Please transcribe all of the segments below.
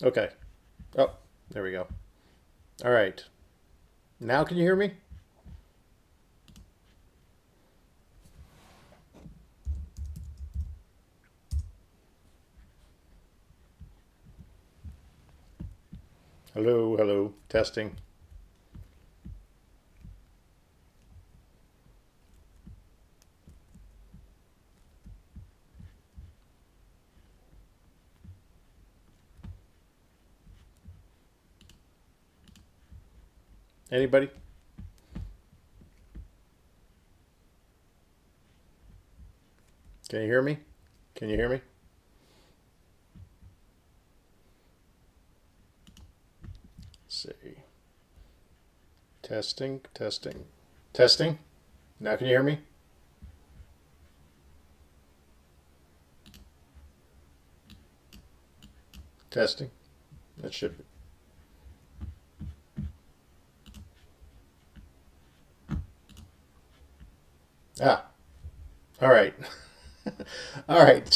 Okay. Oh, there we go. All right. Now can you hear me? Hello, hello. Testing. Anybody? Can you hear me? Can you hear me? Let's see. Testing, testing, testing. Now can you hear me? Testing. That should be. Ah, all right. All right.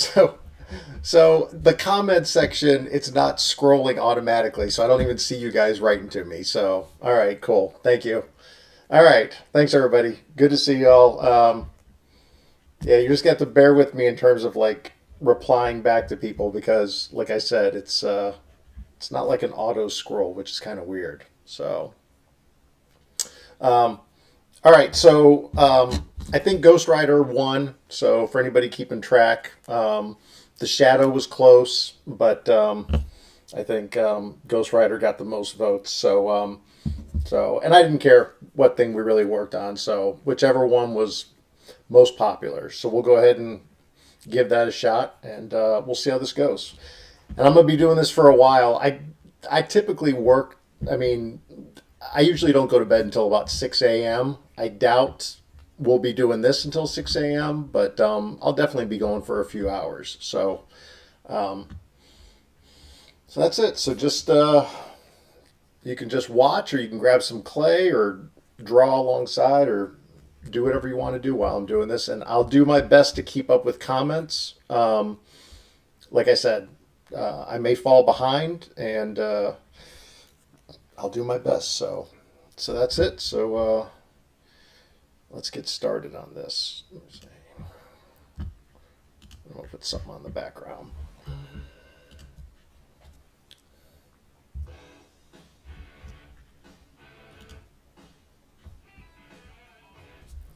So the comment section, it's not scrolling automatically, so I don't even see you guys writing to me. So, all right, cool. Thank you. All right. Thanks, everybody. Good to see y'all. Yeah, you just got to bear with me in terms of like replying back to people because, like I said, it's not like an auto scroll, which is kind of weird. So, um, all right. So, I think Ghost Rider won. So, for anybody keeping track, the Shadow was close, but I think Ghost Rider got the most votes. So, and I didn't care what thing we really worked on. So, whichever one was most popular. So, we'll go ahead and give that a shot, and we'll see how this goes. And I'm gonna be doing this for a while. I typically work. I mean, I usually don't go to bed until about 6 a.m. I doubt we'll be doing this until 6 a.m., but I'll definitely be going for a few hours. Um, so that's it. So just you can just watch, or you can grab some clay, or draw alongside, or do whatever you want to do while I'm doing this. And I'll do my best to keep up with comments. Like I said, I may fall behind, and I'll do my best. So that's it. So let's get started on this. Let me see. I'll put something on the background.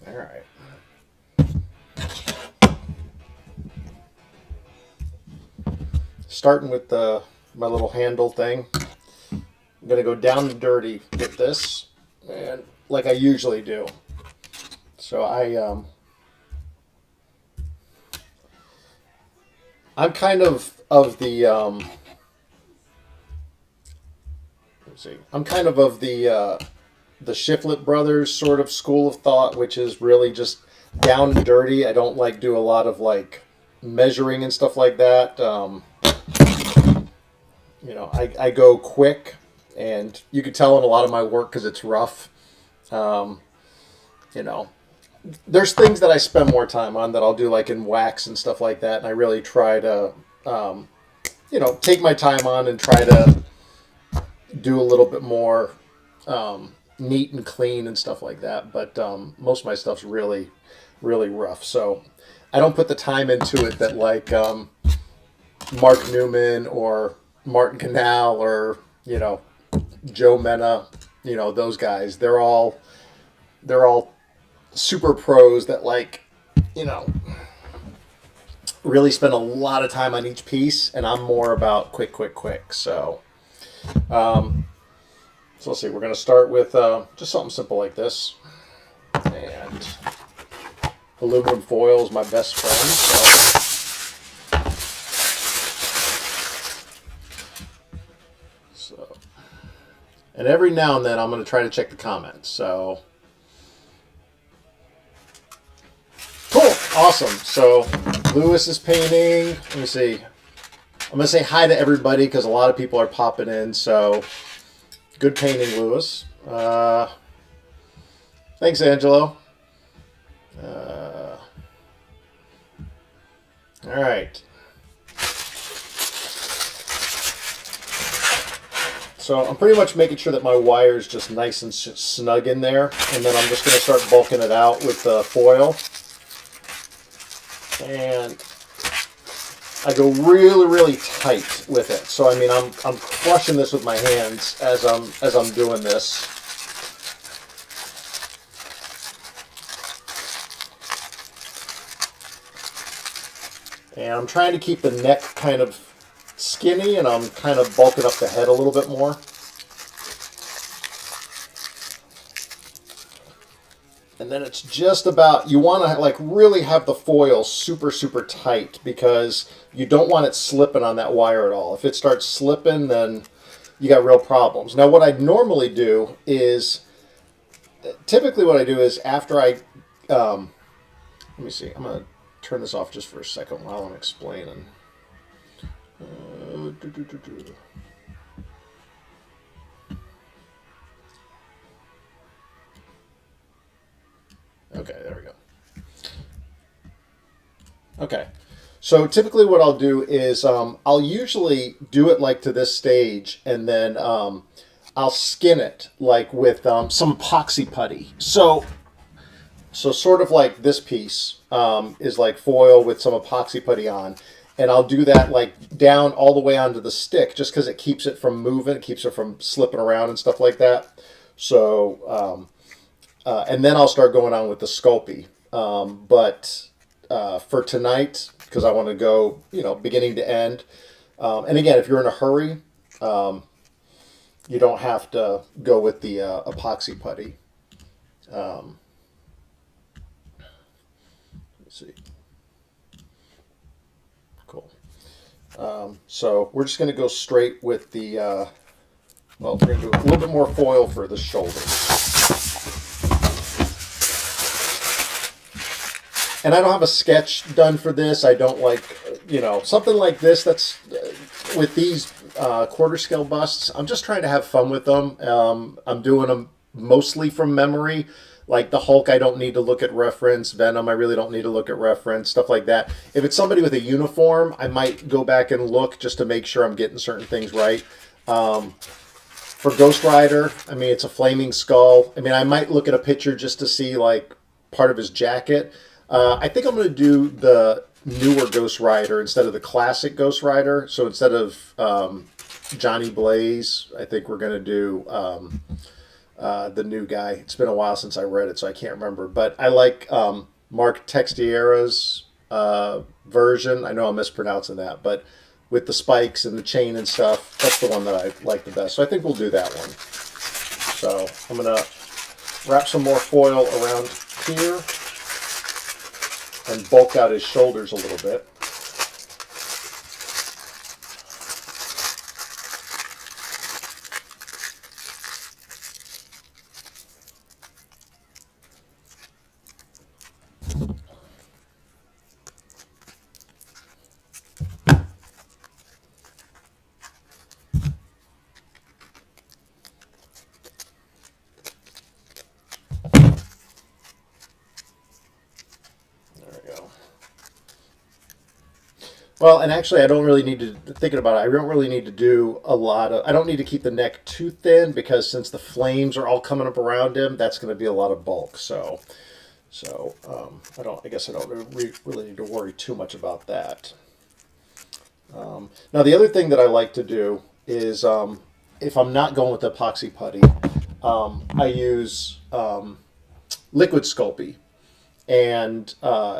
All right. Starting with my little handle thing. I'm gonna go down and dirty with this, and like I usually do. So I'm kind of the let's see. I'm kind of the Shiflett brothers sort of school of thought, which is really just down and dirty. I don't like do a lot of like measuring and stuff like that. I go quick, and you can tell in a lot of my work because it's rough. Um, you know, there's things that I spend more time on that I'll do like in wax and stuff like that, and I really try to, um, take my time on and try to do a little bit more neat and clean and stuff like that. But most of my stuff's really, really rough. So I don't put the time into it that like Mark Newman or Martin Canal or Joe Mena, those guys. They're all super pros that like you know really spend a lot of time on each piece, and I'm more about quick, quick, quick. Um, so let's see. We're going to start with just something simple like this, and aluminum foil is my best friend. So, and every now and then I'm going to try to check the comments. So cool, awesome. So Lewis is painting. Let me see. I'm going to say hi to everybody because a lot of people are popping in. So good painting, Lewis. Thanks, Angelo. All right. So I'm pretty much making sure that my wire is just nice and snug in there, and then I'm just going to start bulking it out with the foil. And I go really, really tight with it. So I mean, I'm crushing this with my hands as I'm doing this. And I'm trying to keep the neck kind of skinny, and I'm kind of bulking up the head a little bit more. And then it's just about, you want to like really have the foil super, super tight because you don't want it slipping on that wire at all. If it starts slipping, then you got real problems. Now what I normally do is, typically what I do is after I, let me see, I'm going to turn this off just for a second while I'm explaining. Okay, there we go. Okay, so typically what I'll do is I'll usually do it like to this stage, and then I'll skin it like with some epoxy putty. So sort of like this piece is like foil with some epoxy putty on. And I'll do that like down all the way onto the stick just because it keeps it from moving, it keeps it from slipping around and stuff like that. So, and then I'll start going on with the Sculpey. But for tonight, because I want to go, beginning to end. And again, if you're in a hurry, you don't have to go with the epoxy putty. Let's see. Cool. So we're just going to go straight with the, well, we're going to do a little bit more foil for the shoulder. And I don't have a sketch done for this. I don't like, something like this. That's with these quarter scale busts. I'm just trying to have fun with them. I'm doing them mostly from memory. Like the Hulk, I don't need to look at reference. Venom, I really don't need to look at reference. Stuff like that. If it's somebody with a uniform, I might go back and look just to make sure I'm getting certain things right. For Ghost Rider, I mean, it's a flaming skull. I mean, I might look at a picture just to see like part of his jacket. I think I'm going to do the newer Ghost Rider instead of the classic Ghost Rider. So instead of Johnny Blaze, I think we're going to do the new guy. It's been a while since I read it, so I can't remember. But I like Mark Texeira's version. I know I'm mispronouncing that, but with the spikes and the chain and stuff, that's the one that I like the best. So I think we'll do that one. So I'm going to wrap some more foil around here and bulk out his shoulders a little bit. Well, and actually, I don't really need to, thinking about it, I don't really need to do a lot of, I don't need to keep the neck too thin because since the flames are all coming up around him, that's going to be a lot of bulk. So I guess I don't really need to worry too much about that. Now, the other thing that I like to do is if I'm not going with the epoxy putty, I use liquid Sculpey. And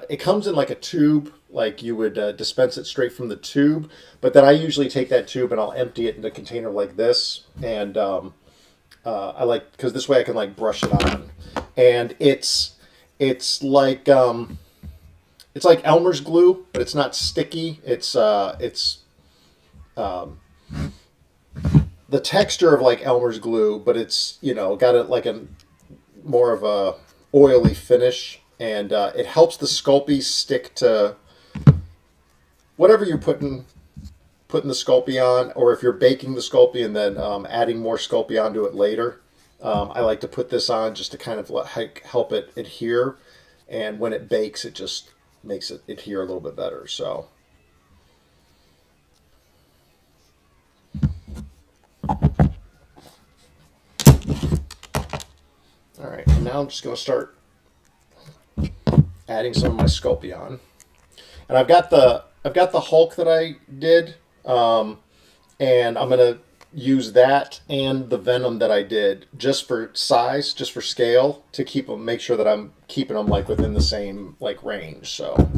it comes in like a tube, like you would dispense it straight from the tube. But then I usually take that tube and I'll empty it in a container like this. And I like, because this way I can like brush it on. And it's like Elmer's glue, but it's not sticky. It's the texture of like Elmer's glue, but it's got it like a more of a oily finish. And it helps the Sculpey stick to whatever you're putting the Sculpey on, or if you're baking the Sculpey and then adding more Sculpey onto it later. I like to put this on just to kind of help it adhere, and when it bakes, it just makes it adhere a little bit better. So. All right, and now I'm just going to start adding some of my Sculpey, and I've got the Hulk that I did, and I'm gonna use that and the Venom that I did just for size, just for scale, to keep them, make sure that I'm keeping them like within the same like range. So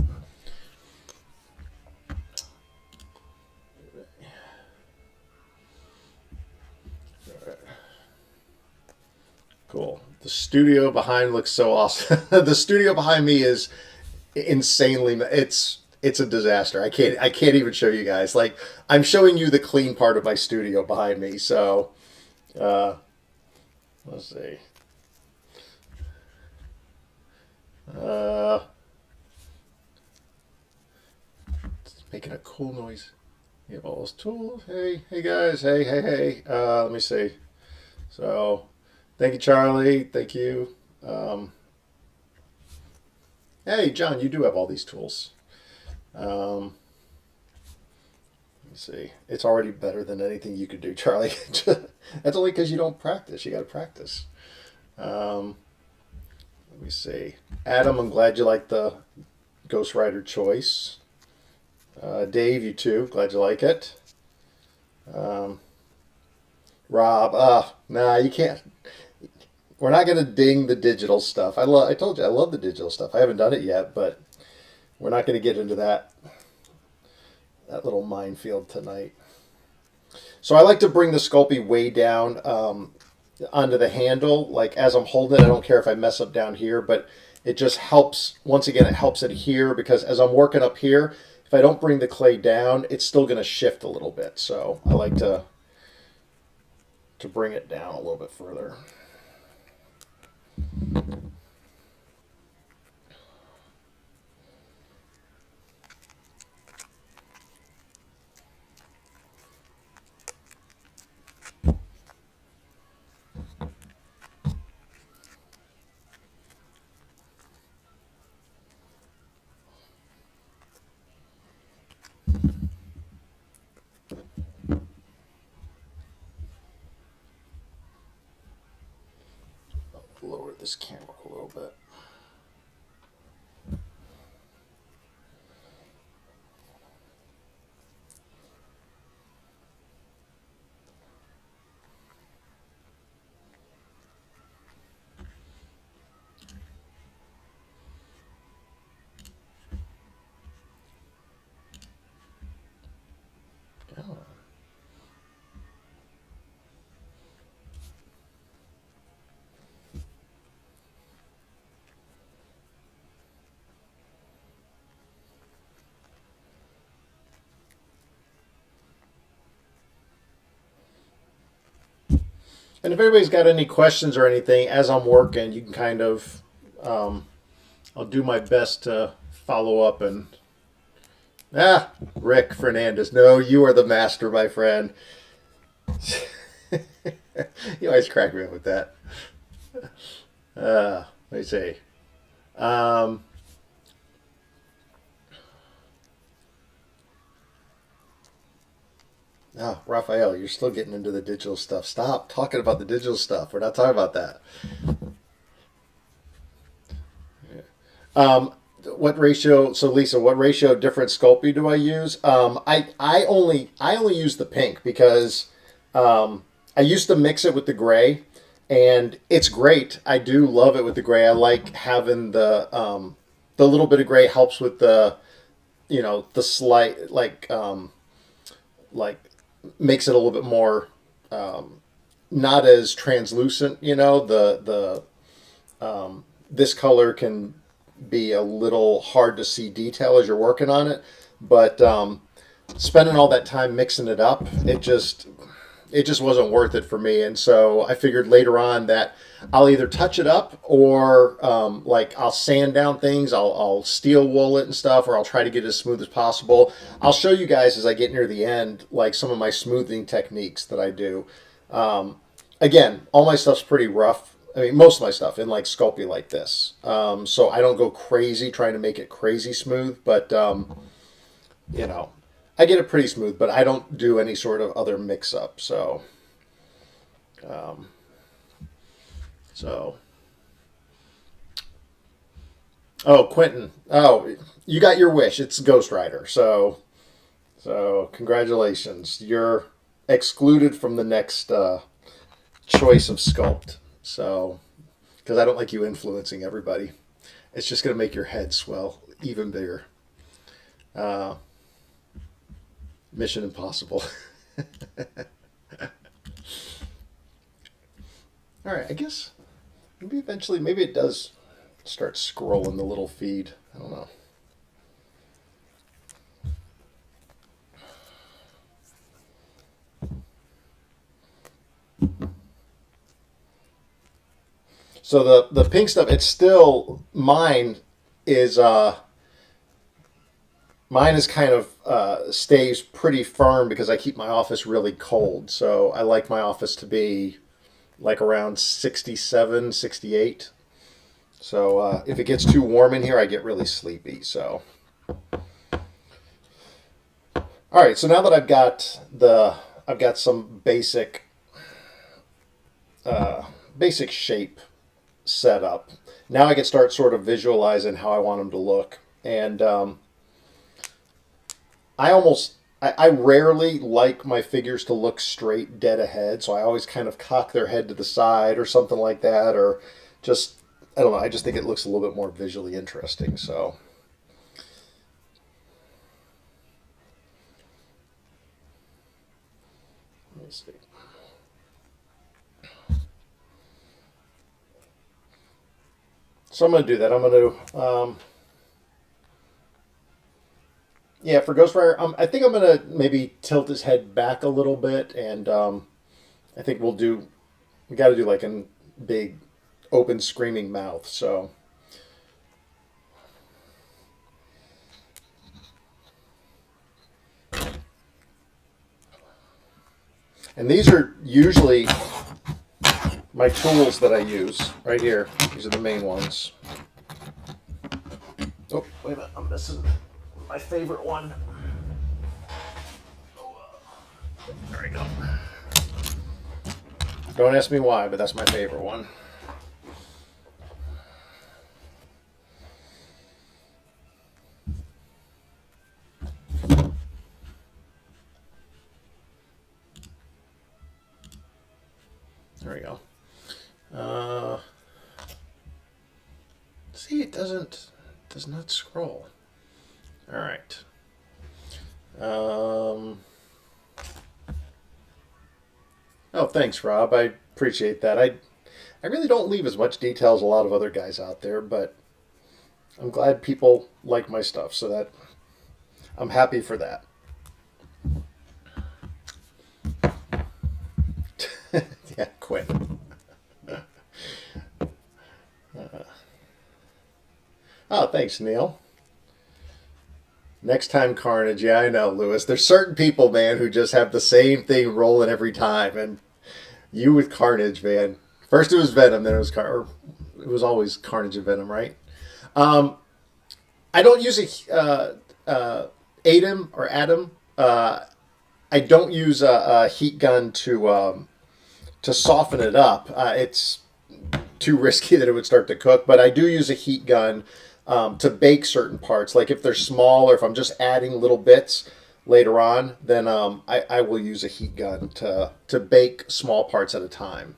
cool. The studio behind looks so awesome. The studio behind me is insanely. It's a disaster. I can't even show you guys. Like I'm showing you the clean part of my studio behind me. So uh, let's see. Uh, it's making a cool noise. You have all those tools. Hey, hey guys. Hey, hey, hey. Let me see. So, thank you, Charlie. Thank you. Um, hey, John, you do have all these tools. Um, let me see. It's already better than anything you could do, Charlie. That's only because you don't practice. You got to practice. Um, let me see. Adam, I'm glad you like the Ghost Rider choice. Dave, you too. Glad you like it. Um, Rob, nah, you can't. We're not gonna ding the digital stuff. I told you I love the digital stuff. I haven't done it yet, but we're not gonna get into that little minefield tonight. So I like to bring the Sculpey way down onto the handle. Like as I'm holding it, I don't care if I mess up down here, but it just helps. Once again, it helps it here because as I'm working up here, if I don't bring the clay down, it's still gonna shift a little bit. So I like to bring it down a little bit further. Lower this camera a little bit. Oh. And if anybody's got any questions or anything as I'm working, you can kind of, um, I'll do my best to follow up and, Rick Fernandez. No, you are the master, my friend. You always crack me up with that. Let me see. Um, Raphael, you're still getting into the digital stuff. Stop talking about the digital stuff. We're not talking about that. Um, what ratio? So Lisa, what ratio of different Sculpey do I use? I only use the pink because I used to mix it with the gray, and it's great. I do love it with the gray. I like having the little bit of gray helps with the the slight like makes it a little bit more not as translucent. This color can be a little hard to see detail as you're working on it, but spending all that time mixing it up, it just wasn't worth it for me. And so I figured later on that I'll either touch it up or like I'll sand down things, I'll steel wool it and stuff, or I'll try to get it as smooth as possible. I'll show you guys as I get near the end, like some of my smoothing techniques that I do. Again, all my stuff's pretty rough. I mean, most of my stuff in like Sculpey like this. So I don't go crazy trying to make it crazy smooth, but you know, I get it pretty smooth, but I don't do any sort of other mix up. Um, so Oh, Quentin. Oh, you got your wish. It's Ghost Rider. So congratulations. You're excluded from the next choice of sculpt. So because I don't like you influencing everybody, it's just going to make your head swell even bigger. Uh, Mission Impossible. All right, I guess maybe eventually, maybe it does start scrolling the little feed. I don't know. So the pink stuff, it's still is uh mine is kind of stays pretty firm because I keep my office really cold. So I like my office to be like around 67, 68. So if it gets too warm in here, I get really sleepy. So all right, so now that I've got some basic shape set up. Now I can start sort of visualizing how I want them to look. And I rarely like my figures to look straight dead ahead, so I always kind of cock their head to the side or something like that, or just I don't know. I just think it looks a little bit more visually interesting. So let me see. So I'm going to do that. I'm going to yeah, for Ghost Rider, I think I'm going to maybe tilt his head back a little bit, and I think we got to do like a big open screaming mouth. So and these are usually my tools that I use right here. These are the main ones. Oh, wait a minute. I'm missing my favorite one. There we go. Don't ask me why, but that's my favorite one. There we go. See, does not scroll. All right. Oh, thanks, Rob. I appreciate that. I really don't leave as much detail as a lot of other guys out there, but I'm glad people like my stuff, so that I'm happy for that. Yeah, quit. Oh, thanks, Neil. Next time, Carnage. Yeah, I know, Lewis. There's certain people, man, who just have the same thing rolling every time, and you with Carnage, man. First it was Venom, then it was always Carnage and Venom, right? Um, I don't use Atom or Atom. I don't use a heat gun to soften it up. It's too risky that it would start to cook. But I do use a heat gun to bake certain parts. Like if they're small or if I'm just adding little bits later on, then I will use a heat gun to bake small parts at a time.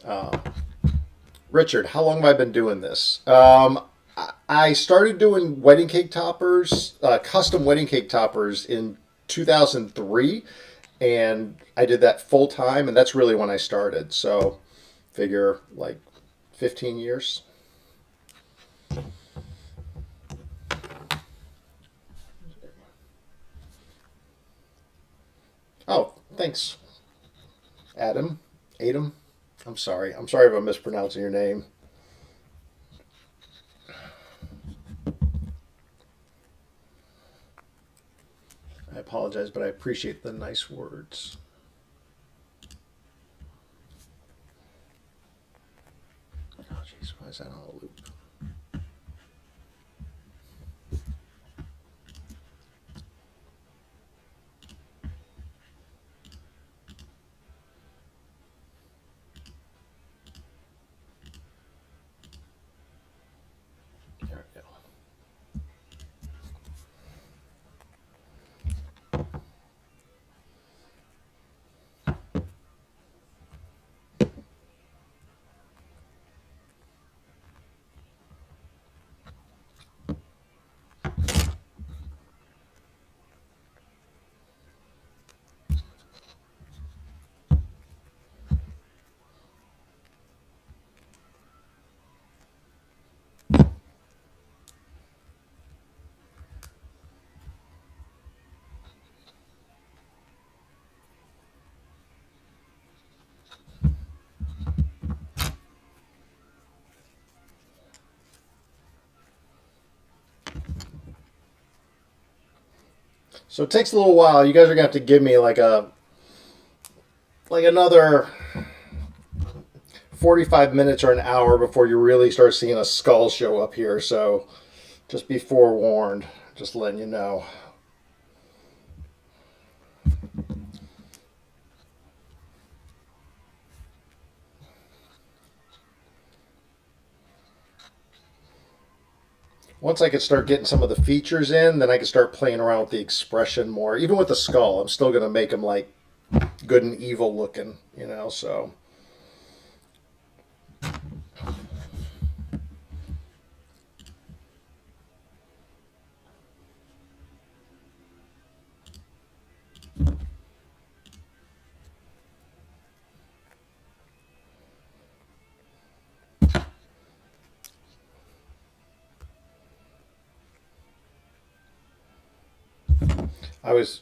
Uh, Richard, how long have I been doing this? I started doing wedding cake toppers, custom wedding cake toppers in 2003, and I did that full time, and that's really when I started. So, figure like 15 years. Oh, thanks, Adam. Adam. I'm sorry. I'm sorry if I'm mispronouncing your name. I apologize, but I appreciate the nice words. Oh, jeez, why is that on a loop? So it takes a little while. You guys are gonna have to give me like another 45 minutes or an hour before you really start seeing a skull show up here. So just be forewarned. Just letting you know. Once I could start getting some of the features in, then I could start playing around with the expression more. Even with the skull, I'm still going to make them like good and evil looking, you know, so. I was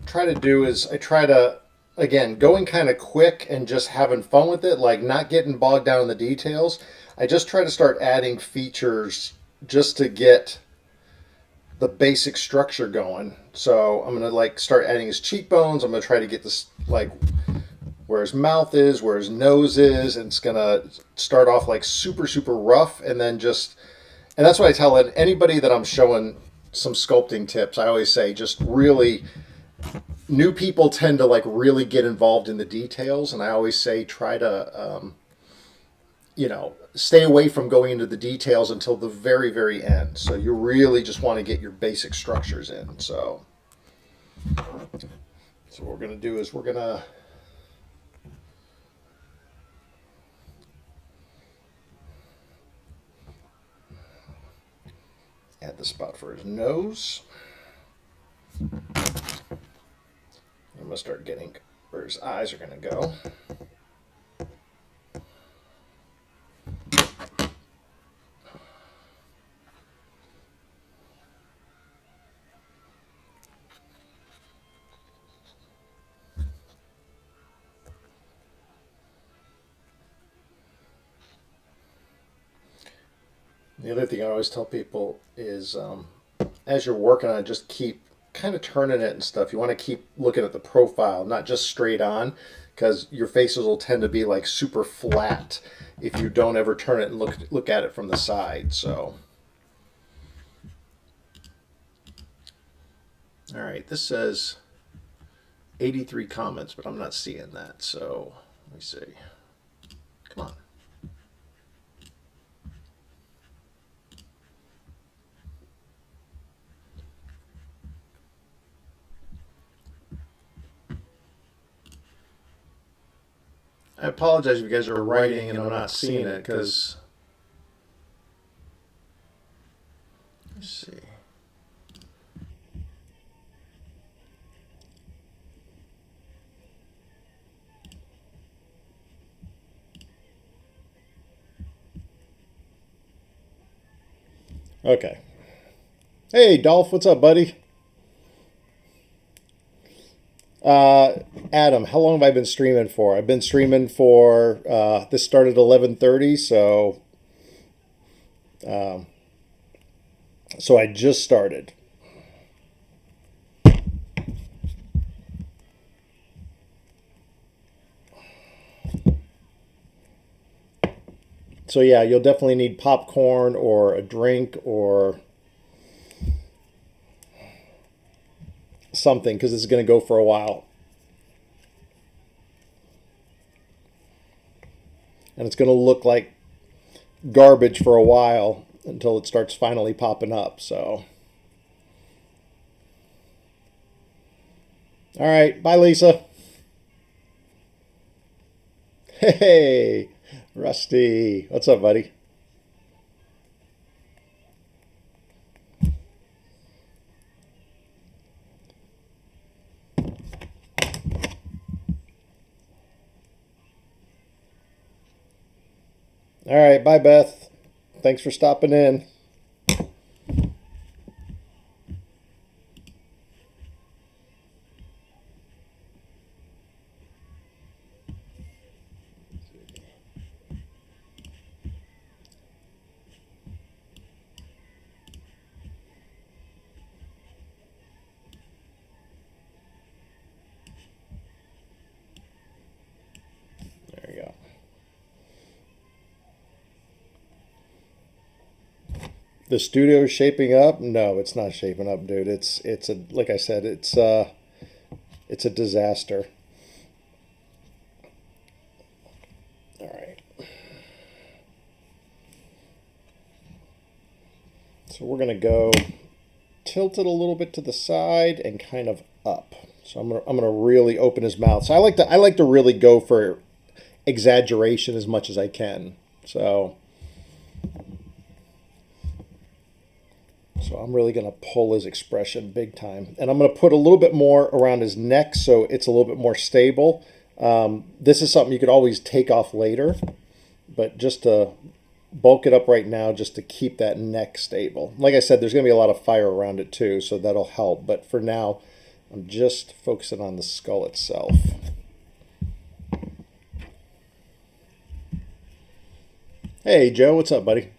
try to do is I try to again going kind of quick and just having fun with it, like not getting bogged down in the details. I just try to start adding features just to get the basic structure going. So I'm gonna like start adding his cheekbones. I'm gonna try to get this like where his mouth is, where his nose is, and it's gonna start off like super rough, and then just and that's what I tell anybody that I'm showing some sculpting tips. I always say just really new people tend to like really get involved in the details, and I always say try to stay away from going into the details until the very end. So you really just want to get your basic structures in. So what we're going to do is we're going to add the spot for his nose. I'm going to start getting where his eyes are going to go. The other thing I always tell people is as you're working on it, just keep kind of turning it and stuff. You want to keep looking at the profile, not just straight on, because your faces will tend to be like super flat if you don't ever turn it and look at it from the side. So, all right, this says 83 comments, but I'm not seeing that. So let me see. Come on. I apologize if you guys are writing and I'm not seeing it because. Let's see. Okay. Hey, Dolph, what's up, buddy? Adam, how long have I been streaming for? I've been streaming for this started at 11:30, so I just started. So yeah, you'll definitely need popcorn or a drink or something because this is going to go for a while. And it's going to look like garbage for a while until it starts finally popping up. So, all right, bye, Lisa. Hey, Rusty, what's up, buddy? All right, bye, Beth. Thanks for stopping in. The studio is shaping up? No, it's not shaping up, dude. It's a, like I said, it's a disaster. All right. So we're gonna go tilt it a little bit to the side and kind of up. So I'm gonna really open his mouth. So I like to really go for exaggeration as much as I can. So I'm really going to pull his expression big time. And I'm going to put a little bit more around his neck so it's a little bit more stable. This is something you could always take off later, but just to bulk it up right now, just to keep that neck stable. Like I said, there's going to be a lot of fire around it too, so that'll help. But for now, I'm just focusing on the skull itself. Hey, Joe, what's up, buddy?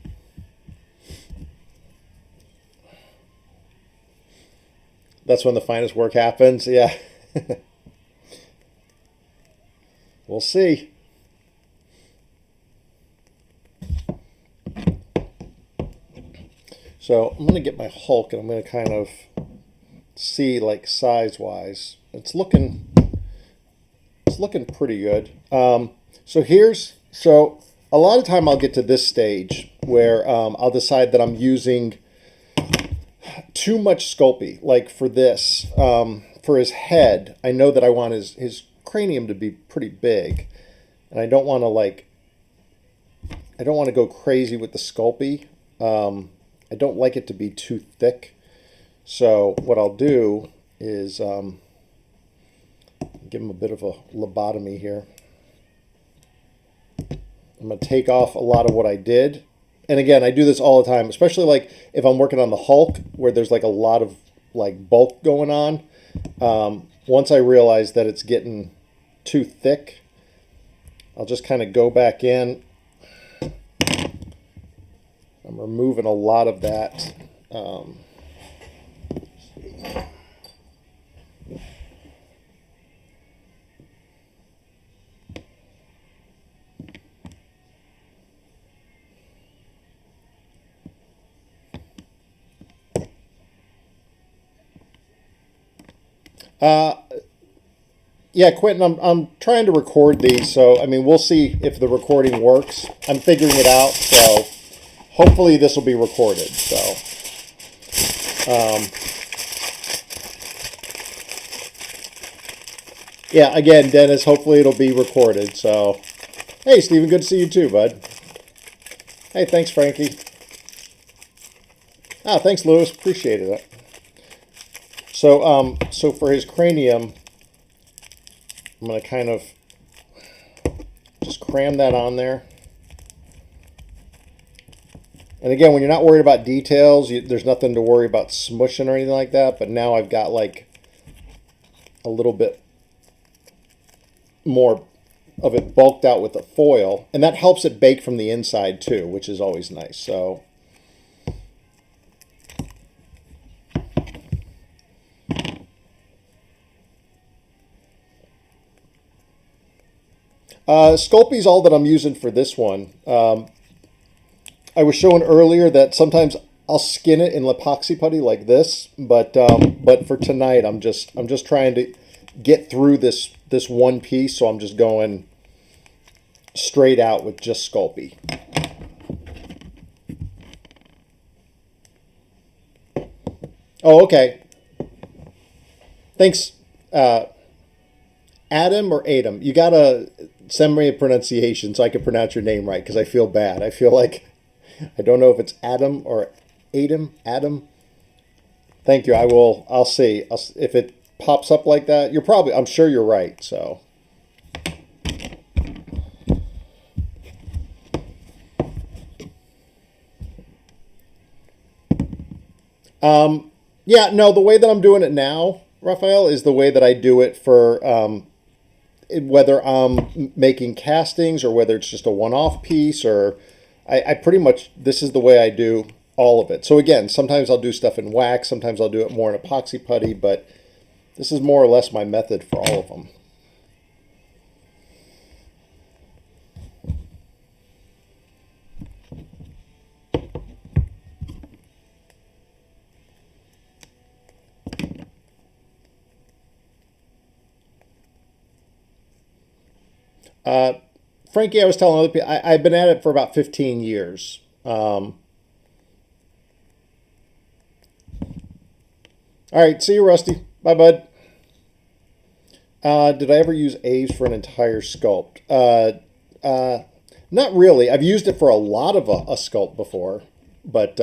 That's when the finest work happens. Yeah. We'll see. So I'm going to get my Hulk and I'm going to kind of see like size-wise. It's looking pretty good. So a lot of time I'll get to this stage where I'll decide that I'm using too much Sculpey. Like for this, for his head, I know that I want his cranium to be pretty big, and I don't want to go crazy with the Sculpey. I don't like it to be too thick. So what I'll do is give him a bit of a lobotomy here. I'm going to take off a lot of what I did. And again, I do this all the time, especially like if I'm working on the Hulk where there's like a lot of like bulk going on. Once I realize that it's getting too thick, I'll just kind of go back in. I'm removing a lot of that. Yeah, Quentin, I'm trying to record these, so I mean, we'll see if the recording works. I'm figuring it out, so hopefully this will be recorded. So, yeah, again, Dennis, hopefully it'll be recorded. So, hey, Stephen, good to see you too, bud. Hey, thanks, Frankie. Ah, thanks, Lewis. Appreciated it. So for his cranium, I'm going to kind of just cram that on there. And again, when you're not worried about details, there's nothing to worry about smushing or anything like that. But now I've got like a little bit more of it bulked out with the foil. And that helps it bake from the inside too, which is always nice. So Sculpey's all that I'm using for this one. I was showing earlier that sometimes I'll skin it in epoxy putty like this, but for tonight I'm just trying to get through this one piece, so I'm just going straight out with just Sculpey. Oh, okay. Thanks, Adam or Adam. You gotta send me a pronunciation so I can pronounce your name right, because I feel bad. I feel like I don't know if it's Adam or Adam. Adam. Thank you. I'll see. If it pops up like that, I'm sure you're right. So. Yeah, no, the way that I'm doing it now, Raphael, is the way that I do it for whether I'm making castings or whether it's just a one-off piece, or I pretty much, this is the way I do all of it. So again, sometimes I'll do stuff in wax, sometimes I'll do it more in epoxy putty, but this is more or less my method for all of them. Uh, Frankie, I was telling other people, I've been at it for about 15 years. All right, see you, Rusty. Bye, bud. Did I ever use A's for an entire sculpt? Not really. I've used it for a lot of a sculpt before, but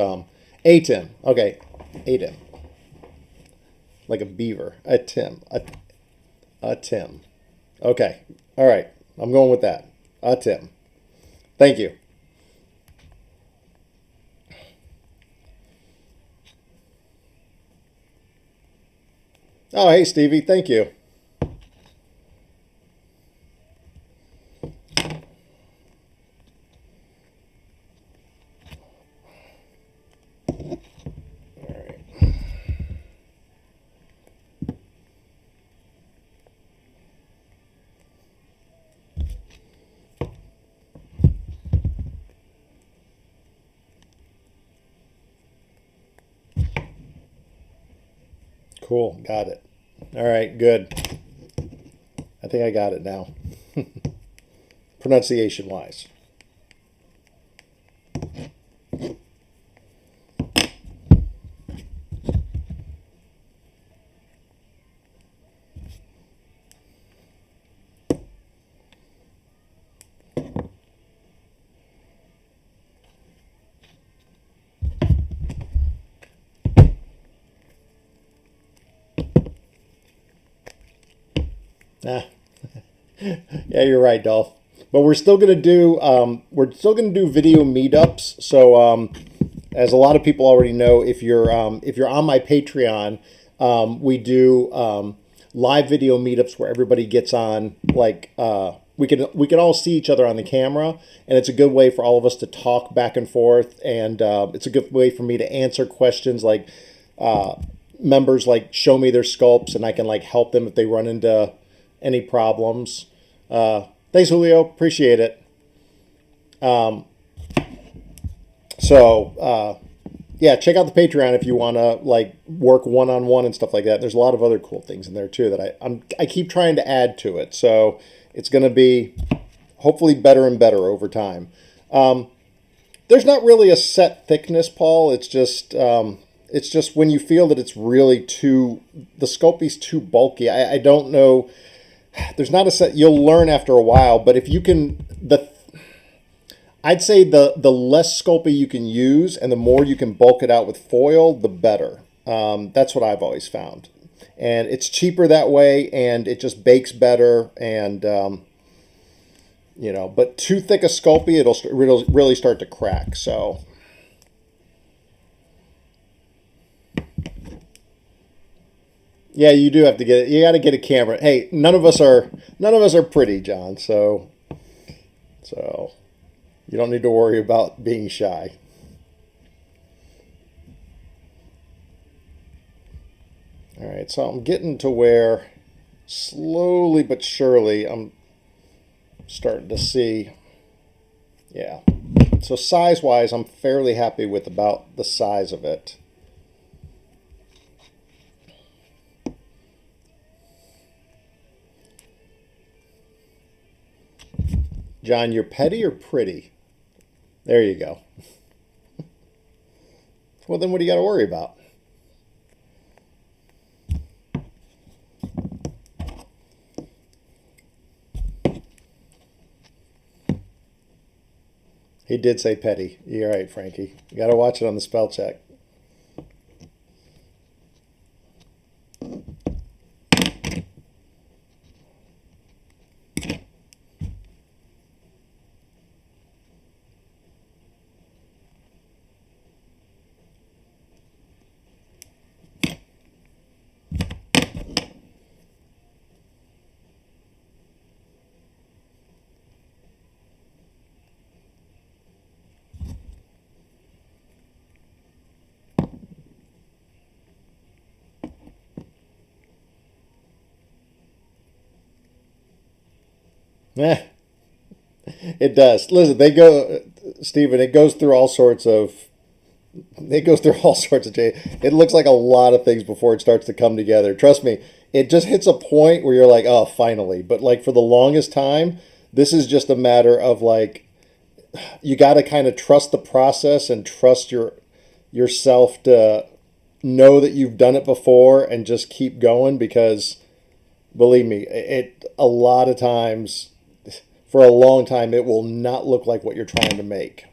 A-Tim. Okay, A-Tim. Like a beaver. A Tim. A Tim. Okay. All right. I'm going with that. A Tim. Thank you. Oh, hey, Stevie. Thank you. All right. Cool. Got it. All right. Good. I think I got it now. Pronunciation wise. Ah, yeah, you're right, Dolph. But we're still gonna do video meetups. So as a lot of people already know, if you're on my Patreon, we do live video meetups where everybody gets on. Like we can all see each other on the camera, and it's a good way for all of us to talk back and forth, and it's a good way for me to answer questions like members like show me their sculpts, and I can like help them if they run into any problems. Thanks, Julio. Appreciate it. So yeah, check out the Patreon if you want to like work one on one and stuff like that. There's a lot of other cool things in there too that I keep trying to add to it. So it's going to be hopefully better and better over time. There's not really a set thickness, Paul. It's just when you feel that it's really too the Sculpey's too bulky. I don't know. There's not a set. You'll learn after a while, but if you can the I'd say the less Sculpey you can use and the more you can bulk it out with foil, the better. That's what I've always found, and it's cheaper that way, and it just bakes better. And but too thick a Sculpey, it'll really start to crack. So yeah, you do have to get it. You got to get a camera. Hey, none of us are pretty, John. So you don't need to worry about being shy. All right, so I'm getting to where slowly but surely I'm starting to see. Yeah. So size wise, I'm fairly happy with about the size of it. John, you're petty or pretty? There you go. Well, then what do you got to worry about? He did say petty. You're right, Frankie. You got to watch it on the spell check. Eh, it does. Listen, Stephen. It goes through all sorts of change. It looks like a lot of things before it starts to come together. Trust me, it just hits a point where you're like, oh, finally. But like for the longest time, This is just a matter of like you got to kind of trust the process and trust yourself to know that you've done it before and just keep going because believe me, it a lot of times for a long time it will not look like what you're trying to make.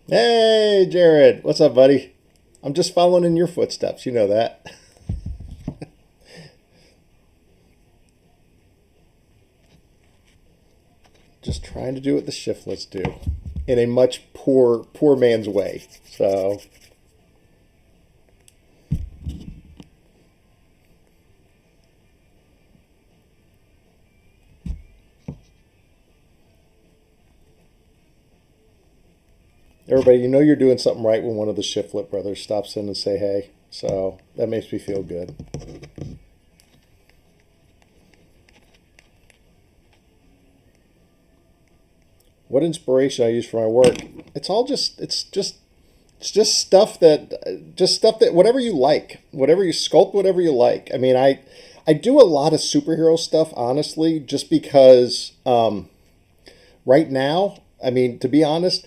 Hey, Jared, what's up, buddy? I'm just following in your footsteps. You know that. Just trying to do what the shiftlets do in a much poor man's way. So, everybody, you know you're doing something right when one of the Shiflet brothers stops in and say hey. So that makes me feel good. What inspiration I use for my work? It's all it's just stuff that whatever you like, whatever you sculpt, whatever you like. I mean, I do a lot of superhero stuff honestly, just because right now, I mean, to be honest,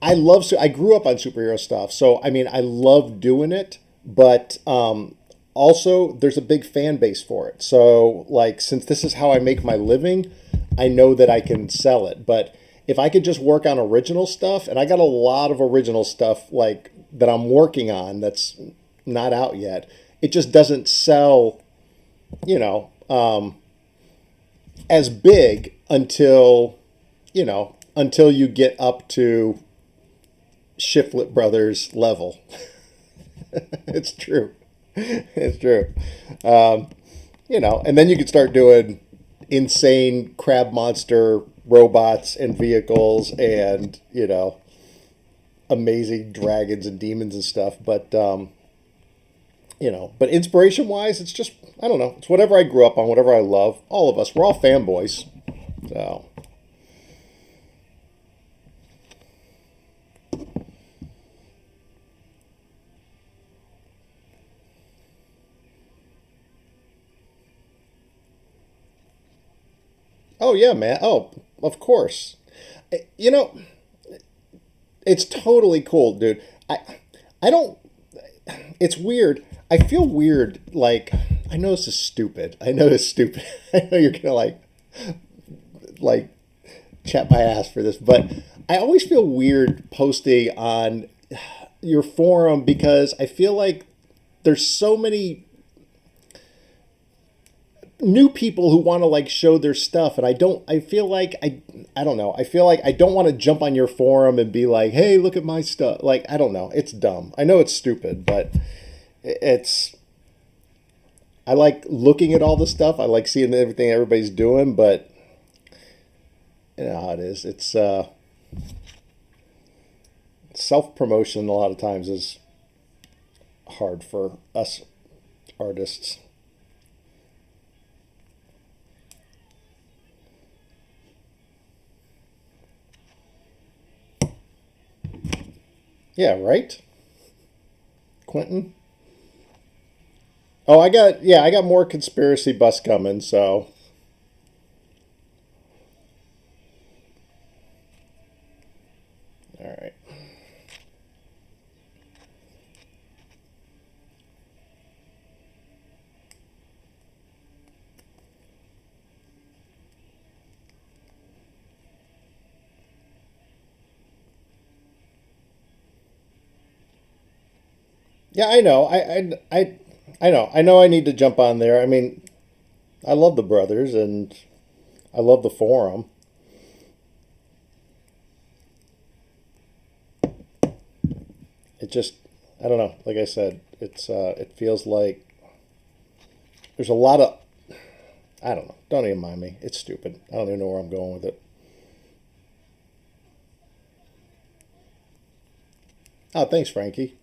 I grew up on superhero stuff, so I mean, I love doing it, but also there's a big fan base for it. So like, since this is how I make my living, I know that I can sell it. But if I could just work on original stuff, and I got a lot of original stuff like that I'm working on that's not out yet, it just doesn't sell, you know, as big until you get up to Shiflet Brothers level. It's true. It's true. Um, and then you could start doing insane crab monster robots and vehicles and, amazing dragons and demons and stuff. But inspiration wise, it's just, I don't know. It's whatever I grew up on, whatever I love. All of us, we're all fanboys. So, oh, yeah, man. Oh, of course. You know, it's totally cool, dude. I don't, it's weird. I feel weird. Like, I know this is stupid. I know it's stupid. I know you're gonna like chat my ass for this, but I always feel weird posting on your forum because I feel like there's so many new people who want to like show their stuff, and I feel like I don't know. I feel like I don't want to jump on your forum and be like, "Hey, look at my stuff." Like, I don't know. It's dumb. I know it's stupid, but it's I like looking at all the stuff. I like seeing everything everybody's doing, but you know how it is. It's self promotion a lot of times is hard for us artists. Yeah, right, Quentin. Oh, I got more conspiracy bus coming. So all right. Yeah, I know. I know. I know. I need to jump on there. I mean, I love the brothers and I love the forum. It just, I don't know. Like I said, it feels like there's a lot of, I don't know. Don't even mind me. It's stupid. I don't even know where I'm going with it. Oh, thanks, Frankie.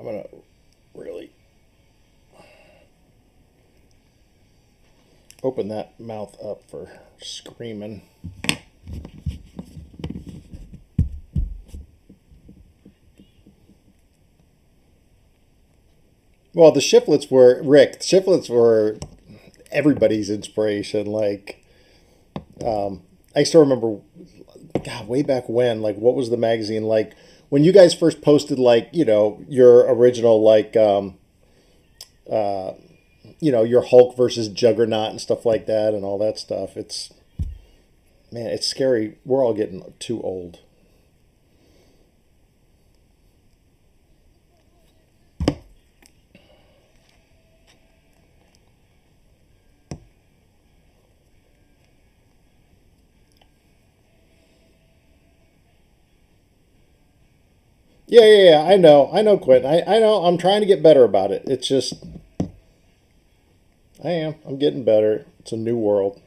I'm gonna really open that mouth up for screaming. Well, the shiftlets were Rick. The shiftlets were everybody's inspiration. Like, I still remember, God, way back when. Like, what was the magazine like when you guys first posted? Like, your original your Hulk versus Juggernaut and stuff like that, and all that stuff. It's Man, it's scary. We're all getting too old. Yeah. I know, Quentin. I know. I'm trying to get better about it. It's just, I am. I'm getting better. It's a new world.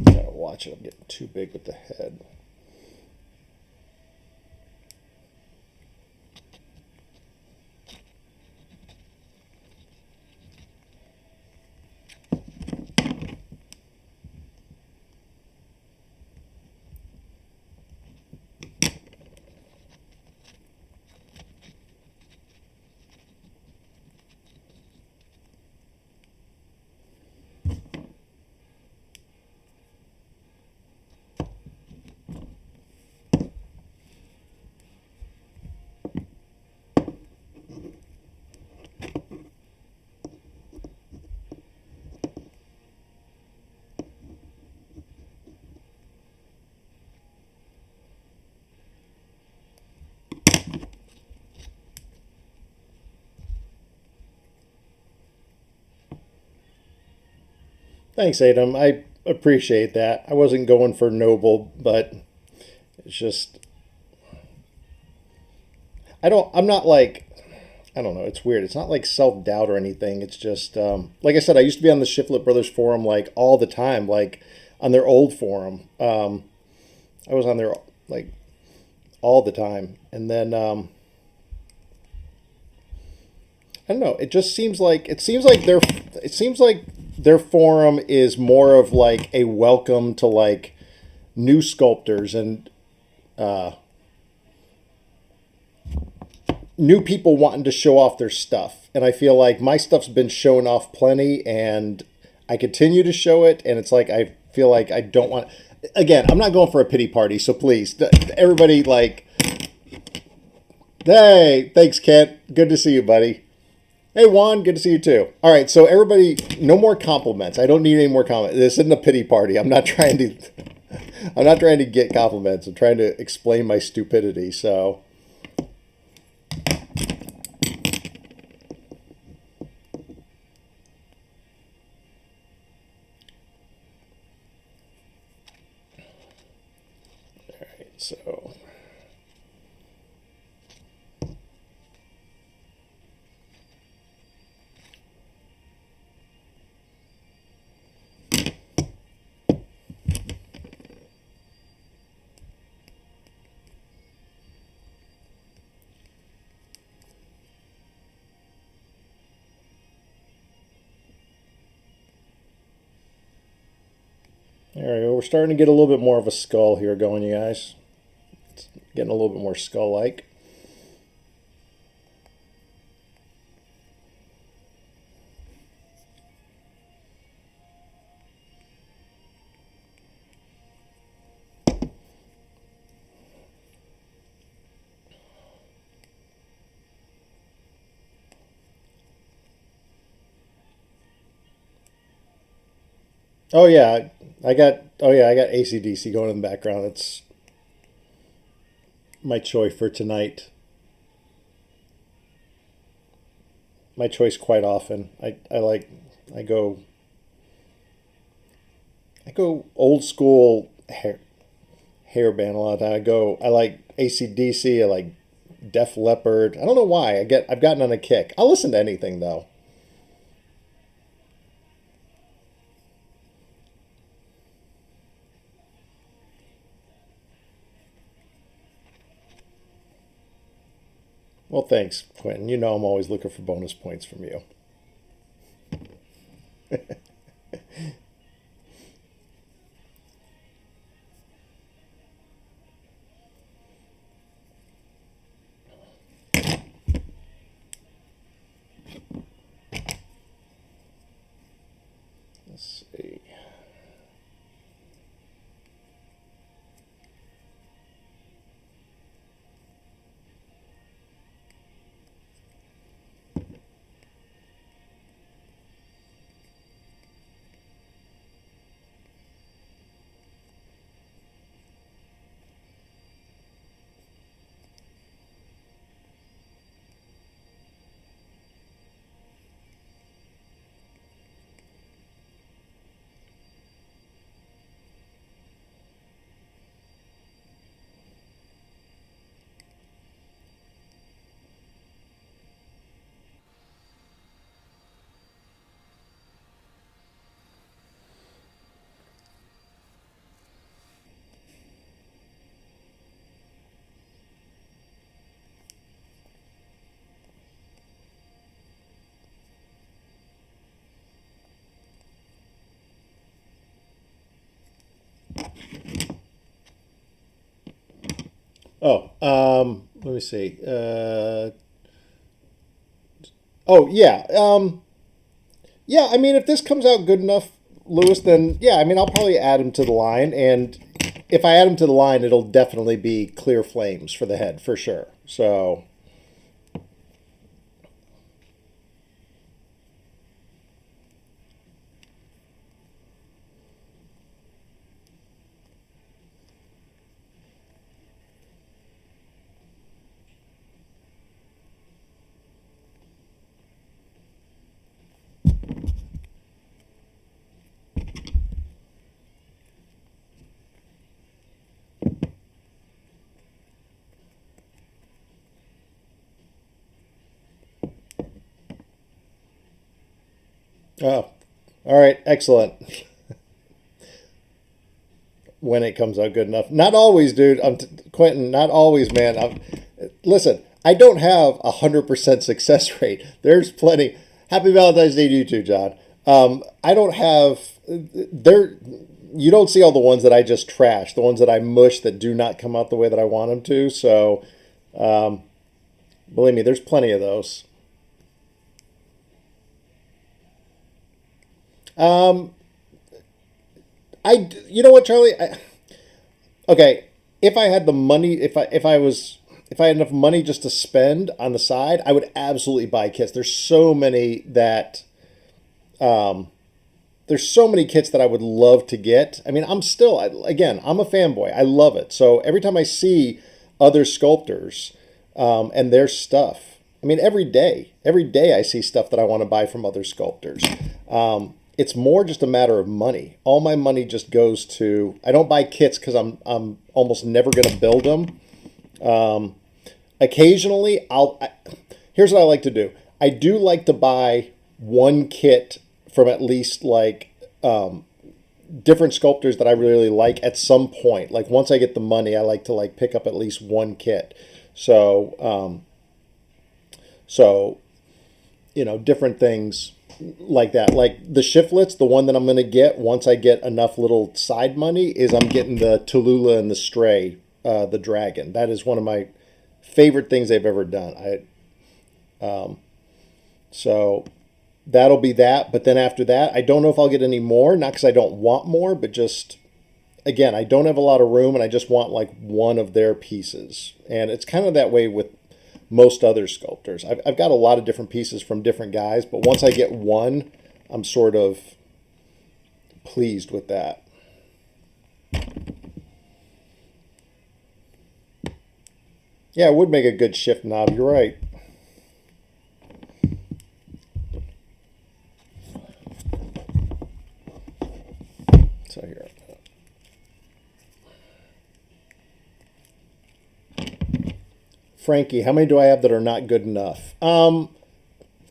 Gotta watch it. I'm getting too big with the head. Thanks, Adam. I appreciate that. I wasn't going for noble, but it's just I'm not like, I don't know. It's weird. It's not like self doubt or anything. It's just like I said. I used to be on the Shiflet Brothers forum like all the time, like on their old forum. I was on there like all the time, and then I don't know. It seems like their forum is more of like a welcome to like new sculptors and new people wanting to show off their stuff. And I feel like my stuff's been shown off plenty, and I continue to show it. And it's like I feel like I don't want. Again, I'm not going for a pity party, so please, everybody, like, hey, thanks, Kent. Good to see you, buddy. Hey, Juan, good to see you too. All right, so everybody, no more compliments. I don't need any more comments. This isn't a pity party. I'm not trying to. I'm not trying to get compliments. I'm trying to explain my stupidity. So. All right, so. There we go. We're starting to get a little bit more of a skull here going, you guys. It's getting a little bit more skull-like. Oh yeah, I got ACDC going in the background. It's my choice for tonight. My choice quite often. I like I go I go old school hair band a lot of time. I like AC/DC. I like Def Leppard. I don't know why. I've gotten on a kick. I'll listen to anything though. Well, thanks, Quentin. You know I'm always looking for bonus points from you. Let's see. Oh, let me see. Oh, yeah. Yeah, I mean, if this comes out good enough, Lewis, then yeah, I mean, I'll probably add him to the line. And if I add him to the line, it'll definitely be clear flames for the head for sure. So, oh, all right, excellent. When it comes out good enough. Not always, dude. Quentin, not always, man. Listen, I don't have 100% success rate. There's plenty. Happy Valentine's Day to you too, John. I don't have there. You don't see all the ones that I just trash, the ones that I mush that do not come out the way that I want them to. So believe me, there's plenty of those. Um, you know what, Charlie? Okay, if I had the money, if I had enough money just to spend on the side, I would absolutely buy kits. There's so many kits that I would love to get. I mean, again, I'm a fanboy. I love it. So every time I see other sculptors and their stuff, I mean, every day I see stuff that I want to buy from other sculptors. It's more just a matter of money. All my money just goes to. I don't buy kits because I'm almost never going to build them. Occasionally, here's what I like to do. I do like to buy one kit from at least like different sculptors that I really like at some point. Like once I get the money, I like to like pick up at least one kit. So so different things like that. Like the shiftlets, the one that I'm going to get once I get enough little side money is I'm getting the Tallulah and the Stray, the dragon. That is one of my favorite things they've ever done. So that'll be that. But then after that, I don't know if I'll get any more. Not because I don't want more, but just again, I don't have a lot of room, and I just want like one of their pieces. And it's kind of that way with most other sculptors. I've got a lot of different pieces from different guys, but once I get one, I'm sort of pleased with that. Yeah, it would make a good shift knob. You're right. Frankie, how many do I have that are not good enough?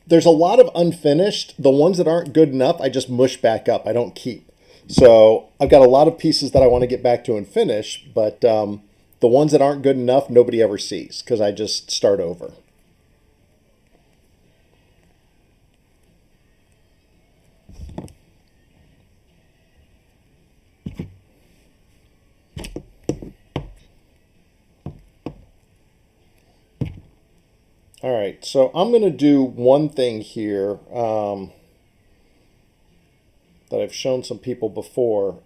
There's a lot of unfinished. The ones that aren't good enough, I just mush back up. I don't keep. So I've got a lot of pieces that I want to get back to and finish, but the ones that aren't good enough, nobody ever sees because I just start over. All right, so I'm going to do one thing here that I've shown some people before.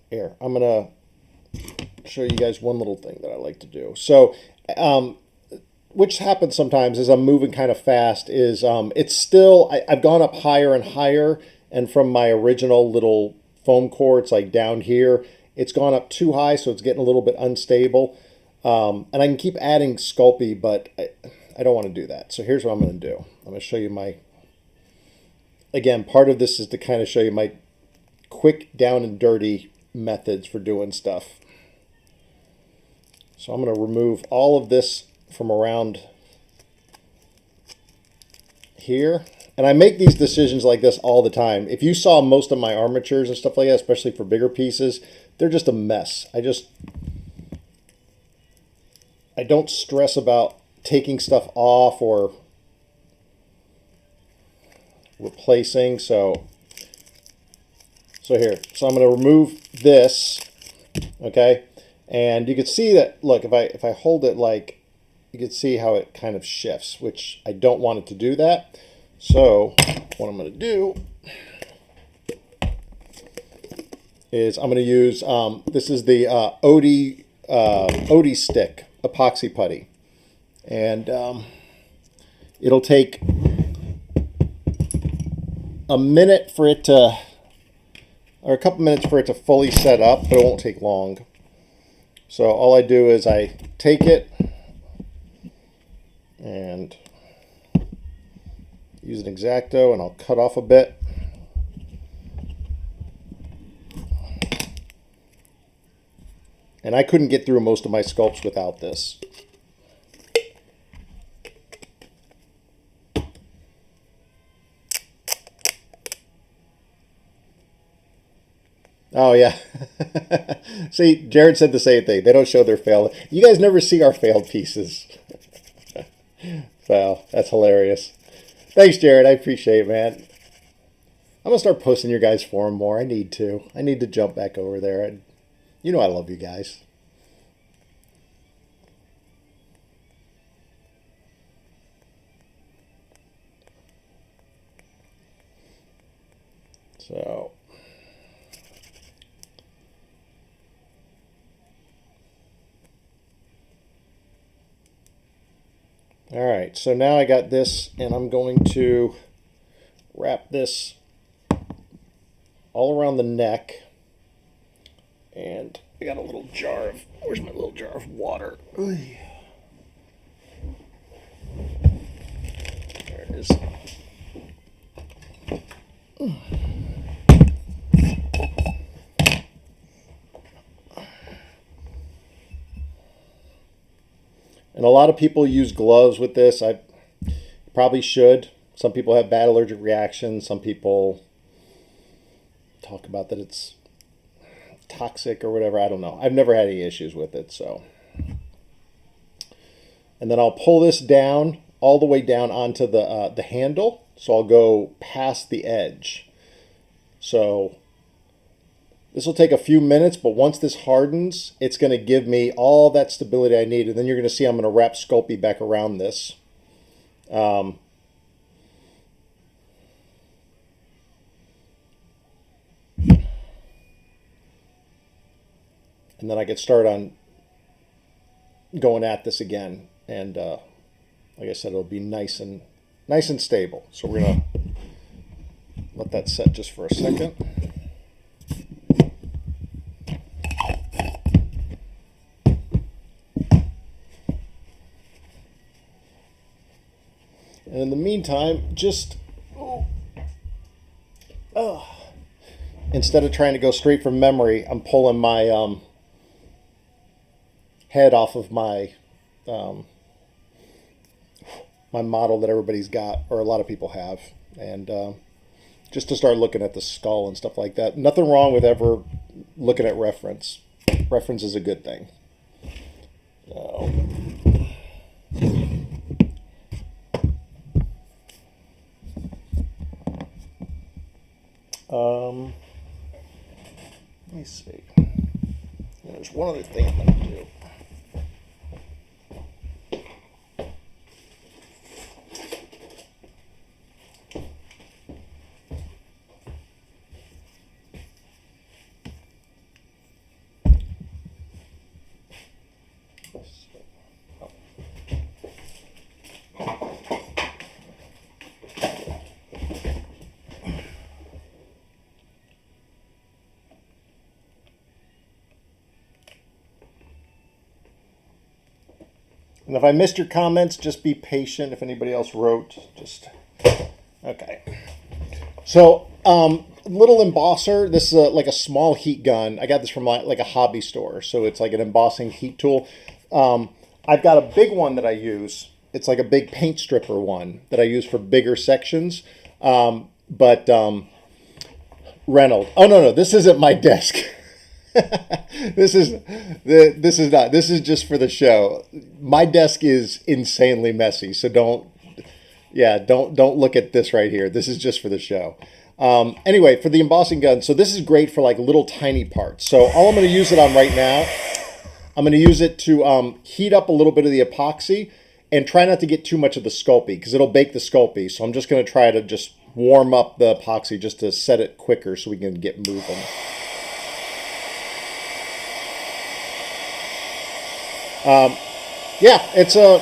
Here, I'm going to show you guys one little thing that I like to do. So, which happens sometimes as I'm moving kind of fast, is it's still, I've gone up higher and higher, and from my original little foam core, it's like down here. It's gone up too high, so it's getting a little bit unstable. And I can keep adding Sculpey, but I don't want to do that. So here's what I'm going to do. I'm going to show you my, again, part of this is to kind of show you my quick down and dirty methods for doing stuff. So I'm going to remove all of this from around here. And I make these decisions like this all the time. If you saw most of my armatures and stuff like that, especially for bigger pieces, they're just a mess. I don't stress about taking stuff off or replacing. So here. So I'm going to remove this, okay? And you can see that, look, if I hold it like, you can see how it kind of shifts, which I don't want it to do that. So what I'm going to do is I'm going to use, this is the Odie stick epoxy putty, and it'll take a minute for it to, or a couple minutes for it to fully set up, but it won't take long. So all I do is I take it and use an X-Acto, and I'll cut off a bit. And I couldn't get through most of my sculpts without this. Oh, yeah. See, Jared said the same thing. They don't show their failed. You guys never see our failed pieces. So, that's hilarious. Thanks, Jared. I appreciate it, man. I'm going to start posting your guys' forum more. I need to. I need to jump back over there. You know I love you guys. So, all right, so now I got this, and I'm going to wrap this all around the neck. And I got a little jar of, where's my little jar of water? There it is. And a lot of people use gloves with this. I probably should. Some people have bad allergic reactions. Some people talk about that it's toxic or whatever. I don't know. I've never had any issues with it. So, and then I'll pull this down all the way down onto the handle. So I'll go past the edge. So this will take a few minutes, but once this hardens, it's going to give me all that stability I need. And then you're going to see I'm going to wrap Sculpey back around this. And then I can start on going at this again. And like I said, it'll be nice and stable. So we're going to let that set just for a second. And in the meantime, just instead of trying to go straight from memory, I'm pulling my head off of my my model that everybody's got, or a lot of people have, and just to start looking at the skull and stuff like that. Nothing wrong with ever looking at reference. Reference is a good thing. So, let me see. There's one other thing I'm going to do. And if I missed your comments, just be patient. If anybody else wrote, just okay. So, little embosser. This is like a small heat gun. I got this from like a hobby store. So it's like an embossing heat tool. I've got a big one that I use. It's like a big paint stripper one that I use for bigger sections. But Reynolds. Oh no, this isn't my desk. This is not. This is just for the show. My desk is insanely messy, so don't look at this right here. This is just for the show. Anyway, for the embossing gun, so this is great for like little tiny parts. So all I'm going to use it on right now, I'm going to use it to heat up a little bit of the epoxy and try not to get too much of the sculpey because it'll bake the sculpey. So I'm just going to try to just warm up the epoxy just to set it quicker so we can get moving. Yeah, it's a,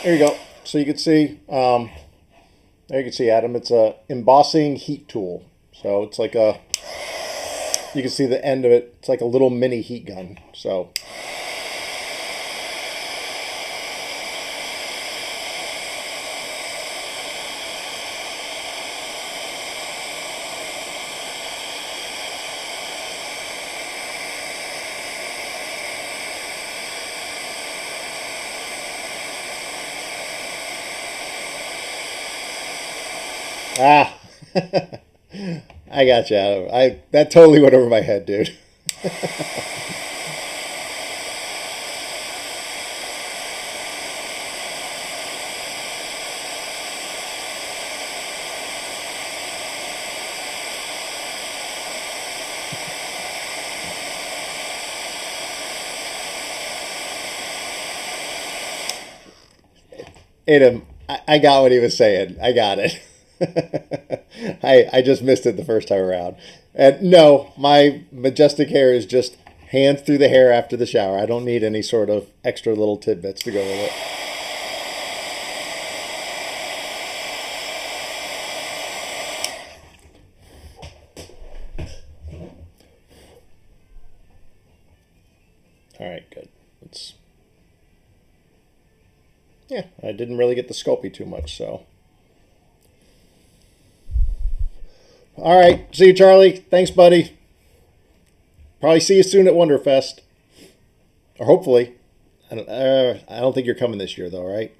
there you go. So you can see, there you can see, Adam, it's a embossing heat tool. So it's like a, you can see the end of it. It's like a little mini heat gun. So. Ah, I got you, Adam. That totally went over my head, dude. Adam, I got what he was saying. I got it. I just missed it the first time around. And no, my majestic hair is just hands through the hair after the shower. I don't need any sort of extra little tidbits to go with it. All right, good. Yeah, I didn't really get the sculpey too much, so. All right. See you, Charlie. Thanks, buddy. Probably see you soon at Wonderfest. Or hopefully. I don't think you're coming this year, though, right?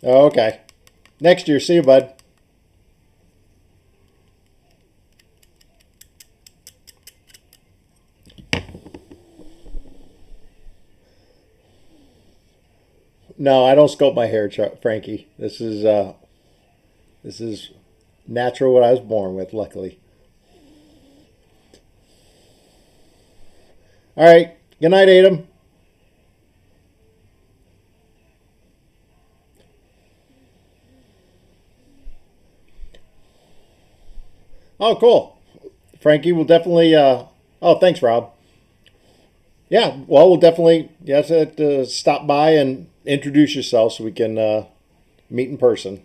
Oh, okay. Next year. See you, bud. No, I don't sculpt my hair, Frankie. This is natural what I was born with, luckily. All right. Good night, Adam. Oh, cool. Frankie will definitely. Oh, thanks, Rob. Yeah, well, we'll definitely you have to stop by and introduce yourself so we can meet in person.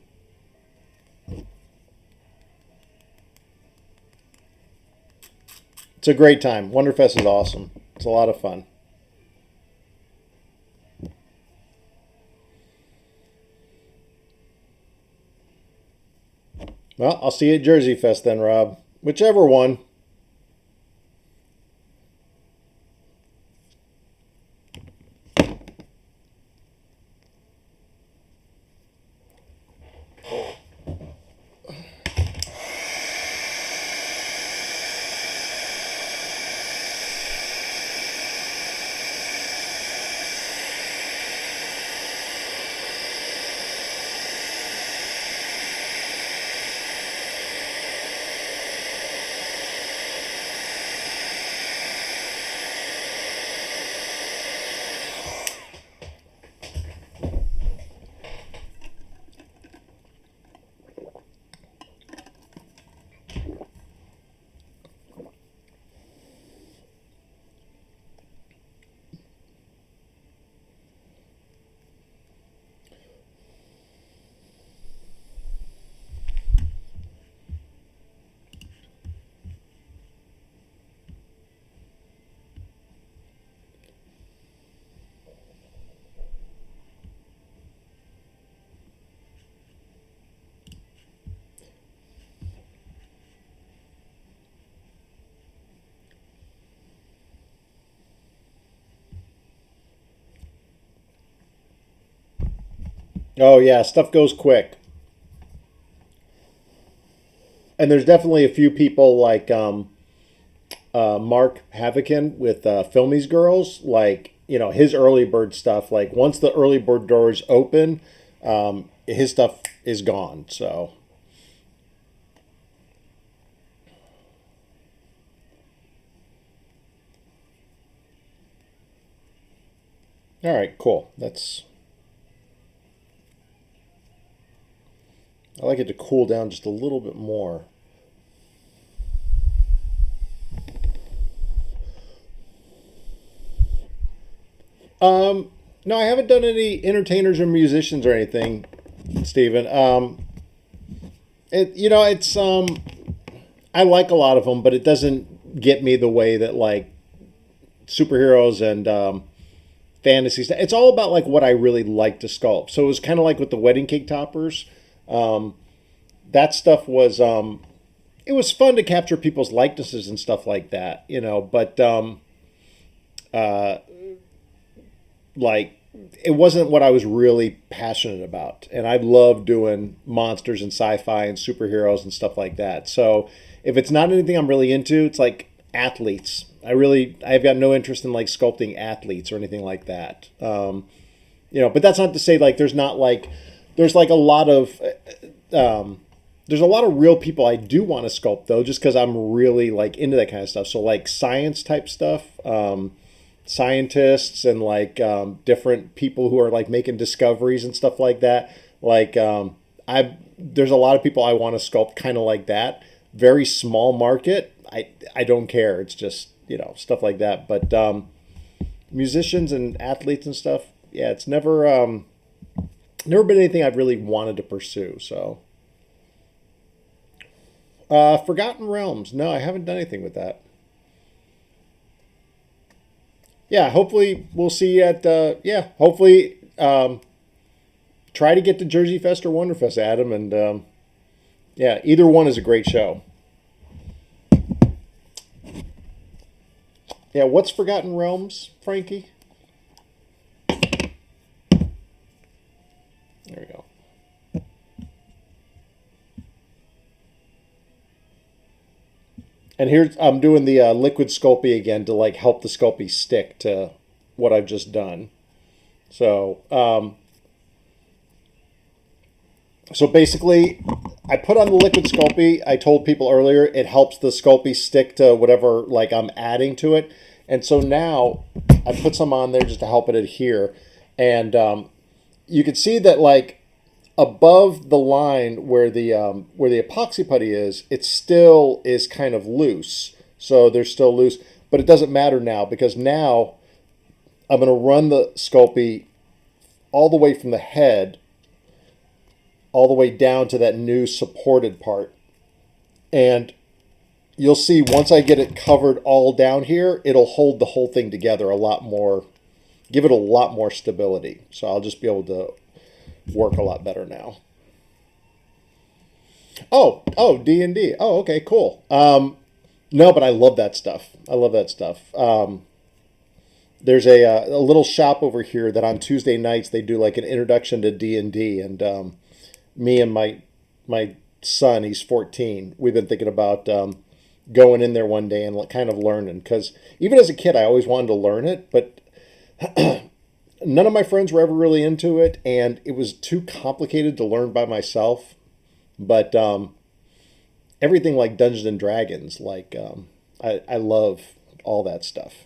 It's a great time. Wonderfest is awesome. It's a lot of fun. Well, I'll see you at Jersey Fest then, Rob. Whichever one. Oh yeah, stuff goes quick. And there's definitely a few people like Mark Havokin with Filmies Girls, like his early bird stuff. Like once the early bird doors open, his stuff is gone. So all right, cool. That's I like it to cool down just a little bit more. No, I haven't done any entertainers or musicians or anything, Stephen. It's I like a lot of them, but it doesn't get me the way that like superheroes and fantasy stuff. It's all about like what I really like to sculpt. So it was kind of like with the wedding cake toppers. Um, that stuff was it was fun to capture people's likenesses and stuff like that, but uh, like it wasn't what I was really passionate about. And I love doing monsters and sci-fi and superheroes and stuff like that. So if it's not anything I'm really into, it's like athletes. I've got no interest in like sculpting athletes or anything like that. But that's not to say like there's like a lot of there's a lot of real people I do want to sculpt though, just because I'm really like into that kind of stuff. So like science type stuff, scientists and like different people who are like making discoveries and stuff like that. Like I there's a lot of people I want to sculpt kind of like that. Very small market. I don't care. It's just stuff like that. But musicians and athletes and stuff, yeah, it's never been anything I've really wanted to pursue. So Forgotten Realms. No, I haven't done anything with that. Yeah, hopefully we'll see you at yeah. Hopefully try to get to Jersey Fest or Wonderfest, Adam, and yeah, either one is a great show. Yeah, what's Forgotten Realms, Frankie? There we go. And here's I'm doing the liquid Sculpey again to like help the Sculpey stick to what I've just done. So so basically, I put on the liquid Sculpey. I told people earlier it helps the Sculpey stick to whatever like I'm adding to it. And so now I put some on there just to help it adhere. And you can see that like above the line where the epoxy putty is, it still is kind of loose. So they're still loose, but it doesn't matter now because now I'm going to run the Sculpey all the way from the head all the way down to that new supported part. And you'll see once I get it covered all down here, it'll hold the whole thing together a lot more, give it a lot more stability. So I'll just be able to work a lot better now. Oh, D&D. Oh, okay, cool. No, but I love that stuff. I love that stuff. There's a little shop over here that on Tuesday nights they do like an introduction to D&D, and me and my son, he's 14. We've been thinking about going in there one day and kind of learning, because even as a kid I always wanted to learn it, but none of my friends were ever really into it, and it was too complicated to learn by myself. But everything like Dungeons and Dragons, like I love all that stuff,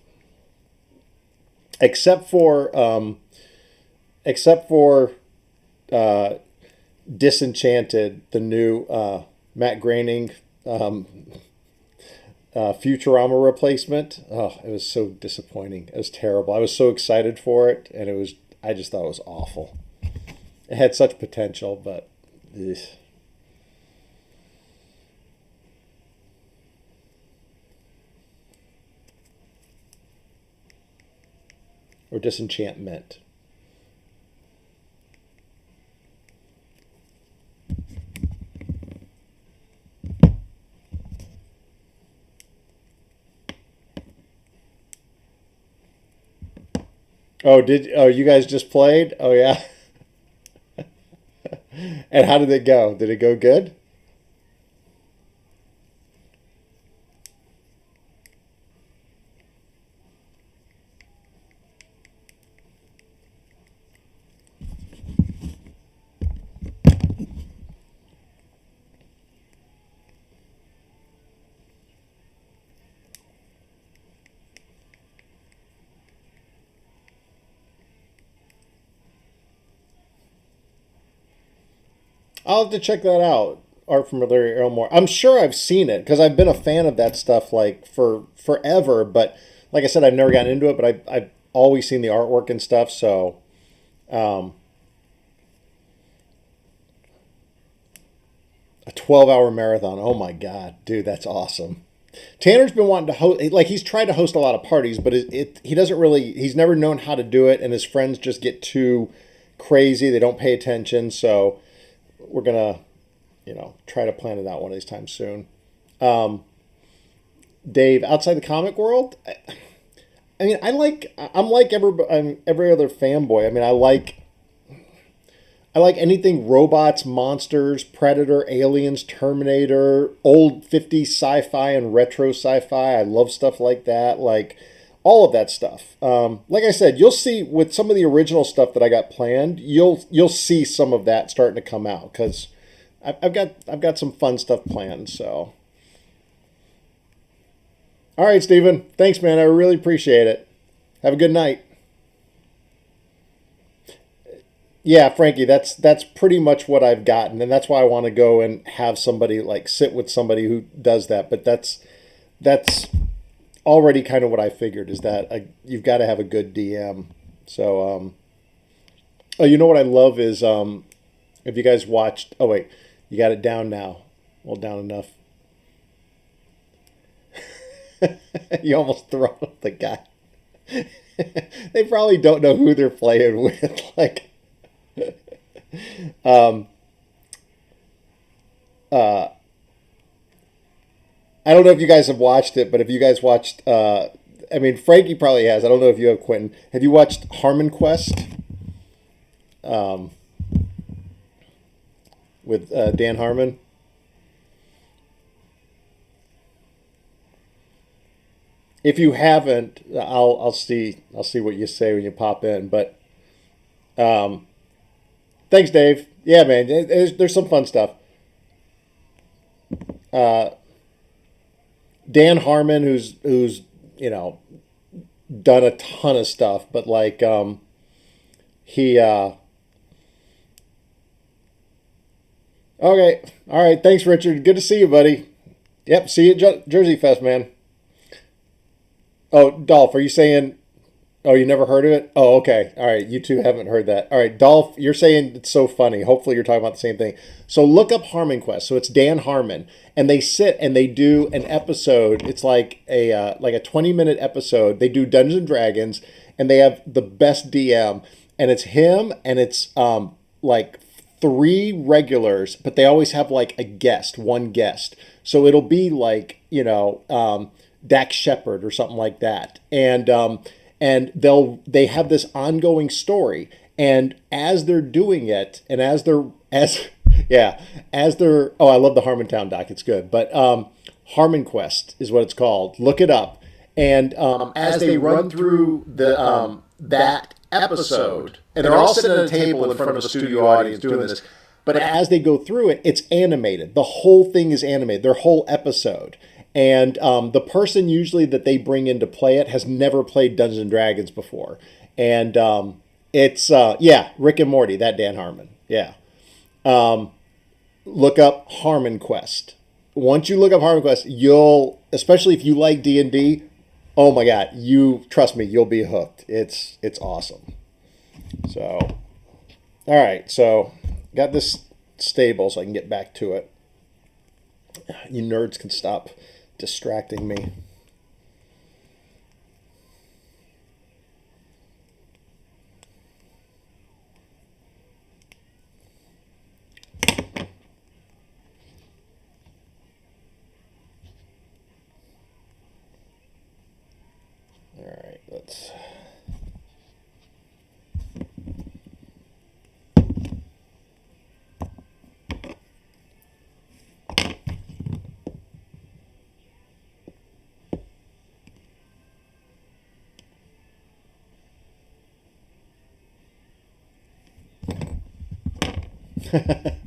except for except for uh, Disenchanted, the new Matt Groening um, Futurama replacement. Oh, it was so disappointing. It was terrible. I was so excited for it, and it was. I just thought it was awful. It had such potential, but ugh. Or Disenchantment. Oh, you guys just played? Oh yeah. And how did it go? Did it go good? I'll have to check that out. Art from Larry Elmore. I'm sure I've seen it because I've been a fan of that stuff like for forever. But like I said, I've never gotten into it. But I've always seen the artwork and stuff. So um, a 12-hour marathon. Oh my god, dude, that's awesome. Tanner's been wanting to host. Like he's tried to host a lot of parties, but he doesn't really. He's never known how to do it, and his friends just get too crazy. They don't pay attention. So we're gonna try to plan it out one of these times soon. Um, Dave, outside the comic world, I mean, I'm like every other fanboy. I mean, I like anything robots, monsters, Predator, Aliens, Terminator, old 50s sci-fi and retro sci-fi. I love stuff like that. Like all of that stuff. Like I said, you'll see with some of the original stuff that I got planned. You'll see some of that starting to come out because I've got some fun stuff planned. So, all right, Stephen. Thanks, man. I really appreciate it. Have a good night. Yeah, Frankie, that's pretty much what I've gotten, and that's why I want to go and have somebody like sit with somebody who does that. But that's already kind of what I figured is that you've got to have a good DM. So, oh, you know what I love is if you guys watched. Oh wait, you got it down now. Well, down enough. You almost throw up the guy. They probably don't know who they're playing with. Like, um, uh, I don't know if you guys have watched it, but if you guys watched, I mean, Frankie probably has. I don't know if you have, Quentin. Have you watched Harmon Quest um, with Dan Harmon? If you haven't, I'll see what you say when you pop in. But um, thanks, Dave. Yeah, man. There's some fun stuff. Uh, Dan Harmon, who's you know done a ton of stuff, but like he okay, all right. Thanks, Richard. Good to see you, buddy. Yep. See you at Jersey Fest, man. Oh, Dolph, are you saying? Oh, you never heard of it? Oh, okay. All right. You two haven't heard that. All right. Dolph, you're saying it's so funny. Hopefully you're talking about the same thing. So look up Harmon Quest. So it's Dan Harmon. And they sit and they do an episode. It's like a 20-minute episode. They do Dungeons and Dragons and they have the best DM. And it's him and it's like three regulars, but they always have like a guest, one guest. So it'll be like, Dax Shepard or something like that. And they have this ongoing story. And as they're doing it, and as yeah, as they're oh, I love the Harmontown doc. It's good. But Harmon Quest is what it's called. Look it up. And as they run through the that episode, and they're all sitting at a table in front of a studio audience doing this. But as they go through it, it's animated. The whole thing is animated. Their whole episode. And the person usually that they bring in to play it has never played Dungeons and Dragons before. And it's Rick and Morty, that Dan Harmon. Yeah. Look up Harmon Quest. Once you look up Harmon Quest, you'll, especially if you like D&D, oh my God, trust me, you'll be hooked. It's awesome. So, all right, so got this stable so I can get back to it. You nerds can stop distracting me. All right, let's...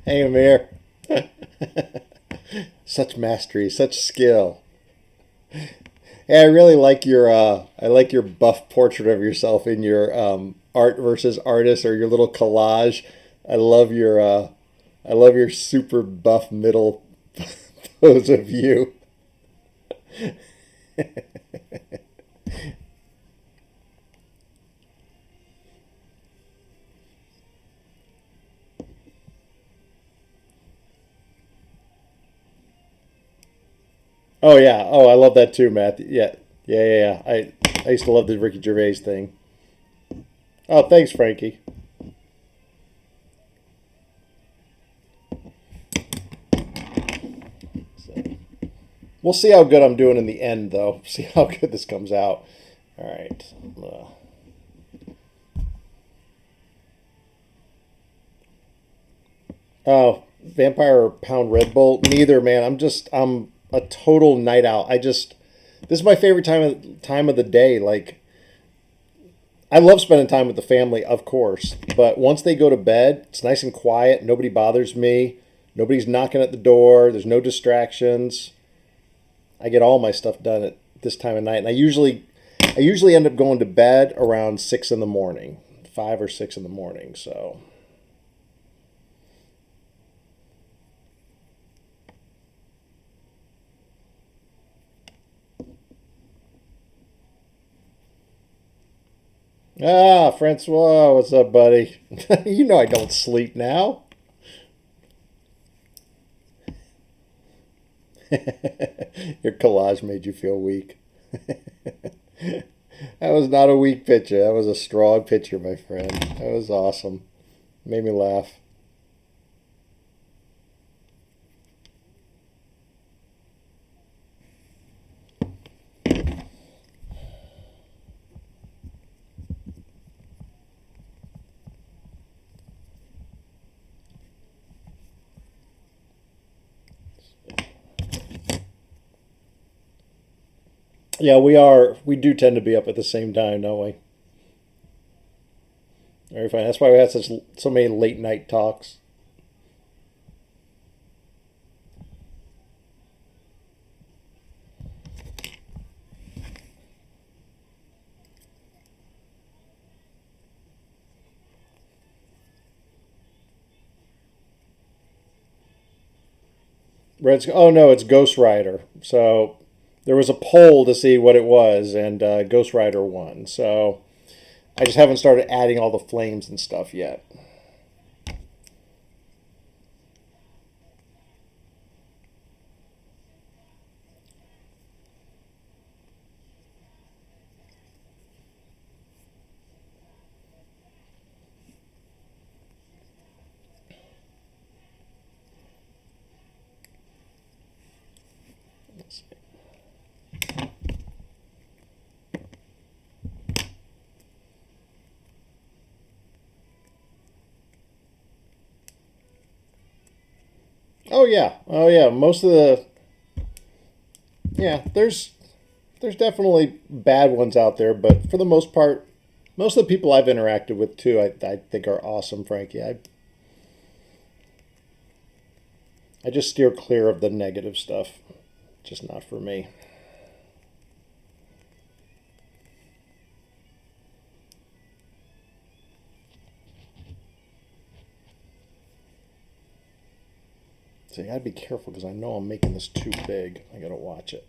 Hey, Amir. Such mastery, such skill. Hey, I really like your buff portrait of yourself in your art versus artist or your little collage. I love your super buff middle pose of you. Oh yeah. Oh, I love that too, Matt. Yeah. Yeah. I used to love the Ricky Gervais thing. Oh, thanks, Frankie. So, we'll see how good I'm doing in the end, though. See how good this comes out. All right. Oh, Vampire Pound Red Bull. Neither, man. I'm a total night owl. This is my favorite time of the day. Like, I love spending time with the family, of course, but once they go to bed, it's nice and quiet. Nobody bothers me. Nobody's knocking at the door. There's no distractions. I get all my stuff done at this time of night, and I usually end up going to bed around 6 in the morning, 5 or 6 in the morning. So, Francois, what's up, buddy? You know I don't sleep now. Your collage made you feel weak. That was not a weak picture. That was a strong picture, my friend. That was awesome. Made me laugh. Yeah, we are. We do tend to be up at the same time, don't we? Very fine. That's why we had so many late night talks. Oh no, it's Ghost Rider. So there was a poll to see what it was, and Ghost Rider won. So I just haven't started adding all the flames and stuff yet. Oh yeah. Most of the yeah, there's definitely bad ones out there, but for the most part, most of the people I've interacted with too, I think are awesome, Frankie. I just steer clear of the negative stuff. Just not for me. So you gotta be careful because I know I'm making this too big. I gotta watch it.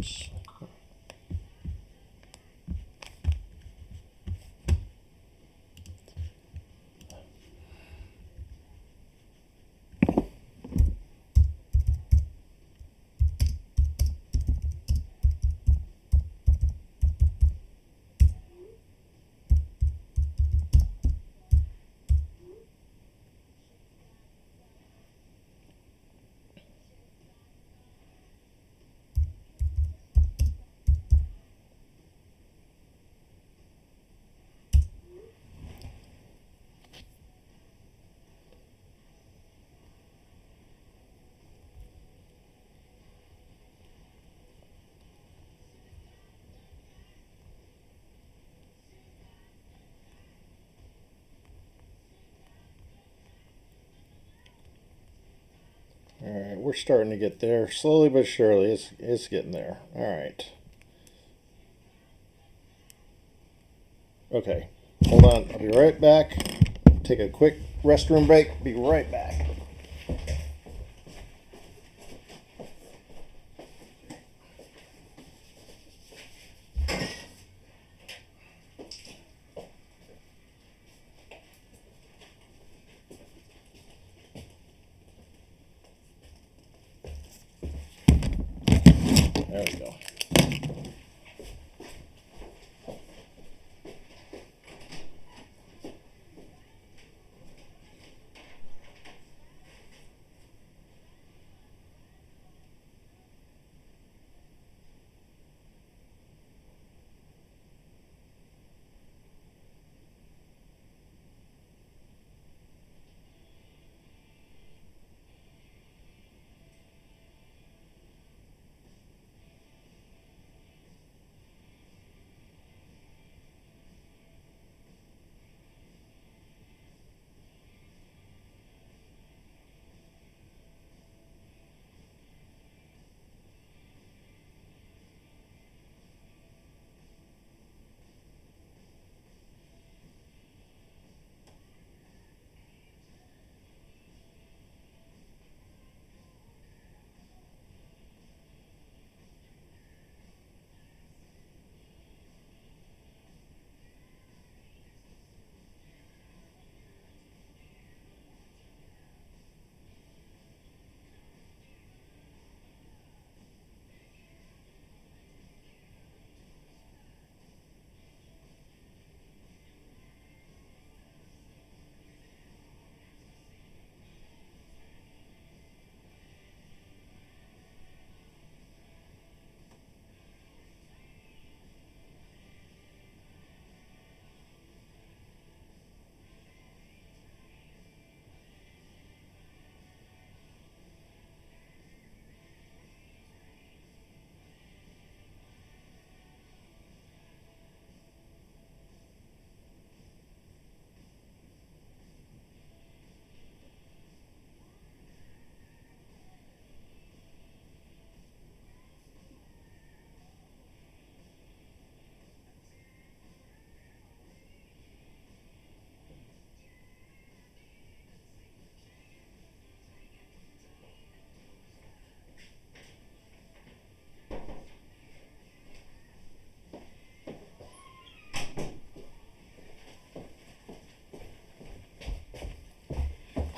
Oops. All right, we're starting to get there slowly but surely. It's getting there. All right. Okay, hold on. I'll be right back. Take a quick restroom break. Be right back. There we go.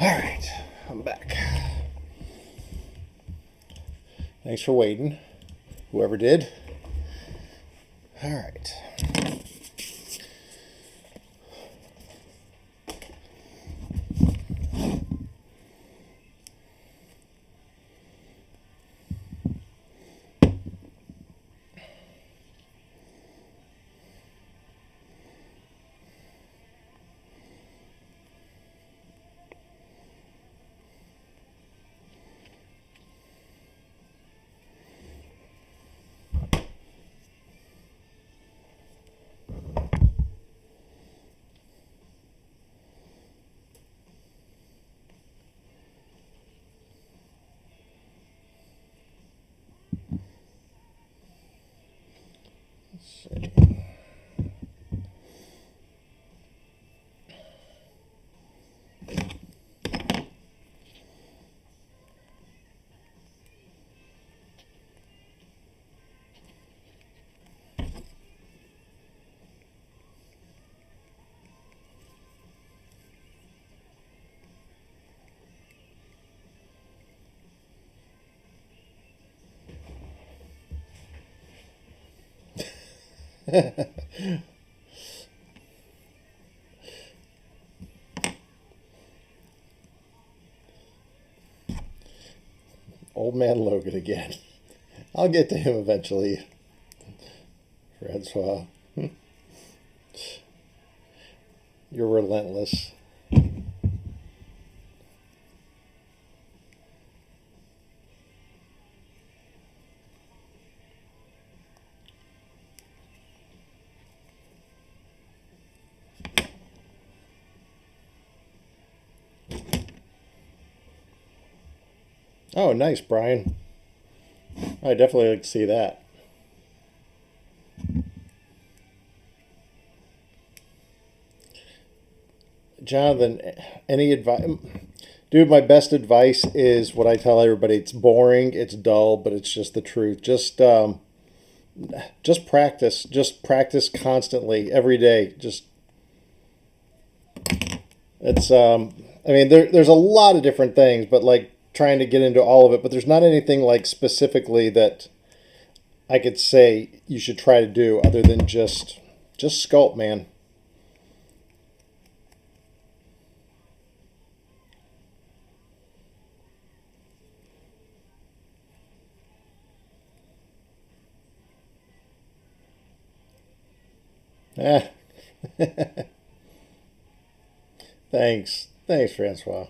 All right, I'm back. Thanks for waiting, whoever did. All right. Let's see. Old man Logan again. I'll get to him eventually, Francois. You're relentless. Oh, nice, Brian. I definitely like to see that. Jonathan, any advice? Dude, my best advice is what I tell everybody. It's boring, it's dull, but it's just the truth. Just practice. Just practice constantly every day. Just it's I mean there's a lot of different things, but like trying to get into all of it, but there's not anything like specifically that I could say you should try to do other than just sculpt, man. Eh, thanks. Thanks, Francois.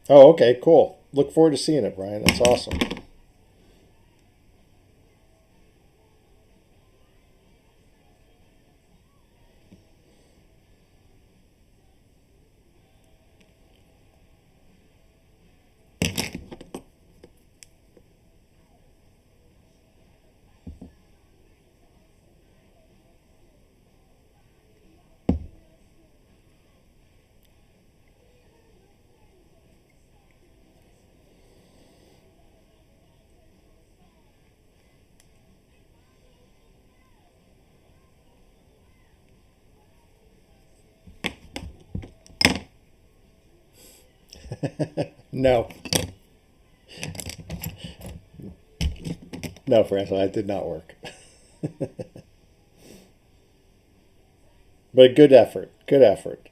Oh, okay, cool. Look forward to seeing it, Brian. That's awesome. No, no, Francois, it did not work. But good effort. Good effort.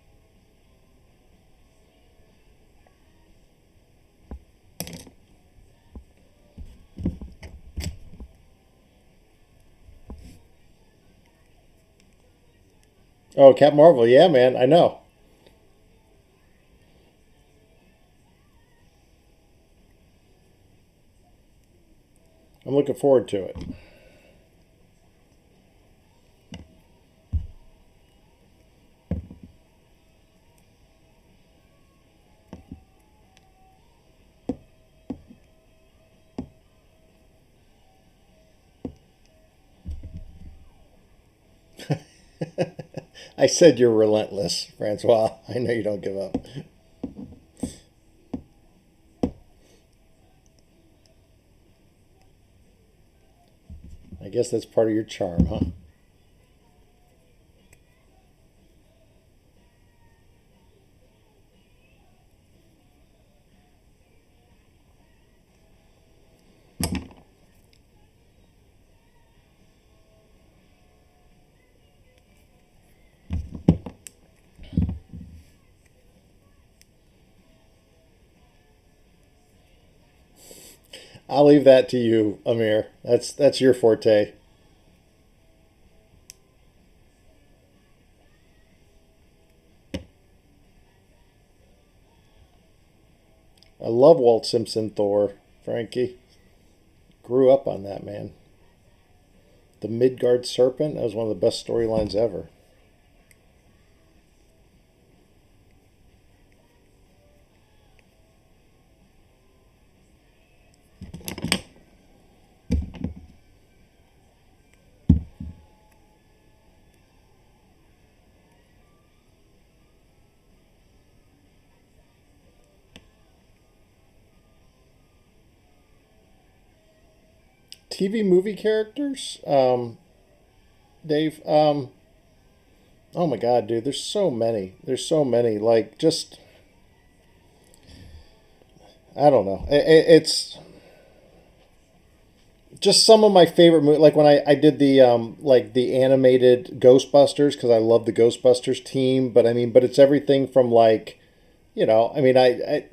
Oh, Cap Marvel. Yeah, man. I know. I'm looking forward to it. I said you're relentless, Francois. I know you don't give up. guess that's part of your charm, huh? I'll leave that to you, Amir. That's your forte. I love Walt Simpson Thor, Frankie. Grew up on that, man. The Midgard Serpent, that was one of the best storylines ever. TV movie characters, Dave. Oh my God, dude, there's so many. There's so many. Like, just I don't know. It's just some of my favorite movies. Like when I did the like the animated Ghostbusters because I love the Ghostbusters team. But I mean, but it's everything from like, I mean, I've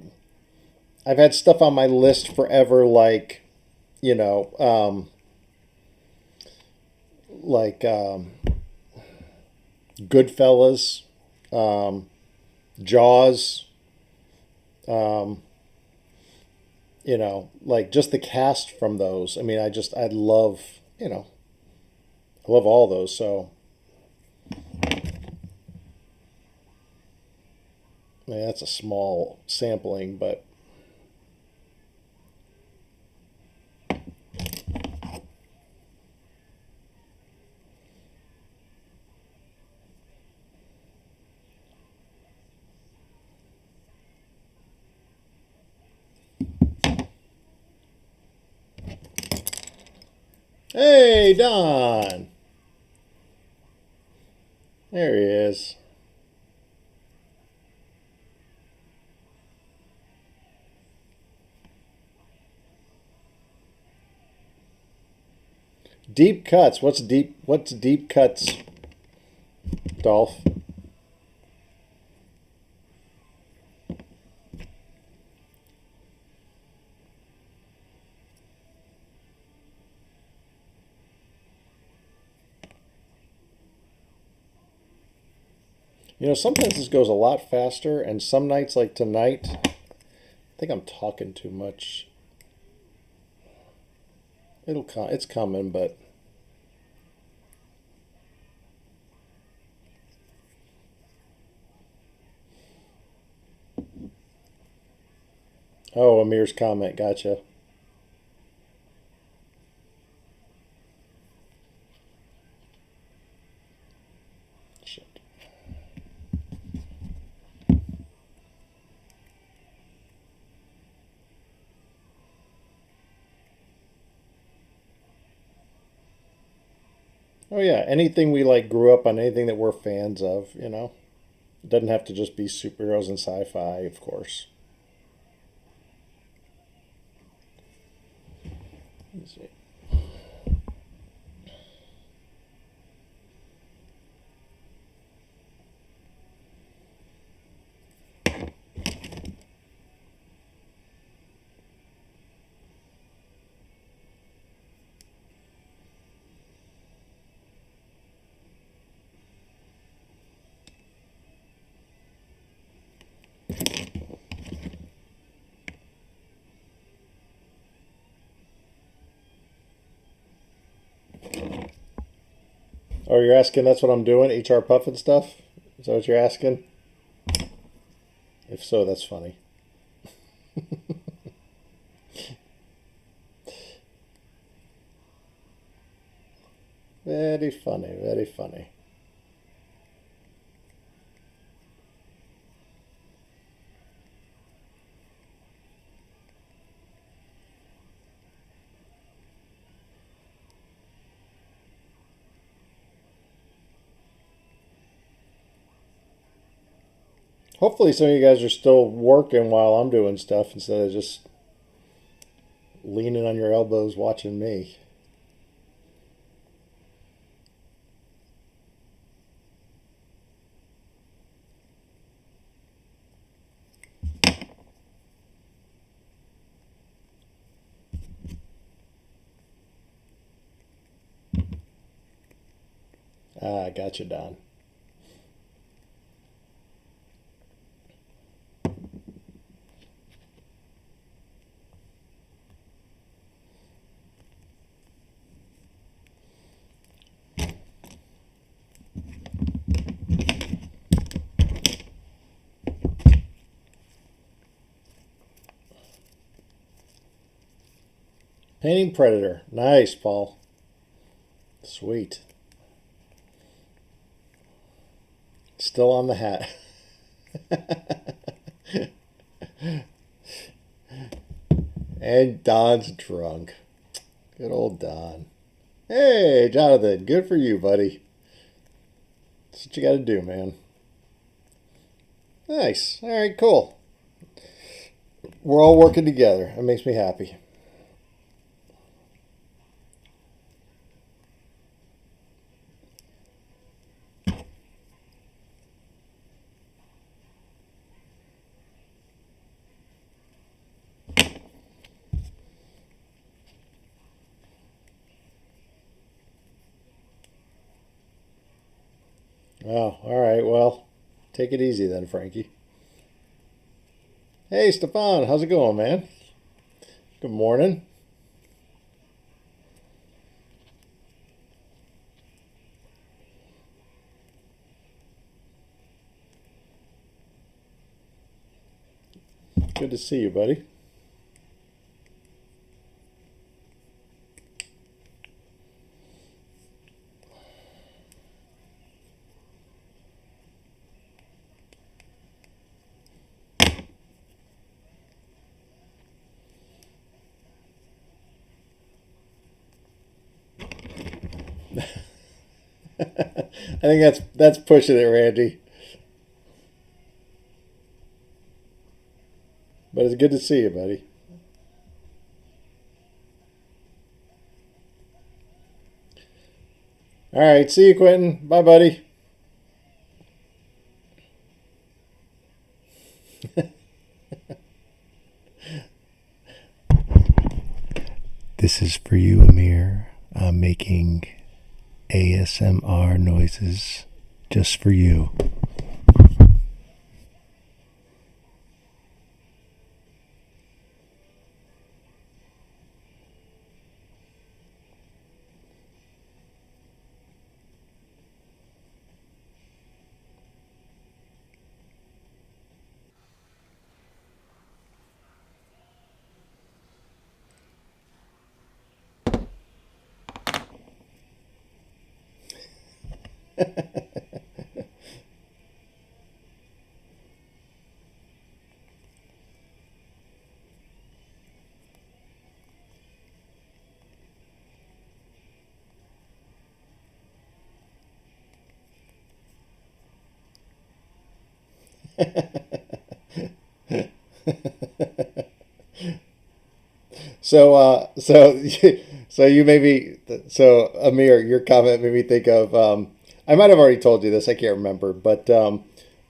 had stuff on my list forever, like you know, like Goodfellas, um, Jaws, um, like just the cast from those. I mean, I love, I love all those. So, I mean, that's a small sampling, but hey, Don, there he is. Deep cuts. What's deep? What's deep cuts, Dolph? Sometimes this goes a lot faster, and some nights, like tonight, I think I'm talking too much. It'll come. It's coming, but oh, Amir's comment. Gotcha. Shit. Oh yeah, anything we like grew up on, anything that we're fans of. It doesn't have to just be superheroes and sci-fi, of course. Let's see. Oh, you're asking? That's what I'm doing. HR Puffin stuff. Is that what you're asking? If so, that's funny. Very funny. Very funny. Hopefully, some of you guys are still working while I'm doing stuff instead of just leaning on your elbows watching me. Ah, gotcha, Don. Painting Predator. Nice, Paul. Sweet. Still on the hat. And Don's drunk. Good old Don. Hey, Jonathan. Good for you, buddy. That's what you got to do, man. Nice. All right, cool. We're all working together. That makes me happy. Oh, all right. Well, take it easy then, Frankie. Hey, Stefan. How's it going, man? Good morning. Good to see you, buddy. I think that's pushing it, Randy. But it's good to see you, buddy. All right, see you, Quentin. Bye, buddy. This is for you, Amir. I'm making ASMR noises just for you. So so you maybe so Amir, your comment made me think of. I might have already told you this. I can't remember, but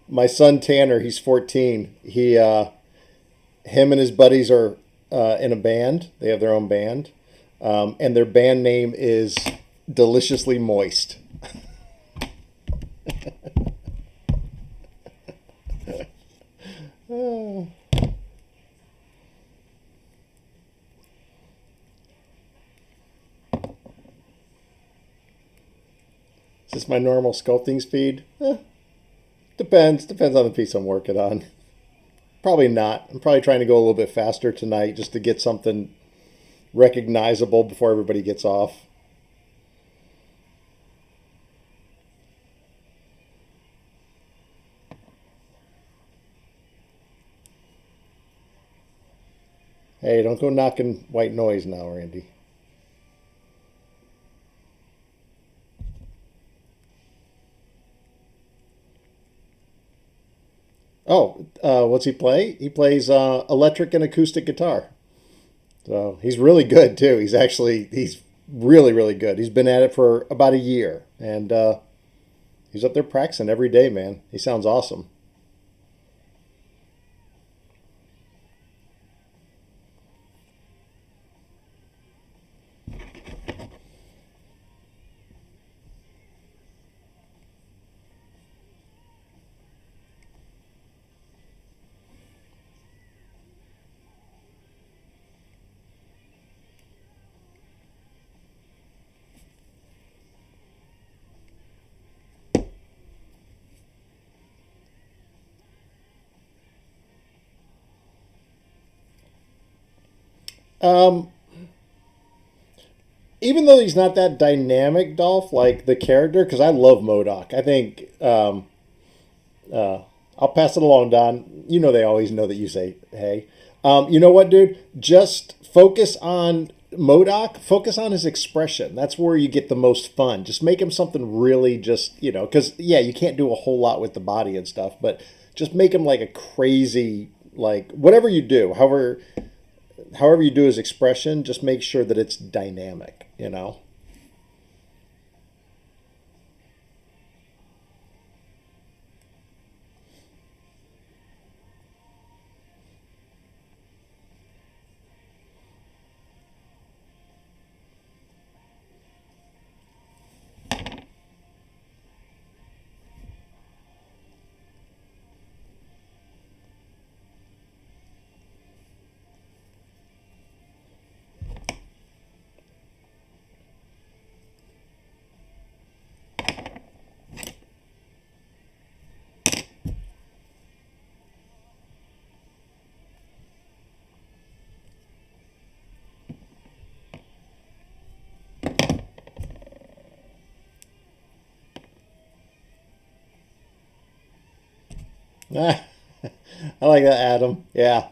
my son Tanner, he's 14. Him and his buddies are in a band. They have their own band, and their band name is Deliciously Moist. Is this my normal sculpting speed? Depends on the piece I'm working on. Probably not. I'm probably trying to go a little bit faster tonight just to get something recognizable before everybody gets off. Hey, don't go knocking white noise now, Randy. Oh, what's he play? He plays electric and acoustic guitar. So he's really good too. He's really really good. He's been at it for about a year, and he's up there practicing every day, man. He sounds awesome. Um, Even though he's not that dynamic, Dolph, like the character, because I love Modoc. I think uh, I'll pass it along, Don. You know they always know that you say hey. You know what, dude? Just focus on Modoc. Focus on his expression. That's where you get the most fun. Just make him something really just because yeah, you can't do a whole lot with the body and stuff, but just make him like a crazy like whatever you do, however you do his expression, just make sure that it's dynamic. I like that, Adam. Yeah,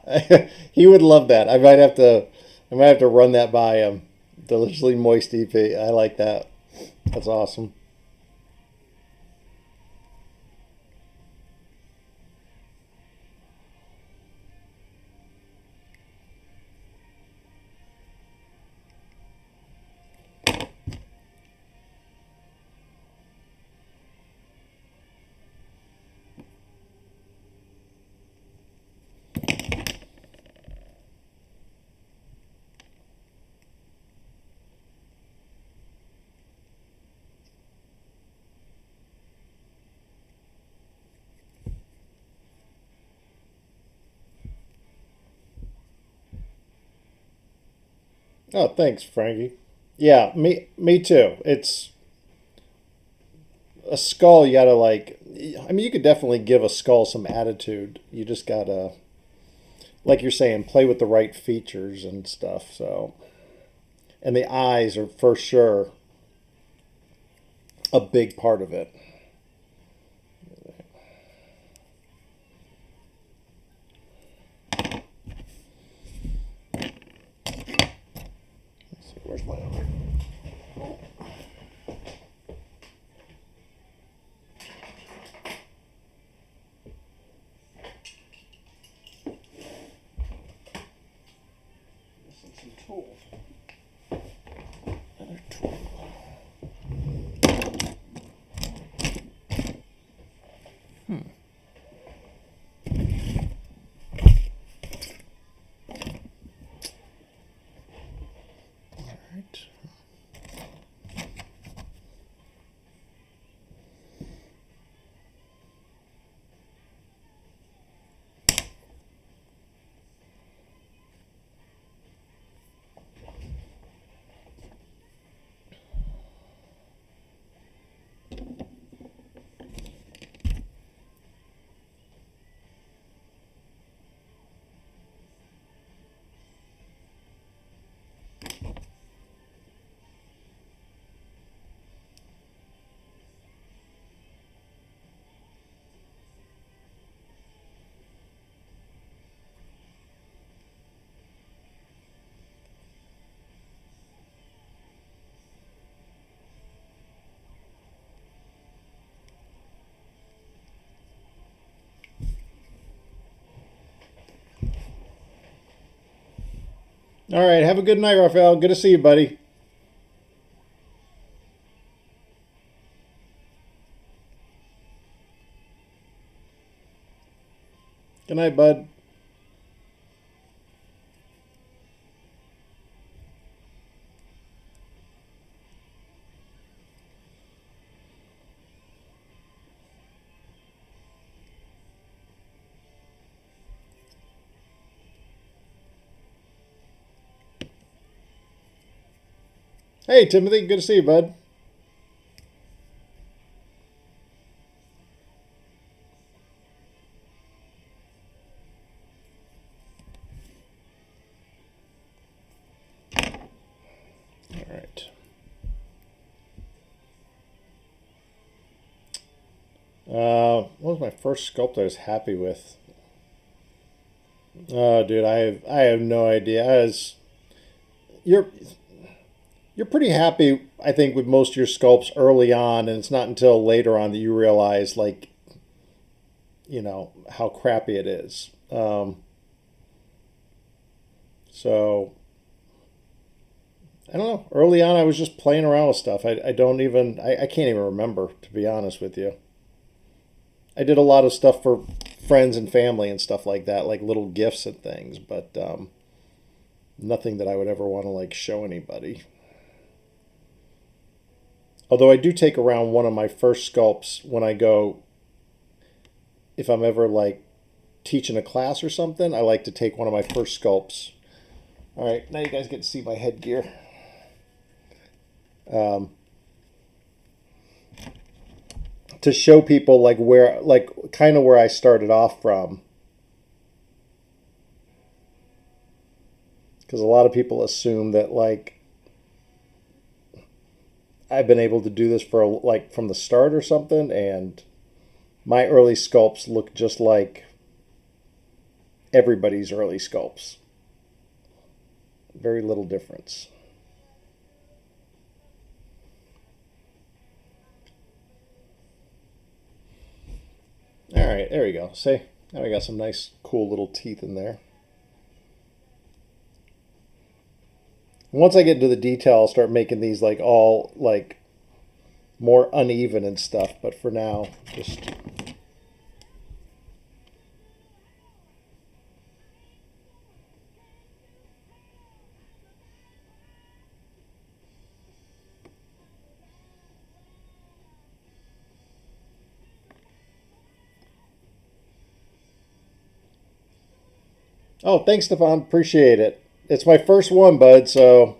he would love that. I might have to run that by him. Deliciously moist EP. I like that. That's awesome. Oh, thanks, Frankie. Yeah, me too. It's a skull. You gotta like. I mean, you could definitely give a skull some attitude. You just gotta, like you're saying, play with the right features and stuff. So, and the eyes are for sure a big part of it. Let's see, where's my other? Missing some tools. Another tool. All right. All right. Have a good night, Raphael. Good to see you, buddy. Good night, bud. Hey, Timothy. Good to see you, bud. All right. What was my first sculpt I was happy with? Oh, dude, I have no idea. You're you're pretty happy, I think, with most of your sculpts early on, and it's not until later on that you realize, like, how crappy it is. So I don't know. Early on, I was just playing around with stuff. I don't even I can't even remember, to be honest with you. I did a lot of stuff for friends and family and stuff like that, like little gifts and things, but nothing that I would ever want to like show anybody. Although I do take around one of my first sculpts when I go, if I'm ever like teaching a class or something, I like to take one of my first sculpts. All right, now you guys get to see my headgear. Um, to show people like where, like kind of where I started off from. Because a lot of people assume that like I've been able to do this for like from the start or something, and my early sculpts look just like everybody's early sculpts. Very little difference. All right, there we go. See, now we got some nice, cool little teeth in there. Once I get into the detail, I'll start making these like all like more uneven and stuff. But for now, just oh, thanks, Stefan. Appreciate it. It's my first one, bud. So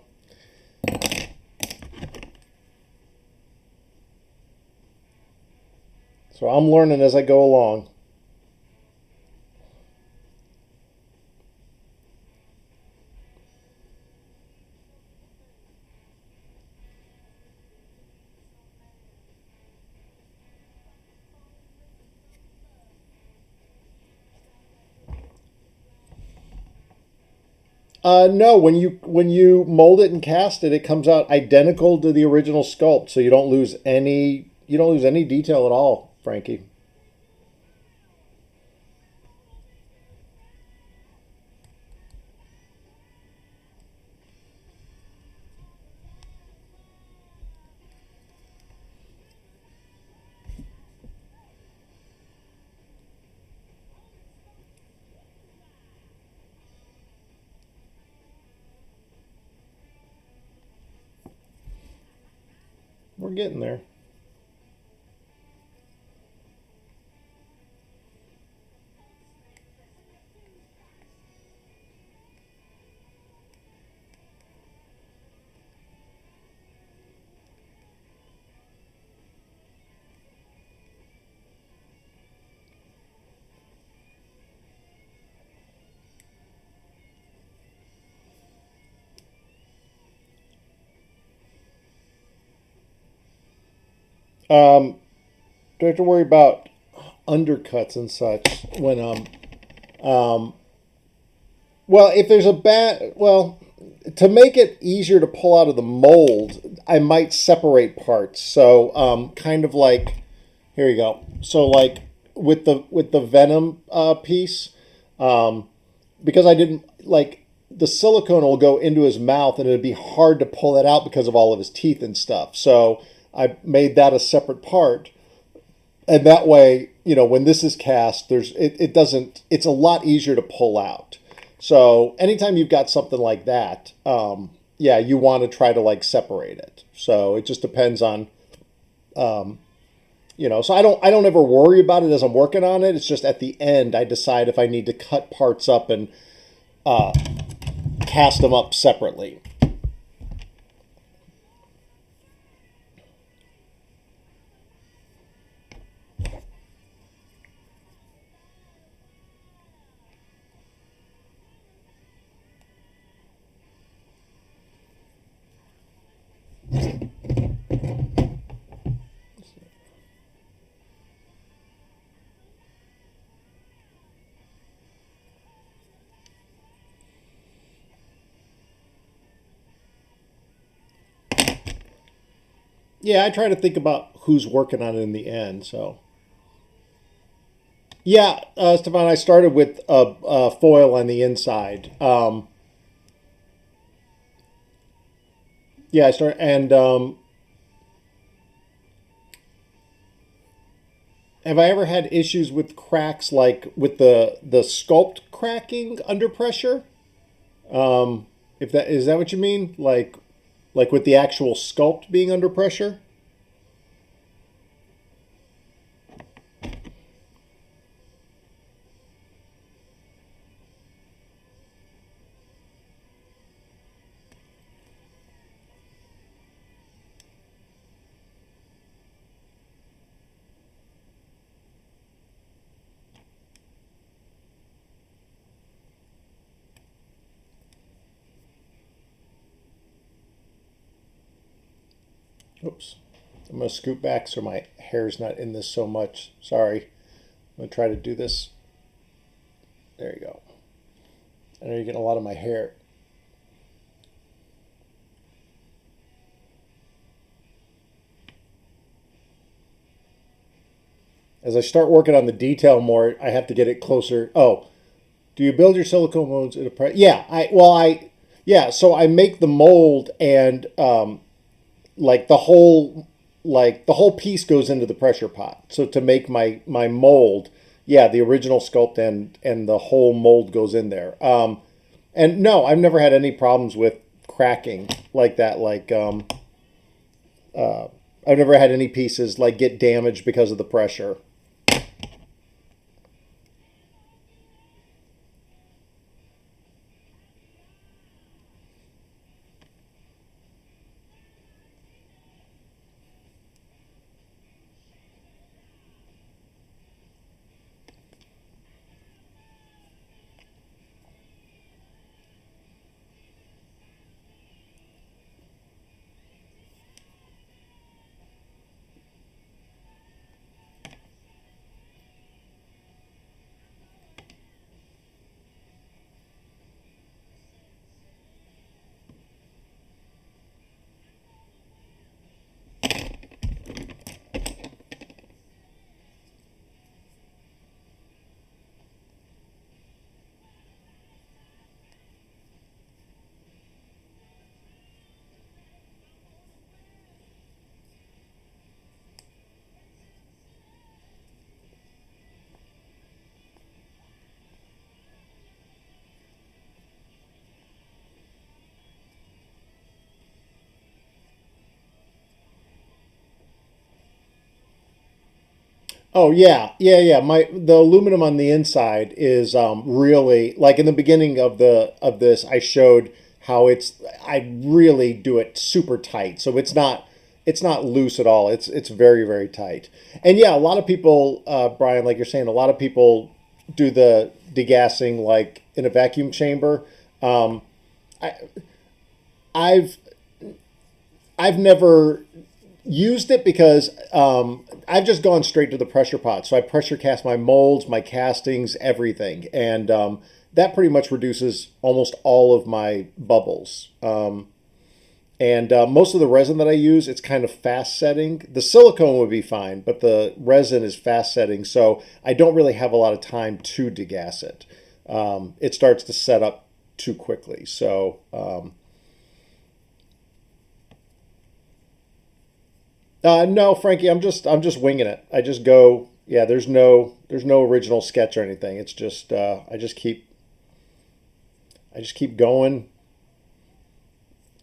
I'm learning as I go along. No, when you mold it and cast it, it comes out identical to the original sculpt, so you don't lose any detail at all, Frankie. We're getting there. Don't have to worry about undercuts and such when um well, if there's a bad, well, to make it easier to pull out of the mold, I might separate parts. So kind of like, here you go. So like with the venom piece, because I didn't like the silicone will go into his mouth, and it'd be hard to pull that out because of all of his teeth and stuff. So I made that a separate part, and that way, when this is cast, it doesn't. It's a lot easier to pull out. So anytime you've got something like that, yeah, you want to try to like separate it. So it just depends on, So I don't ever worry about it as I'm working on it. It's just at the end I decide if I need to cut parts up and cast them up separately. Yeah, I try to think about who's working on it in the end. So yeah, Stefan, I started with a foil on the inside. Yeah, I started, and have I ever had issues with cracks like with the sculpt cracking under pressure? If that is that what you mean, like with the actual sculpt being under pressure? Oops. I'm going to scoot back so my hair's not in this so much. Sorry. I'm going to try to do this. There you go. I know you're getting a lot of my hair. As I start working on the detail more, I have to get it closer. Oh, do you build your silicone molds in a press? Yeah, yeah. So I make the mold, and like the whole piece goes into the pressure pot. So to make my mold, yeah, the original sculpt and the whole mold goes in there. And no, I've never had any problems with cracking like that. I've never had any pieces like get damaged because of the pressure. Oh yeah, yeah, yeah. The aluminum on the inside is really like in the beginning of this. I showed how I really do it super tight, so it's not loose at all. It's very very tight. And yeah, a lot of people, Brian, like you're saying, a lot of people do the degassing like in a vacuum chamber. Um, I, I've I've never used it because I've just gone straight to the pressure pot. So I pressure cast my molds, my castings, everything, and that pretty much reduces almost all of my bubbles. And most of the resin that I use, it's kind of fast setting. The silicone would be fine, but the resin is fast setting, so I don't really have a lot of time to degas it. It starts to set up too quickly. So no, Frankie, I'm just winging it. I just go. Yeah, there's no original sketch or anything. It's just I just keep going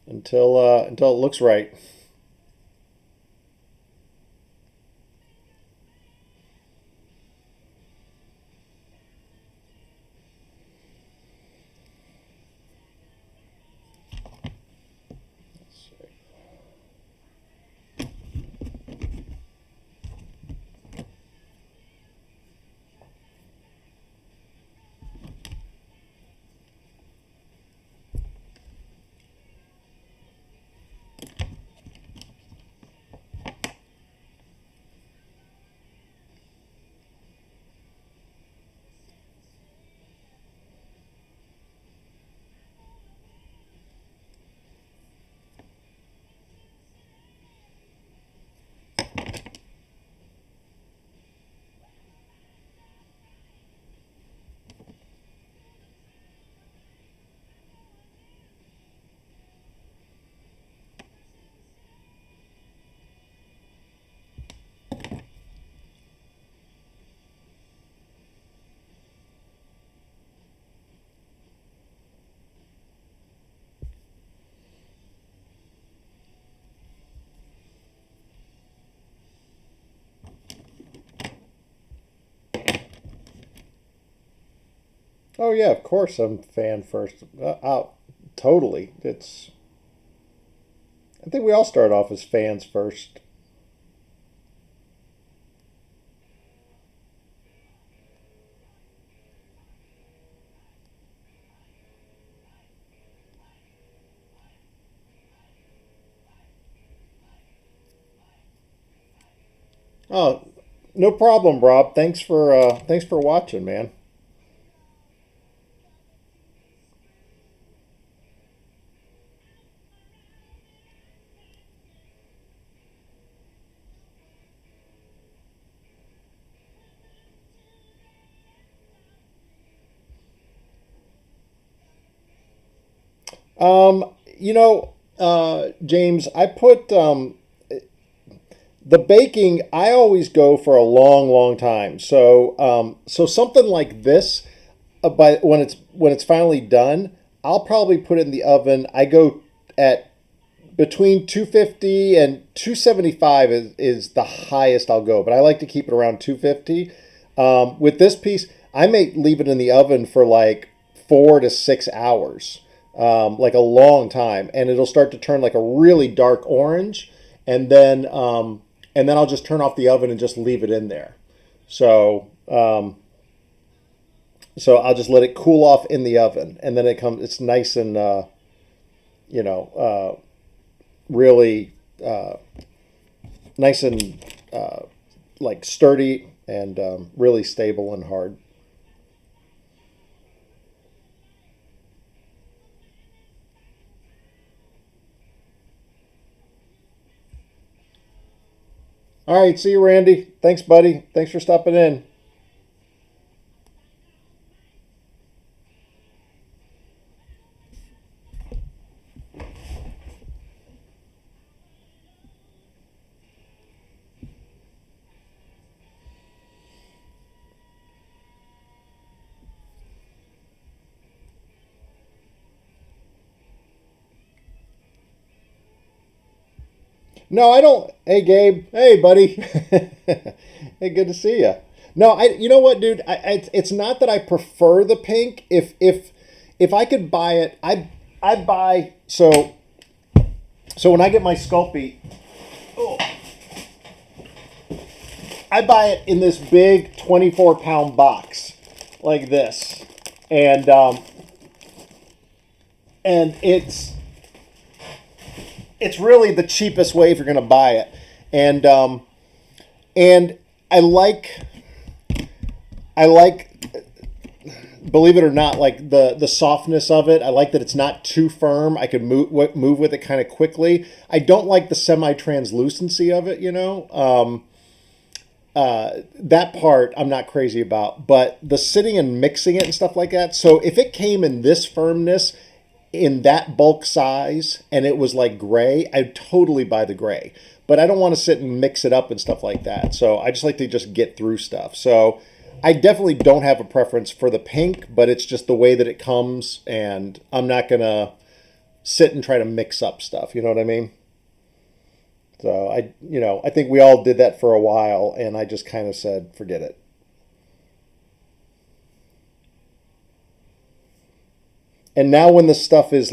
until it looks right. Oh yeah, of course I'm fan first. Totally. I think we all start off as fans first. Oh, no problem, Rob. Thanks for watching, man. Um, James, I put the baking. I always go for a long, long time. So something like this, by when it's finally done, I'll probably put it in the oven. I go at between 250 and 275 is the highest I'll go, but I like to keep it around 250. With this piece, I may leave it in the oven for like 4 to 6 hours, like a long time, and it'll start to turn like a really dark orange, and then I'll just turn off the oven and just leave it in there. So so I'll just let it cool off in the oven, and then it's nice and you know really nice and like sturdy and really stable and hard. All right, see you, Randy. Thanks, buddy. Thanks for stopping in. No, I don't. Hey, Gabe. Hey, buddy. Hey, good to see you. No, You know what, dude? It's not that I prefer the pink. If I could buy it, I buy. So when I get my Sculpey, oh, I buy it in this big 24-pound box, like this, and and it's really the cheapest way if you're going to buy it, and and I like, believe it or not, like the softness of it. I like that it's not too firm. I can move with it kind of quickly. I don't like the semi translucency of it. that part I'm not crazy about, but the sitting and mixing it and stuff like that. So if it came in this firmness, in that bulk size, and it was like gray, I'd totally buy the gray. But I don't want to sit and mix it up and stuff like that. So I just like to just get through stuff. So I definitely don't have a preference for the pink, but it's just the way that it comes, and I'm not gonna sit and try to mix up stuff. You know what I mean? So I think we all did that for a while, and I just kind of said, forget it. And now when the stuff is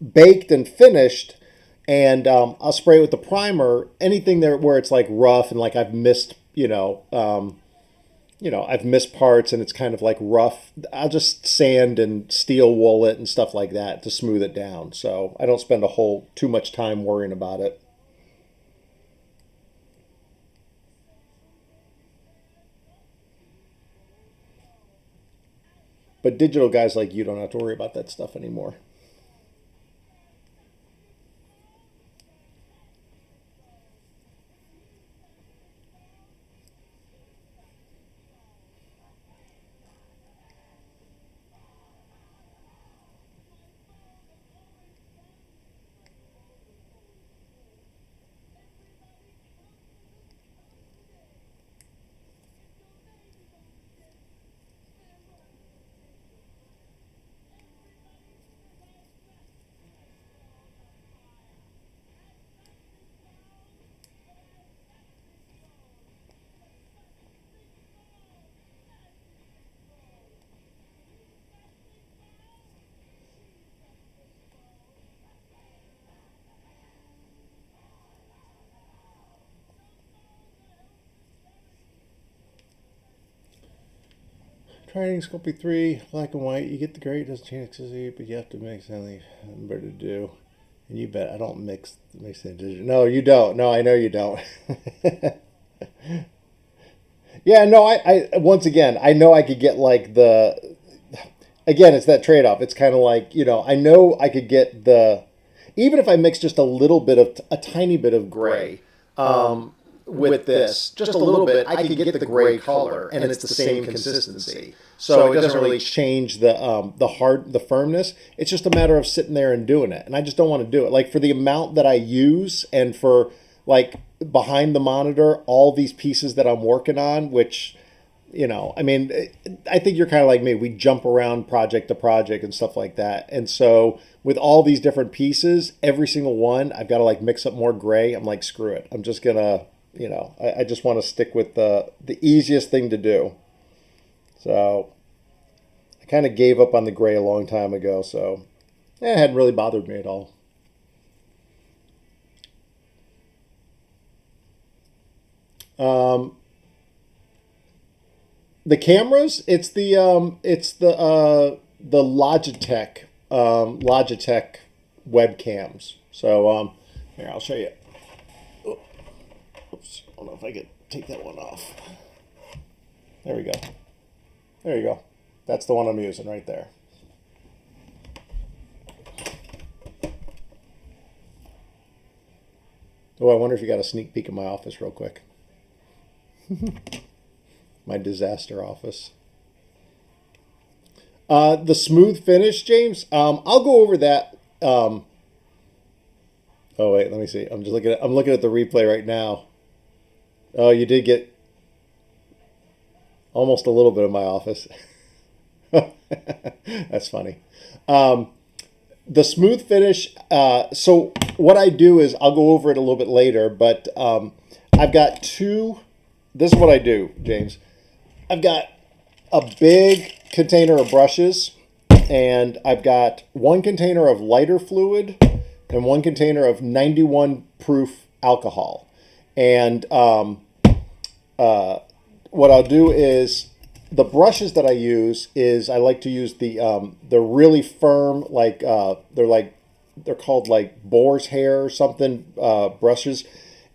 baked and finished, and I'll spray it with the primer, anything there where it's like rough and like I've missed, I've missed parts and it's kind of like rough. I'll just sand and steel wool it and stuff like that to smooth it down. So I don't spend too much time worrying about it. But digital guys like you don't have to worry about that stuff anymore. Trying Sculpey 3, black and white. You get the gray, it doesn't change accessory, but you have to mix anything better to do. And you bet I don't mix the digital. No, you don't. No, I know you don't. Yeah, no, once again, I know I could get like again, it's that trade off. It's kind of like, I know I could get even if I mix just a little bit of, a tiny bit of gray with this, just a little bit, I could get the gray color and it's the same consistency. So it doesn't really change the firmness. It's just a matter of sitting there and doing it. And I just don't want to do it. Like for the amount that I use and for like behind the monitor, all these pieces that I'm working on, which, I mean, I think you're kind of like me. We jump around project to project and stuff like that. And so with all these different pieces, every single one, I've got to like mix up more gray. I'm like, screw it. I'm just going to, I just want to stick with the easiest thing to do. So I kind of gave up on the gray a long time ago. So it hadn't really bothered me at all. The cameras, it's the Logitech webcams. So here, I'll show you. Oops, I don't know if I could take that one off. There we go. There you go. That's the one I'm using right there. Oh, I wonder if you got a sneak peek of my office real quick. My disaster office. The smooth finish, James. I'll go over that. Oh wait, let me see. I'm looking at the replay right now. Oh, you did get almost a little bit of my office. That's funny. The smooth finish. So what I do is I'll go over it a little bit later, but I've got two. This is what I do, James. I've got a big container of brushes, and I've got one container of lighter fluid and one container of 91 proof alcohol. And what I'll do is the brushes that I use is I like to use the really firm, like they're called like boar's hair or something brushes,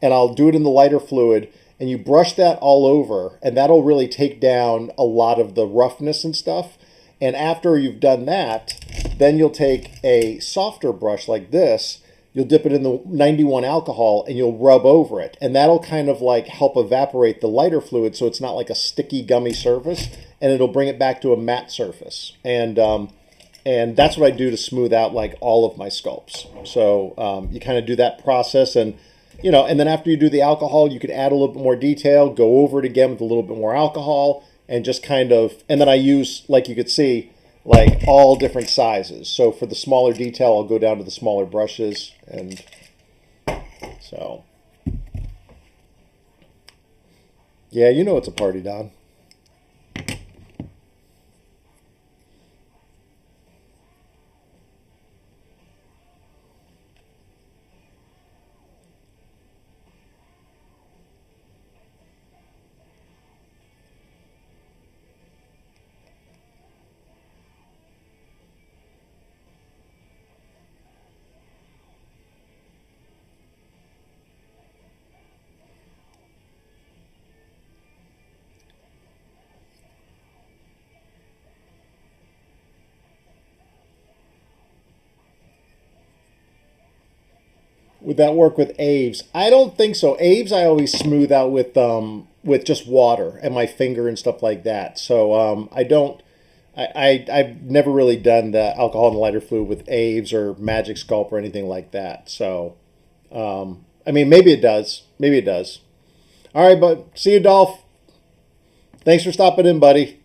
and I'll do it in the lighter fluid. And you brush that all over, and that'll really take down a lot of the roughness and stuff. And after you've done that, then you'll take a softer brush like this, you'll dip it in the 91 alcohol and you'll rub over it. And that'll kind of like help evaporate the lighter fluid so it's not like a sticky, gummy surface, and it'll bring it back to a matte surface. And that's what I do to smooth out like all of my sculpts. So you kind of do that process, and and then after you do the alcohol, you could add a little bit more detail, go over it again with a little bit more alcohol, and just kind of, and then I use, like you could see, like all different sizes. So for the smaller detail, I'll go down to the smaller brushes, and so yeah, it's a party, Don. Would that work with Aves? I don't think so. Aves I always smooth out with just water and my finger and stuff like that. So I don't. I've never really done the alcohol and lighter fluid with Aves or Magic Sculpt or anything like that. So I mean, maybe it does. Maybe it does. All right, but see you, Dolph. Thanks for stopping in, buddy.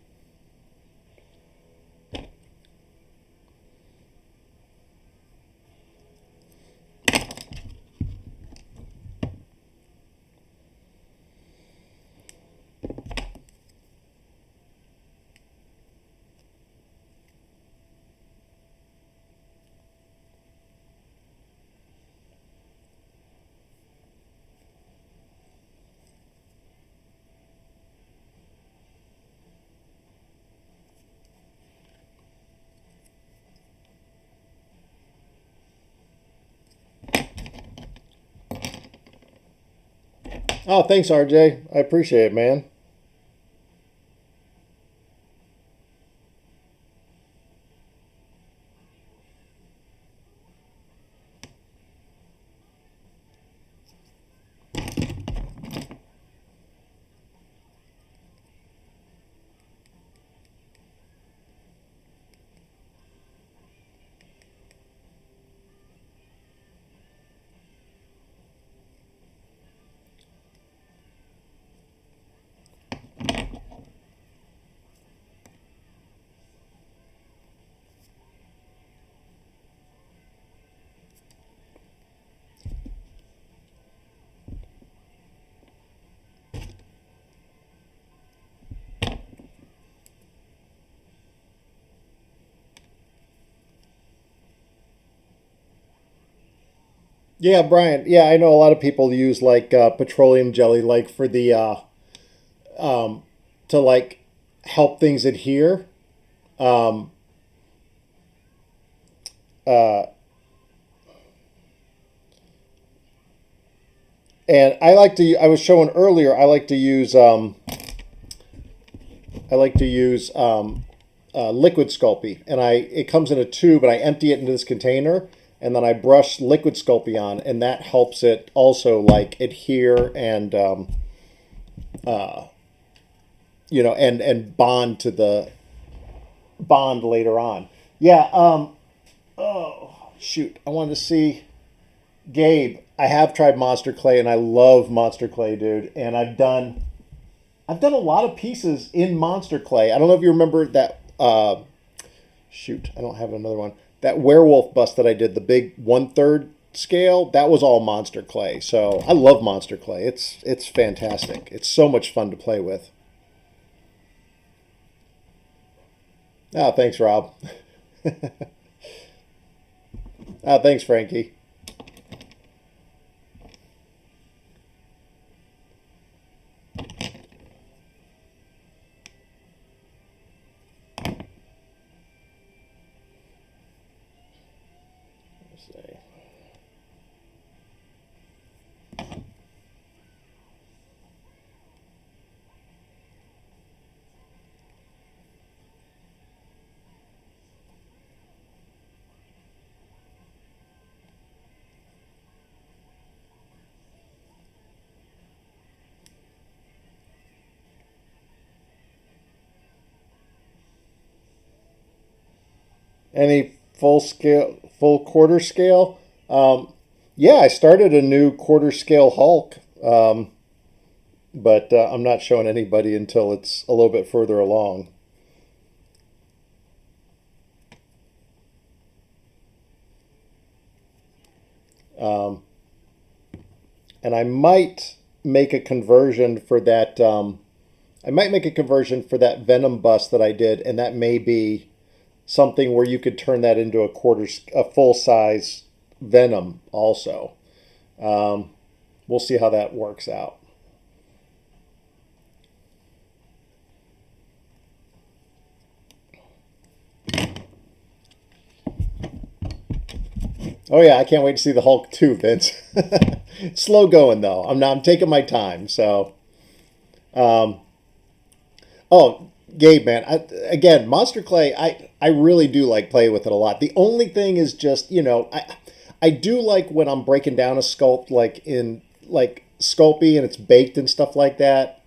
Oh, thanks, RJ. I appreciate it, man. Yeah, Brian. Yeah, I know a lot of people use like petroleum jelly, like for the to like help things adhere. Um, uh, and I like to. I was showing earlier. I like to use liquid Sculpey, and it comes in a tube, and I empty it into this container, and then I brush liquid Sculpey on, and that helps it also like adhere and uh, and bond to the bond later on. Yeah. Oh shoot! I wanted to see Gabe. I have tried Monster Clay, and I love Monster Clay, dude. And I've done a lot of pieces in Monster Clay. I don't know if you remember that. Shoot, I don't have another one. That werewolf bust that I did, the big 1/3 scale, that was all Monster Clay. So I love Monster Clay. It's fantastic. It's so much fun to play with. Oh, thanks, Rob. Oh, thanks, Frankie. Let's see. Any full scale, full quarter scale? Yeah, I started a new quarter scale Hulk, but I'm not showing anybody until it's a little bit further along. Um, and I might make a conversion for that. I might make a conversion for that Venom bust that I did, and that may be something where you could turn that into a full size Venom also. Um, we'll see how that works out. Oh yeah, I can't wait to see the Hulk too, Vince. Slow going though. I'm taking my time. So, um, oh, Gabe, man, again, Monster Clay, I really do like playing with it a lot. The only thing is just, I do like when I'm breaking down a sculpt, like in like Sculpey and it's baked and stuff like that.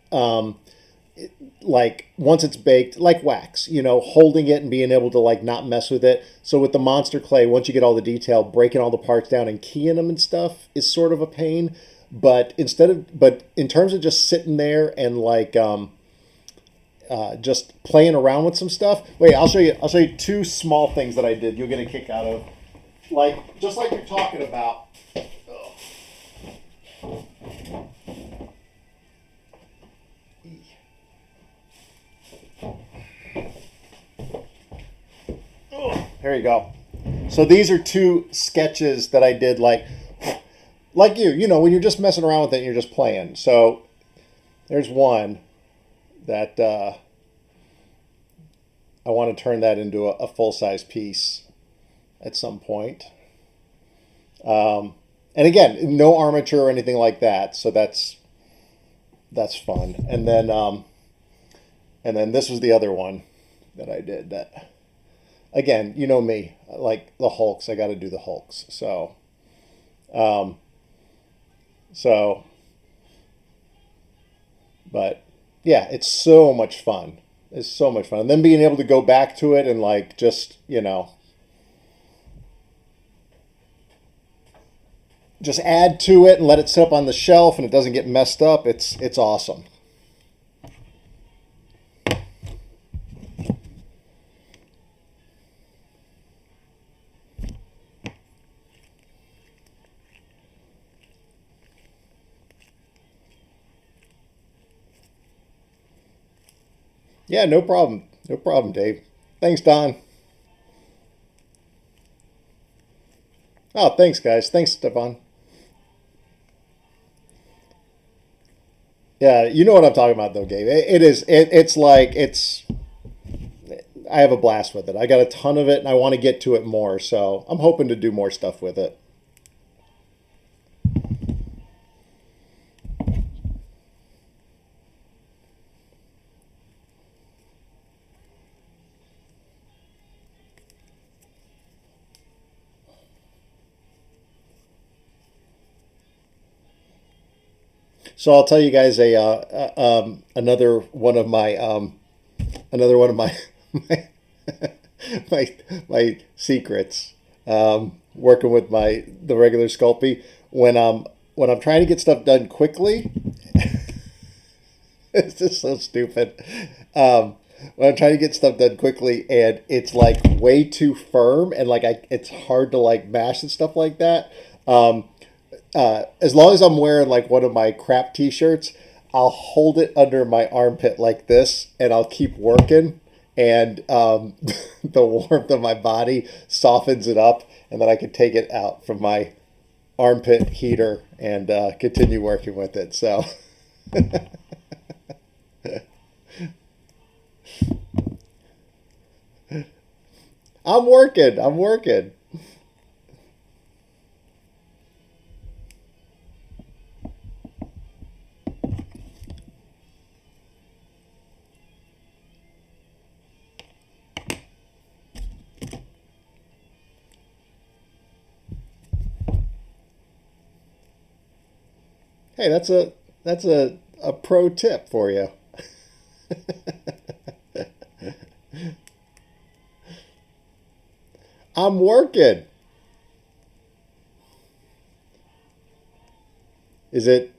Like once it's baked, like wax, holding it and being able to like not mess with it. So with the Monster Clay, once you get all the detail, breaking all the parts down and keying them and stuff is sort of a pain. But in terms of just sitting there and like just playing around with some stuff. Wait, I'll show you. I'll show you two small things that I did. You'll get a kick out of, like just like you're talking about. Oh, there you go. So these are two sketches that I did, like when you're just messing around with it, and you're just playing. So there's one that I want to turn that into a full size piece at some point. And again, no armature or anything like that, so that's fun. And then this was the other one that I did. That again, you know me, like the Hulks. I got to do the Hulks. Um, so, but yeah, it's so much fun. It's so much fun, and then being able to go back to it and like just add to it and let it sit up on the shelf and it doesn't get messed up. It's awesome. Yeah, no problem. No problem, Dave. Thanks, Don. Oh, thanks, guys. Thanks, Stefan. Yeah, you know what I'm talking about, though, Gabe. It's like it's. I have a blast with it. I got a ton of it, and I want to get to it more. So I'm hoping to do more stuff with it. So I'll tell you guys another one of my my my, my secrets. Working with the regular Sculpey when I'm trying to get stuff done quickly. It's just so stupid. Um, when I'm trying to get stuff done quickly and it's like way too firm and like it's hard to like mash and stuff like that. Um, as long as I'm wearing like one of my crap t-shirts, I'll hold it under my armpit like this and I'll keep working. And the warmth of my body softens it up, and then I can take it out from my armpit heater and continue working with it. So I'm working. I'm working. Hey, that's a pro tip for you. I'm working. Is it?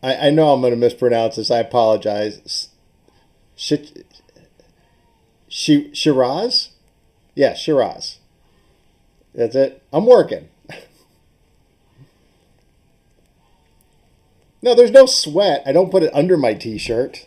I know I'm going to mispronounce this. I apologize. Sh- Shiraz? Yeah, Shiraz. That's it. I'm working. No, there's no sweat. I don't put it under my t-shirt.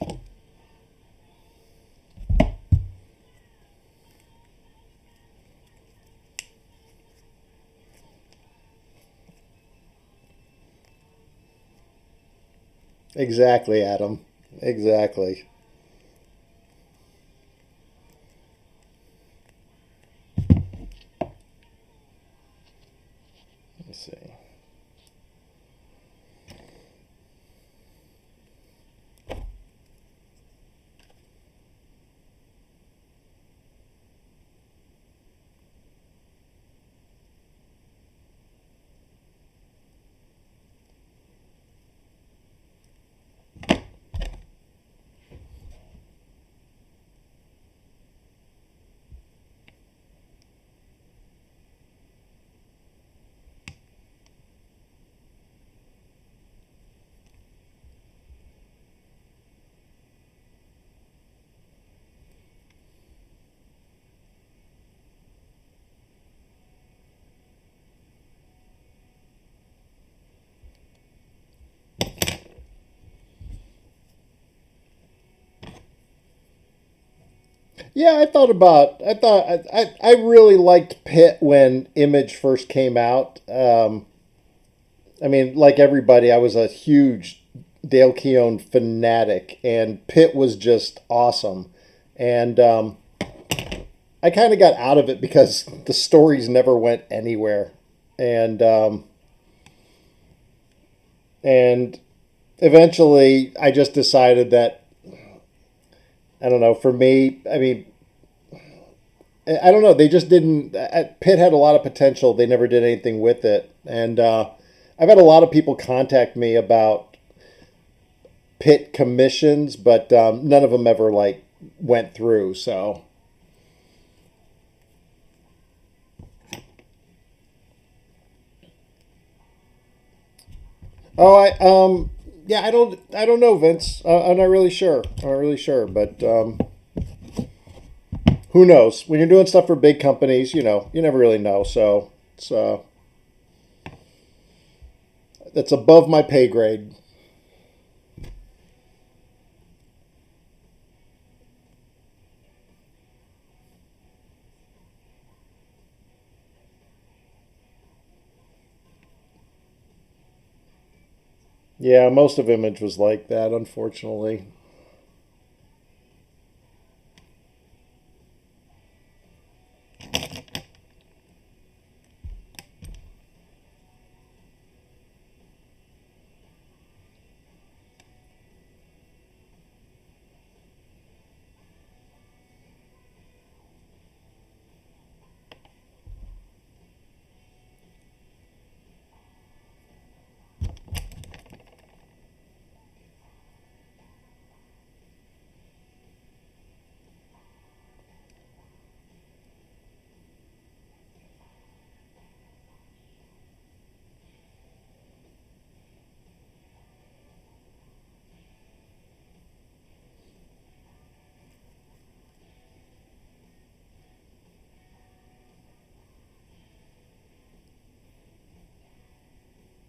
Exactly, Adam. Exactly. Let's see. Yeah, I really liked Pitt when Image first came out. I mean, like everybody, I was a huge Dale Keown fanatic, and Pitt was just awesome. And I kind of got out of it because the stories never went anywhere, and and eventually I just decided that I don't know. For me, I mean, I don't know. They just didn't. Pitt had a lot of potential. They never did anything with it, and I've had a lot of people contact me about Pitt commissions, but none of them ever like went through. So, oh, yeah, I don't know, Vince. I'm not really sure. I'm not really sure, but who knows? When you're doing stuff for big companies, you never really know. So it's that's above my pay grade. Yeah, most of Image was like that, unfortunately.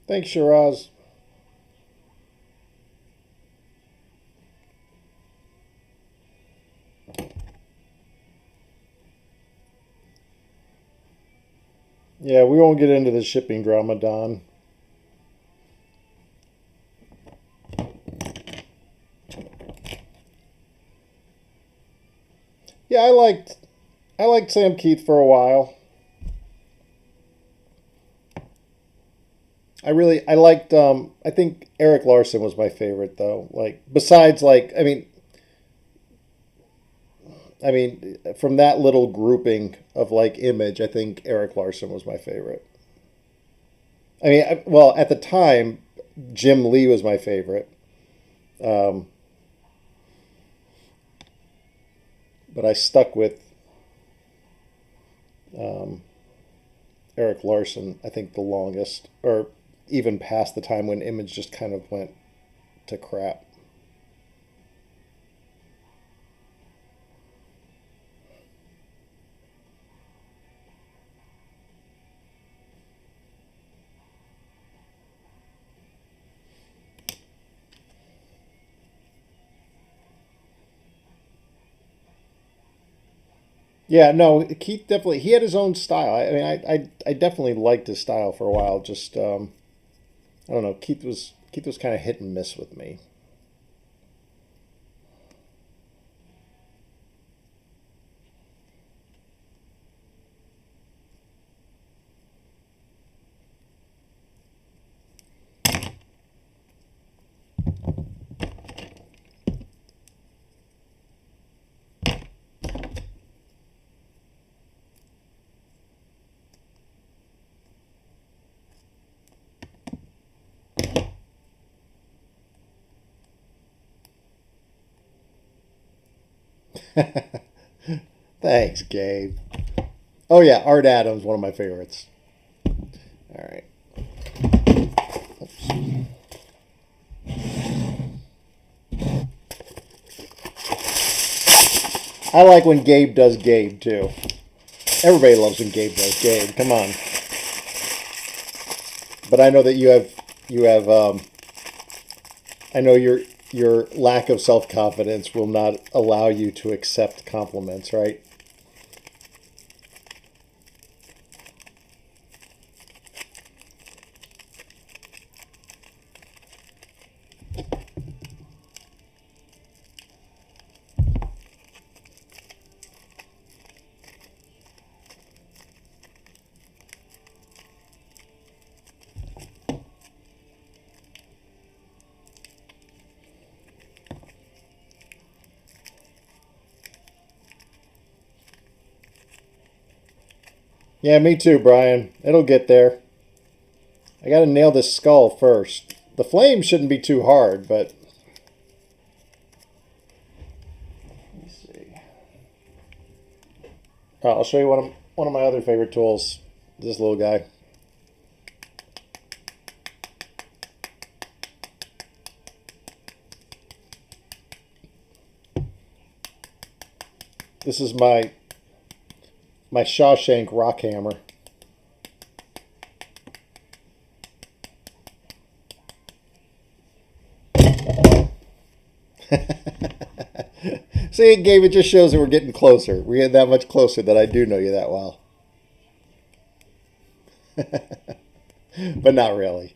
Thanks, Shiraz. Yeah, we won't get into the shipping drama, Don. Yeah, I liked Sam Keith for a while. I liked I think Eric Larson was my favorite though. Like besides like I mean from that little grouping of like Image, I think Eric Larson was my favorite. I mean, well, at the time, Jim Lee was my favorite. Um, but I stuck with Eric Larson, I think the longest, or even past the time when Image just kind of went to crap. Yeah, no, Keith definitely he had his own style. I mean, I definitely liked his style for a while. Just I don't know. Keith was kind of hit and miss with me. Thanks, Gabe. Oh yeah, Art Adams, one of my favorites. All right. Oops. I like when Gabe does Gabe too. Everybody loves when Gabe does Gabe. Come on. But I know that you have I know your lack of self confidence will not allow you to accept compliments, right? Yeah, me too, Brian. It'll get there. I got to nail this skull first. The flame shouldn't be too hard, but let me see. I'll show you one of my other favorite tools. This little guy. This is my Shawshank rock hammer. See, Gabe, it just shows that we're getting closer. We get that much closer that I do know you that well. But not really.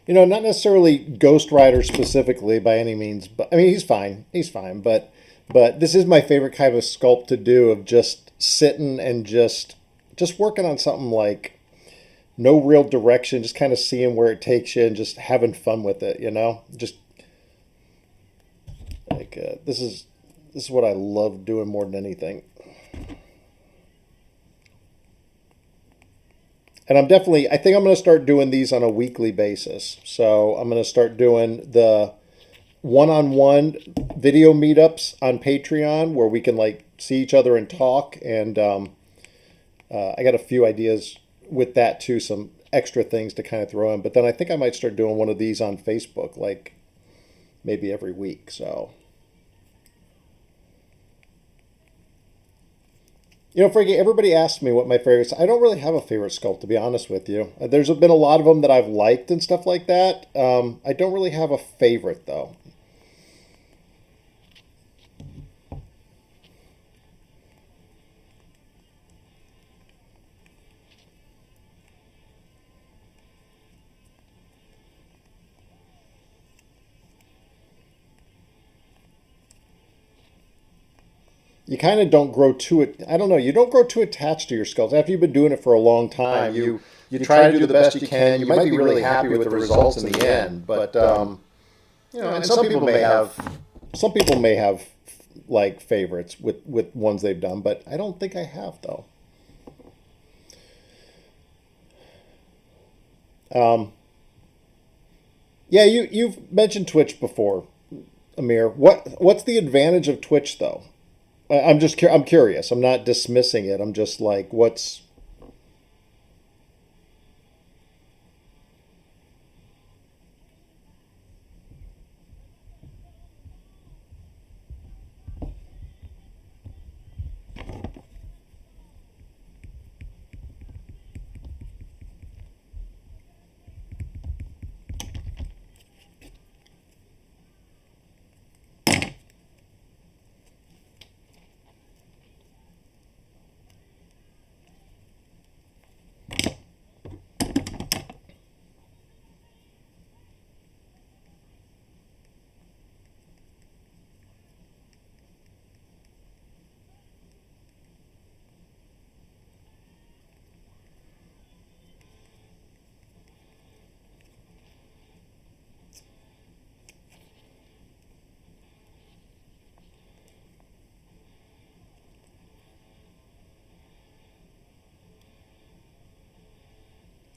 Not necessarily Ghost Rider specifically by any means, but I mean he's fine. He's fine, but this is my favorite kind of sculpt to do of just sitting and just working on something like no real direction, just kind of seeing where it takes you and just having fun with it. Just like this is what I love doing more than anything. And I think I'm going to start doing these on a weekly basis. So I'm going to start doing the one-on-one video meetups on Patreon where we can like see each other and talk. And I got a few ideas with that too, some extra things to kind of throw in. But then I think I might start doing one of these on Facebook, like maybe every week. So. Frankie, everybody asks me what my favorites. I don't really have a favorite sculpt, to be honest with you. There's been a lot of them that I've liked and stuff like that. I don't really have a favorite, though. You kind of don't grow too. I don't know. You don't grow too attached to your sculpts after you've been doing it for a long time. You try to do the best you can. You might be really happy with the results in the end, but and some people may have like favorites with ones they've done, but I don't think I have though. Um, yeah, you've mentioned Twitch before, Amir. What's the advantage of Twitch though? I'm curious. I'm not dismissing it. I'm just like, what's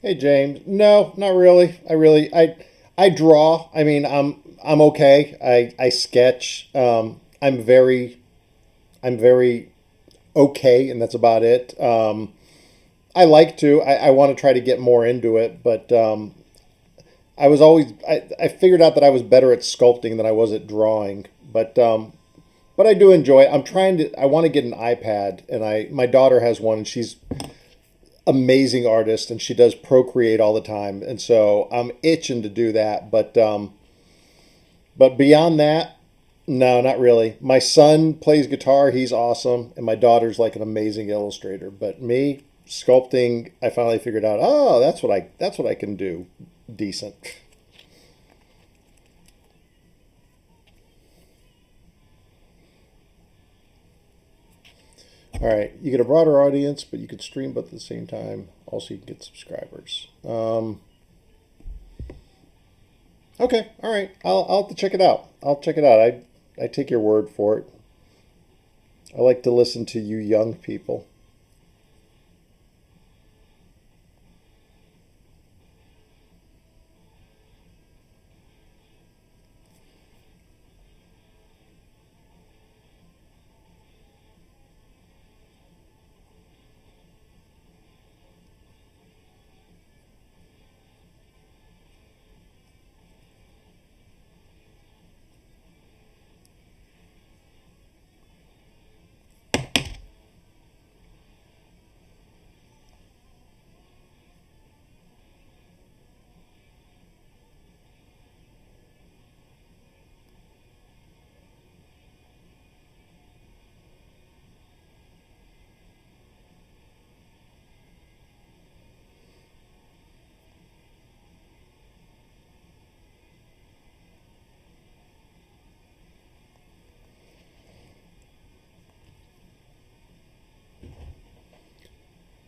Hey James? No, not really. I draw. I mean, I'm okay. I sketch. I'm very okay, and that's about it. I like to. I want to try to get more into it, but I figured out that I was better at sculpting than I was at drawing. But I do enjoy it. I want to get an iPad, and my daughter has one, and she's amazing artist, and she does Procreate all the time, and so I'm itching to do that. But beyond that, no, not really. My son plays guitar; he's awesome, and my daughter's like an amazing illustrator. But me, sculpting, I finally figured out. Oh, that's what I can do, decent. All right, you get a broader audience, but you could stream both at the same time. Also, you can get subscribers. Okay, all right. I'll have to check it out. I'll check it out. I take your word for it. I like to listen to you young people.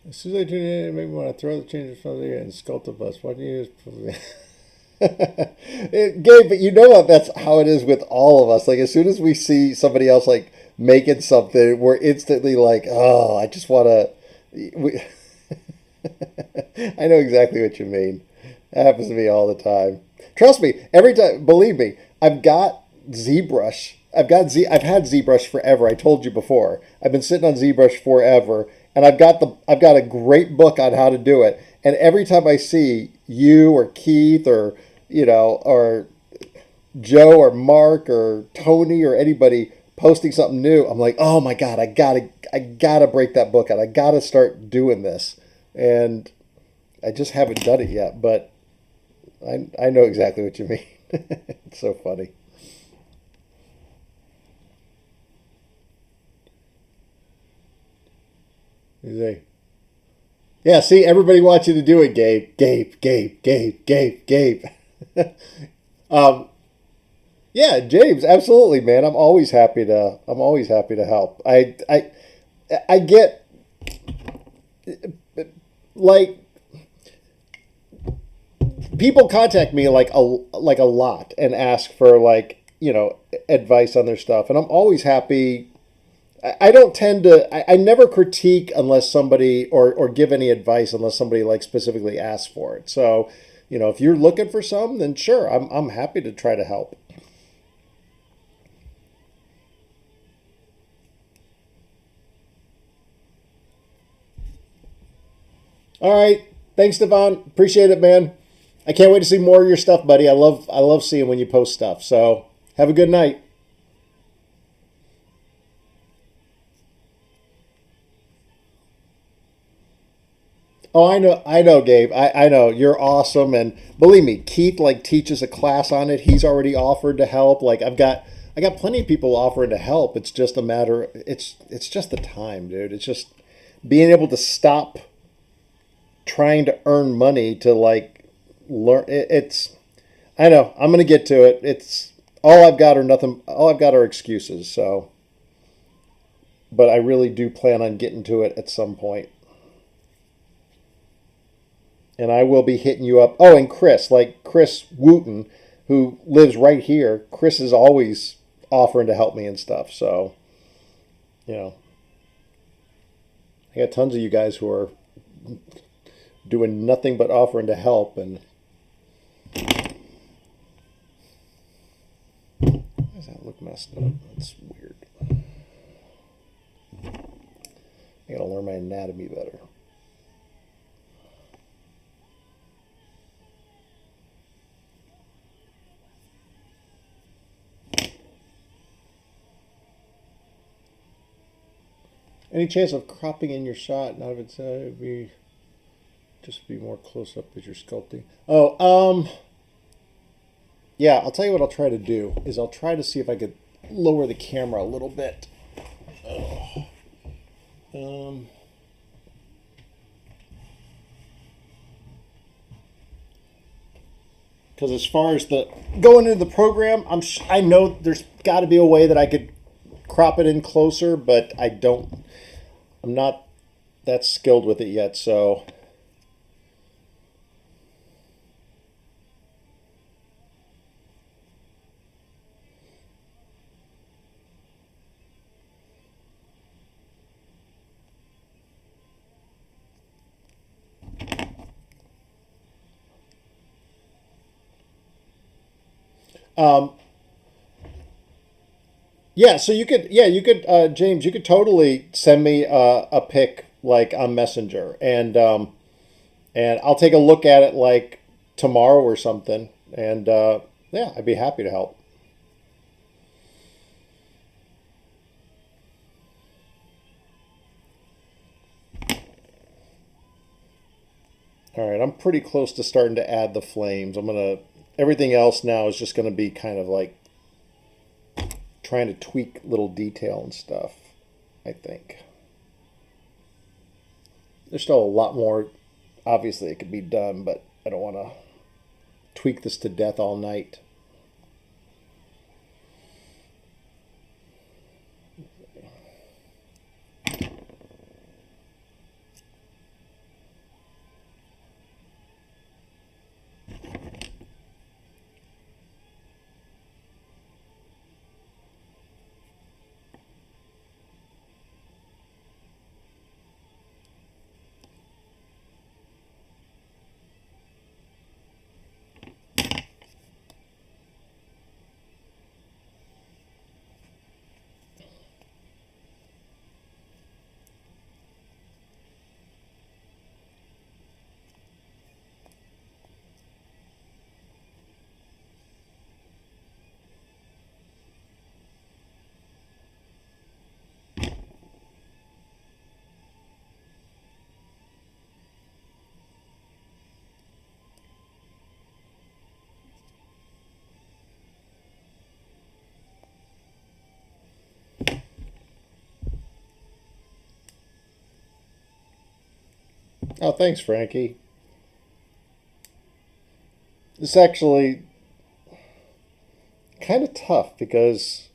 As soon as I tune in, it made me want to throw the changes from the and sculpt the bus. Why do you use? Gabe, but you know what? That's how it is with all of us. Like as soon as we see somebody else like making something, we're instantly like, "Oh, I just want to." We, I know exactly what you mean. That happens to me all the time. Trust me, every time. Believe me, I've got ZBrush. I've had ZBrush forever. I told you before. I've been sitting on ZBrush forever, and I've got a great book on how to do it. And every time I see you or Keith or or Joe or Mark or Tony or anybody posting something new, I'm like, oh my god, I gotta break that book out. I gotta start doing this, and I just haven't done it yet. But I know exactly what you mean. It's so funny. You say, yeah, see, everybody wants you to do it, Gabe. Gabe, Gabe, Gabe, Gabe, Gabe. um, yeah, James, absolutely, man. I'm always happy to help. I get like people contact me like a lot and ask for advice on their stuff, and I'm always happy. I don't tend to. I never critique unless somebody or give any advice unless somebody like specifically asks for it. So, if you're looking for some, then sure, I'm happy to try to help. All right, thanks, Devon. Appreciate it, man. I can't wait to see more of your stuff, buddy. I love seeing when you post stuff. So have a good night. Oh, I know, Gabe. I know you're awesome, and believe me, Keith like teaches a class on it. He's already offered to help. Like I got plenty of people offering to help. It's just a matter. It's just the time, dude. It's just being able to stop trying to earn money to like learn. It's I know. I'm gonna get to it. It's all I've got are nothing. All I've got are excuses. So, but I really do plan on getting to it at some point. And I will be hitting you up. Oh, and Chris, like Chris Wooten, who lives right here. Chris is always offering to help me and stuff. So, you know, I got tons of you guys who are doing nothing but offering to help. And why does that look messed up? That's weird. I gotta learn my anatomy better. Any chance of cropping in your shot? Not if it's be just be more close up as you're sculpting. Yeah. I'll tell you what I'll try to do is I'll try to see if I could lower the camera a little bit. Um, because as far as the going into the program, I know there's got to be a way that I could crop it in closer, but I don't. I'm not that skilled with it yet, so. Um, yeah, so James, you could totally send me a pic like on Messenger, and I'll take a look at it like tomorrow or something, and yeah, I'd be happy to help. All right, I'm pretty close to starting to add the flames. Everything else now is just gonna be kind of like trying to tweak little detail and stuff. I think there's still a lot more. Obviously, it could be done, but I don't want to tweak this to death all night. Oh, thanks, Frankie. It's actually kind of tough because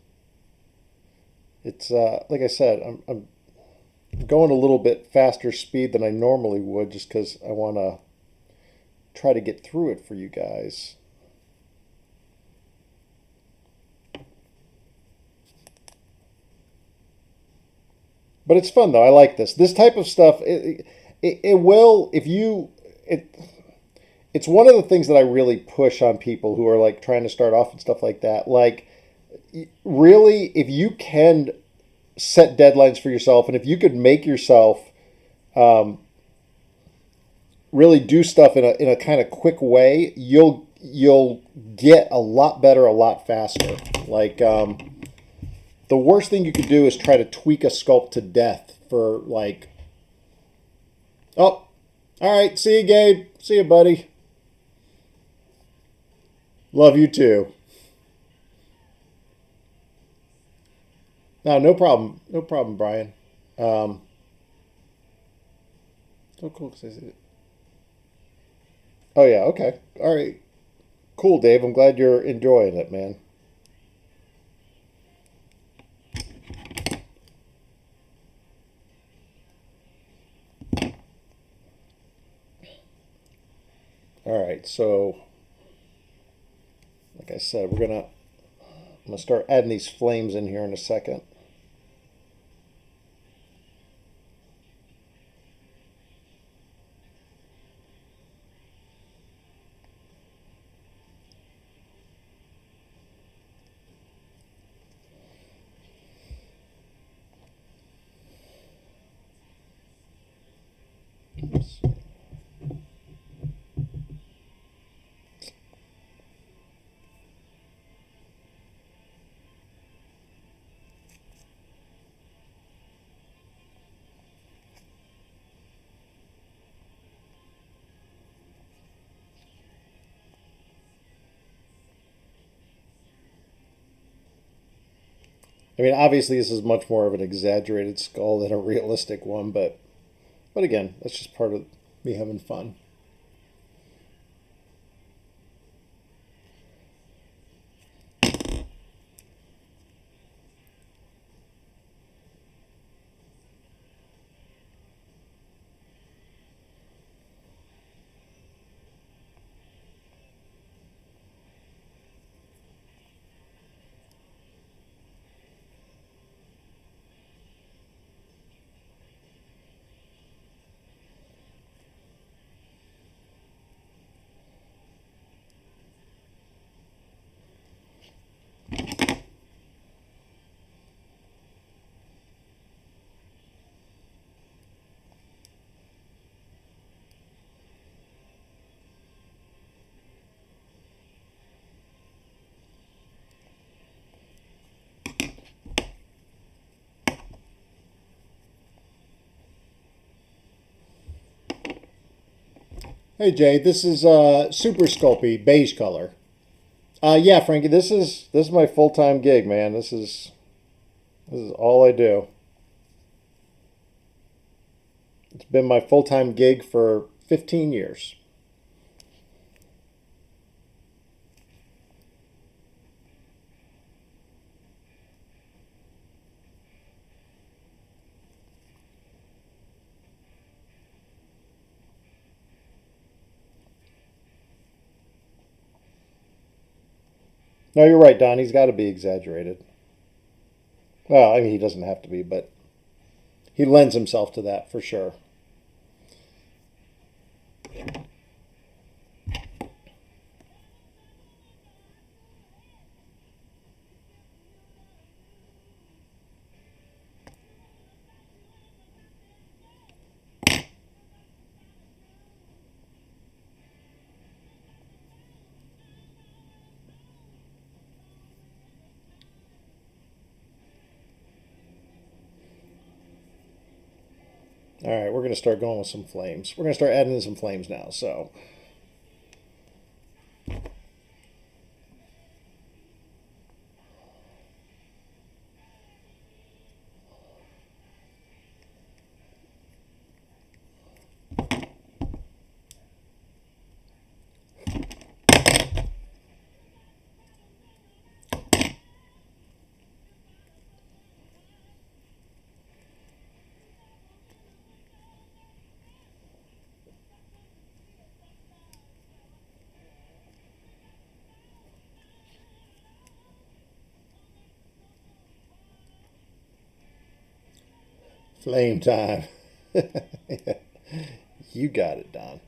it's like I said, I'm going a little bit faster speed than I normally would just because I want to try to get through it for you guys. But it's fun though. I like this. This type of stuff. It will if you it. It's one of the things that I really push on people who are like trying to start off and stuff like that. Like, really, if you can set deadlines for yourself, and if you could make yourself um, really do stuff in a kind of quick way, you'll get a lot better a lot faster. Like the worst thing you could do is try to tweak a sculpt to death for like, oh, all right, see you, Gabe, see you, buddy, love you too. No, no problem, no problem, Brian. Um, so cool. 'Cause oh yeah, okay, all right, cool, Dave. I'm glad you're enjoying it, man. All right, so like I said, I'm gonna start adding these flames in here in a second. Oops. I mean, obviously, this is much more of an exaggerated skull than a realistic one, but again, that's just part of me having fun. Hey Jay, this is Super Sculpey beige color. Yeah, Frankie, this is my full time gig, man. This is all I do. It's been my full time gig for 15 years. No, you're right, Don. He's got to be exaggerated. Well, I mean, he doesn't have to be, but he lends himself to that for sure. All right, we're gonna start going with some flames. We're gonna start adding in some flames now. So, Flame time. You got it, Don.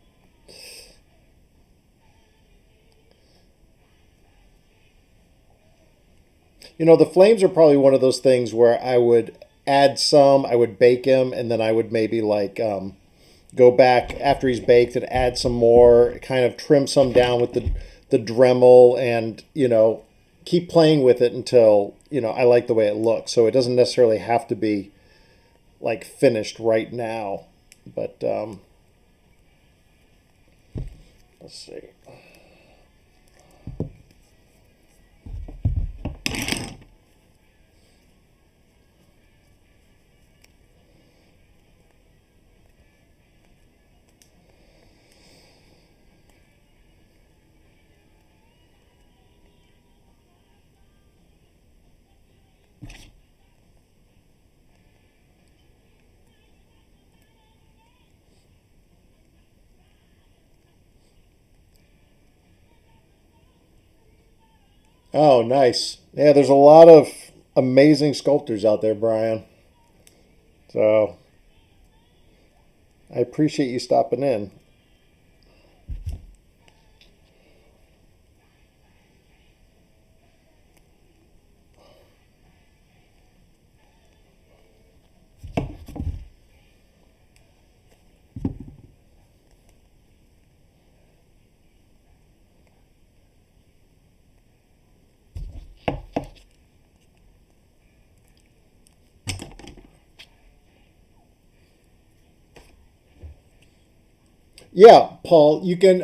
The flames are probably one of those things where I would add some, I would bake him, and then I would maybe like go back after he's baked and add some more, kind of trim some down with the Dremel, and keep playing with it until I like the way it looks. So it doesn't necessarily have to be like finished right now, but let's see. Oh, nice. Yeah, there's a lot of amazing sculptors out there, Brian. So I appreciate you stopping in. Yeah, Paul, you can.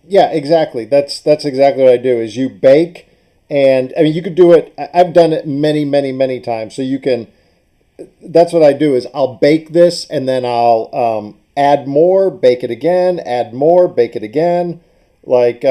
Yeah, exactly. That's exactly what I do. Is you bake, and I mean you could do it. I've done it many, many, many times. So you can. That's what I do. Is I'll bake this, and then I'll add more, bake it again, add more, bake it again. Like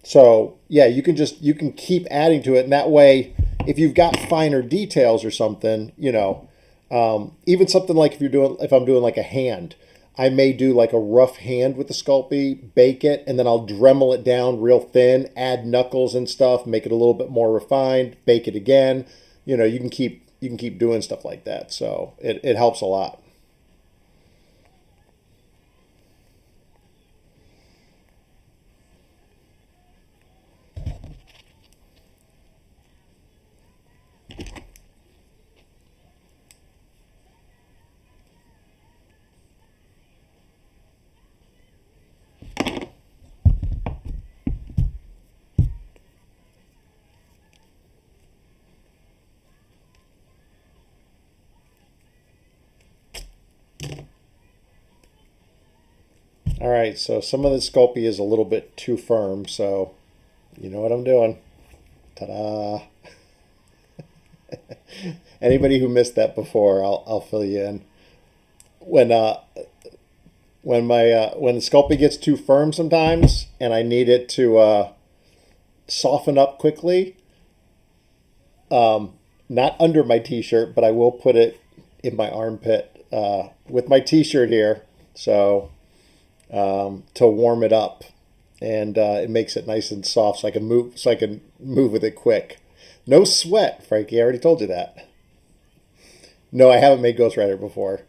so, yeah, you can keep adding to it, and that way, if you've got finer details or something, even something like if I'm doing like a hand, I may do like a rough hand with the Sculpey, bake it, and then I'll Dremel it down real thin, add knuckles and stuff, make it a little bit more refined, bake it again. You can keep doing stuff like that, so it helps a lot. All right, so some of the Sculpey is a little bit too firm, so you know what I'm doing. Ta-da! Anybody who missed that before, I'll fill you in. When when the Sculpey gets too firm sometimes, and I need it to soften up quickly, not under my t-shirt, but I will put it in my armpit with my t-shirt here, so to warm it up, and it makes it nice and soft, so I can move with it quick. No sweat, Frankie. I already told you that. No, I haven't made Ghost Rider before.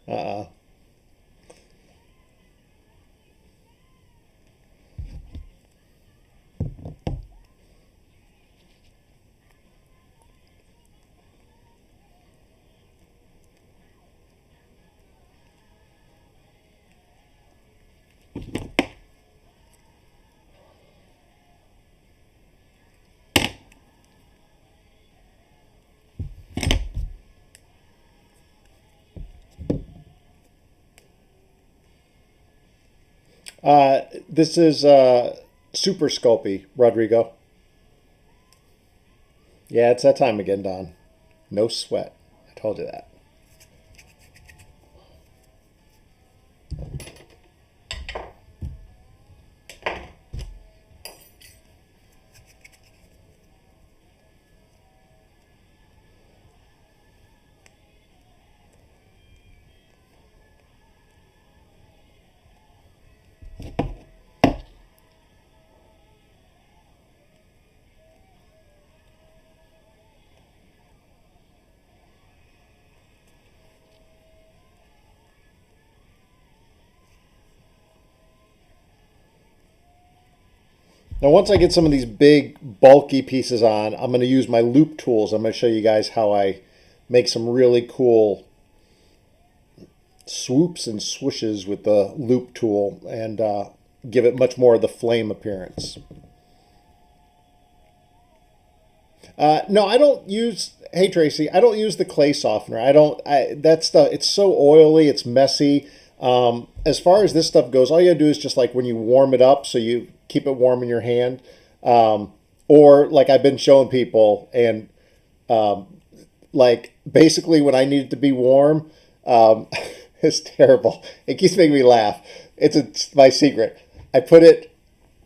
This is Super Sculpey, Rodrigo. Yeah, it's that time again, Don. No sweat. I told you that. Now, once I get some of these big, bulky pieces on, I'm going to use my loop tools. I'm going to show you guys how I make some really cool swoops and swooshes with the loop tool and give it much more of the flame appearance. No, I don't use. Hey Tracy, I don't use the clay softener. I don't. That stuff. It's so oily. It's messy. As far as this stuff goes, all you gotta do is just like when you warm it up, so you keep it warm in your hand, or like I've been showing people, and like basically when I need it to be warm, it's terrible. It keeps making me laugh. It's my secret. I put it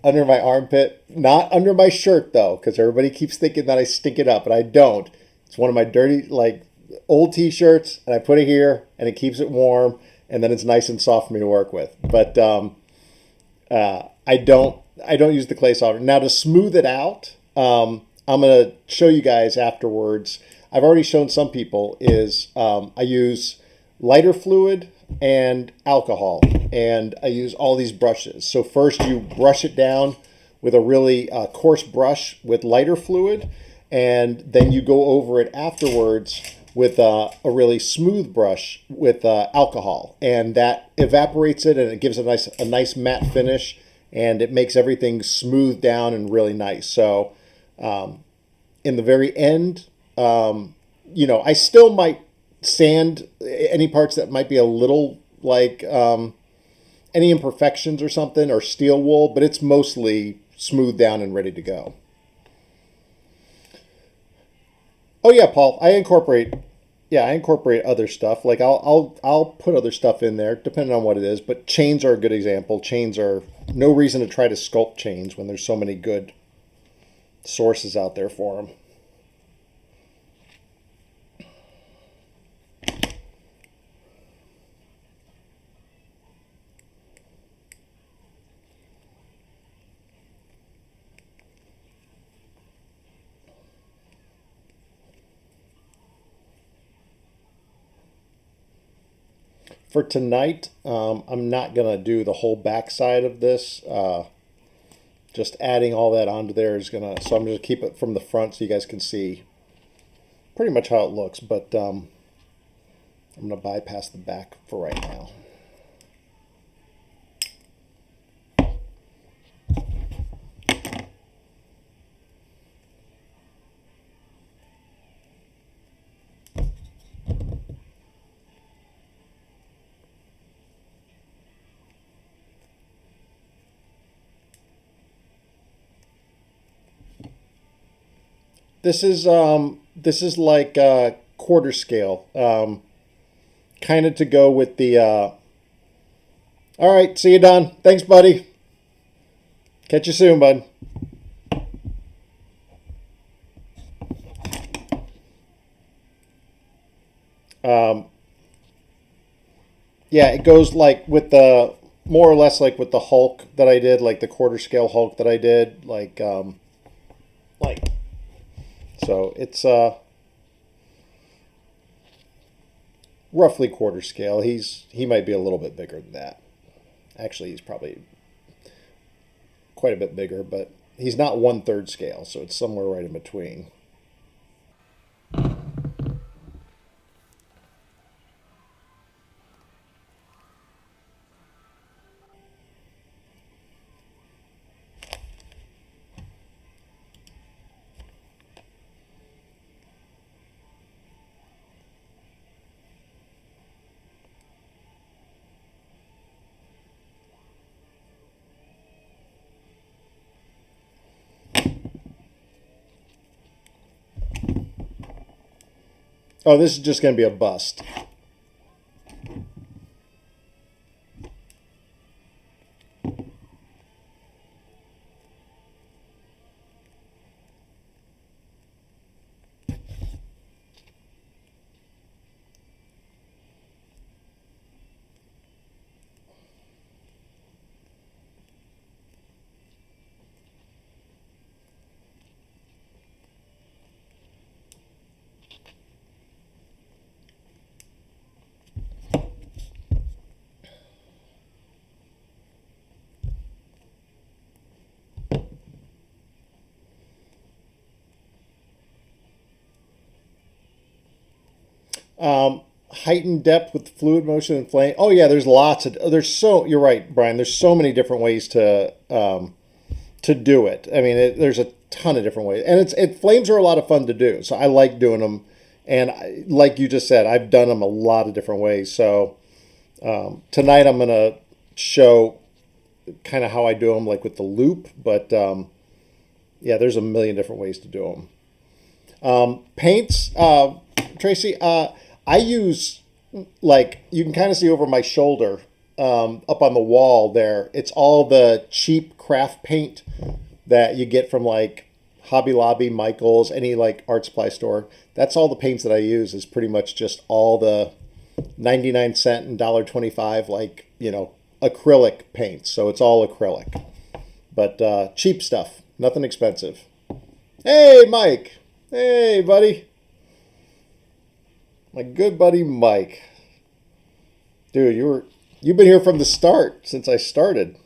under my armpit, not under my shirt though, because everybody keeps thinking that I stink it up, but I don't. It's one of my dirty, like old t-shirts, and I put it here, and it keeps it warm, and then it's nice and soft for me to work with. But I don't use the clay softener now to smooth it out. I'm gonna show you guys afterwards. I've already shown some people is I use lighter fluid and alcohol, and I use all these brushes. So first you brush it down with a really coarse brush with lighter fluid, and then you go over it afterwards with a really smooth brush with alcohol, and that evaporates it, and it gives a nice matte finish, and it makes everything smooth down and really nice. So in the very end, I still might sand any parts that might be a little like any imperfections or something, or steel wool, but it's mostly smooth down and ready to go. Oh yeah, Paul, I incorporate other stuff. Like I'll put other stuff in there depending on what it is, but chains are a good example. Chains are no reason to try to sculpt chains when there's so many good sources out there for them. For tonight, I'm not gonna do the whole backside of this. Just adding all that onto there is gonna. So I'm gonna keep it from the front so you guys can see pretty much how it looks. But I'm gonna bypass the back for right now. This is like quarter scale, kind of to go with the. All right, see you, Don. Thanks, buddy. Catch you soon, bud. Um, yeah, it goes like with the more or less like with the Hulk that I did, like the quarter scale Hulk that I did, like so it's roughly quarter scale. He might be a little bit bigger than that. Actually, he's probably quite a bit bigger, but he's not 1/3 scale, so it's somewhere right in between. Oh, this is just going to be a bust. Heightened depth with fluid motion and flame. Oh yeah, there's lots of you're right, Brian. There's so many different ways to do it. I mean, there's a ton of different ways, and flames are a lot of fun to do. So I like doing them, and like you just said, I've done them a lot of different ways. So tonight I'm gonna show kind of how I do them, like with the loop. But yeah, there's a million different ways to do them. Paints, Tracy. I use, like, you can kind of see over my shoulder, up on the wall there. It's all the cheap craft paint that you get from like Hobby Lobby, Michaels, any like art supply store. That's all the paints that I use. Is pretty much just all the 99 cent and $1.25, like, acrylic paints. So it's all acrylic, but cheap stuff, nothing expensive. Hey, Mike. Hey, buddy. My good buddy Mike. Dude, you've been here from the start, since I started.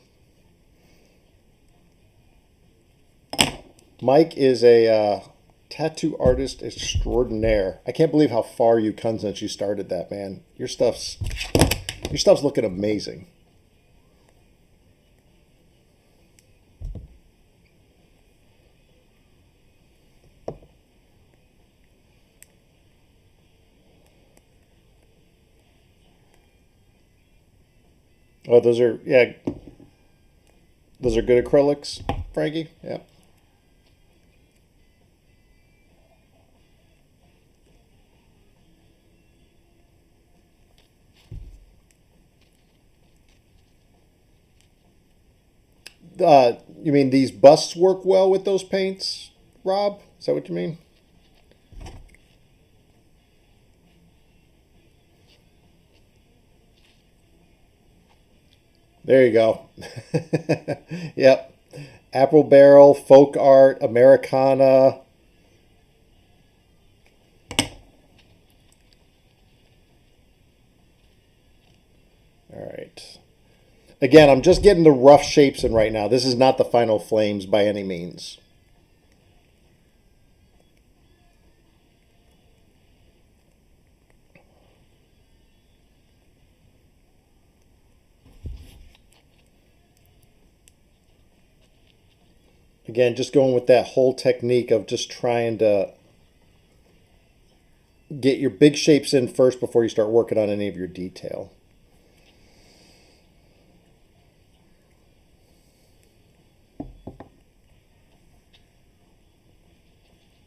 Mike is a tattoo artist extraordinaire. I can't believe how far you've come since you started that, man. Your stuff's looking amazing. Oh, those are good acrylics, Frankie. Yeah. You mean these busts work well with those paints, Rob? Is that what you mean? There you go. Yep. Apple Barrel, Folk Art, Americana. All right. Again, I'm just getting the rough shapes in right now. This is not the final flames by any means. Again, just going with that whole technique of just trying to get your big shapes in first before you start working on any of your detail.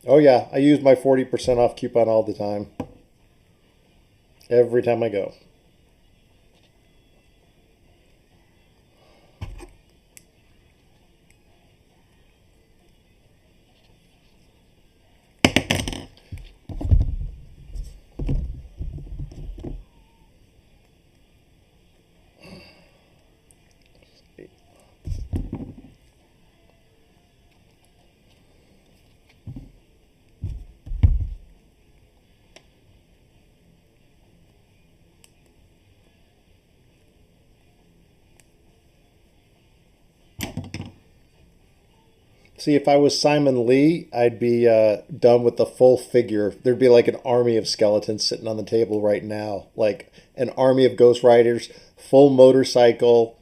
Oh yeah, I use my 40% off coupon all the time. Every time I go. See, if I was Simon Lee, I'd be done with the full figure. There'd be like an army of skeletons sitting on the table right now, like an army of Ghost Riders, full motorcycle,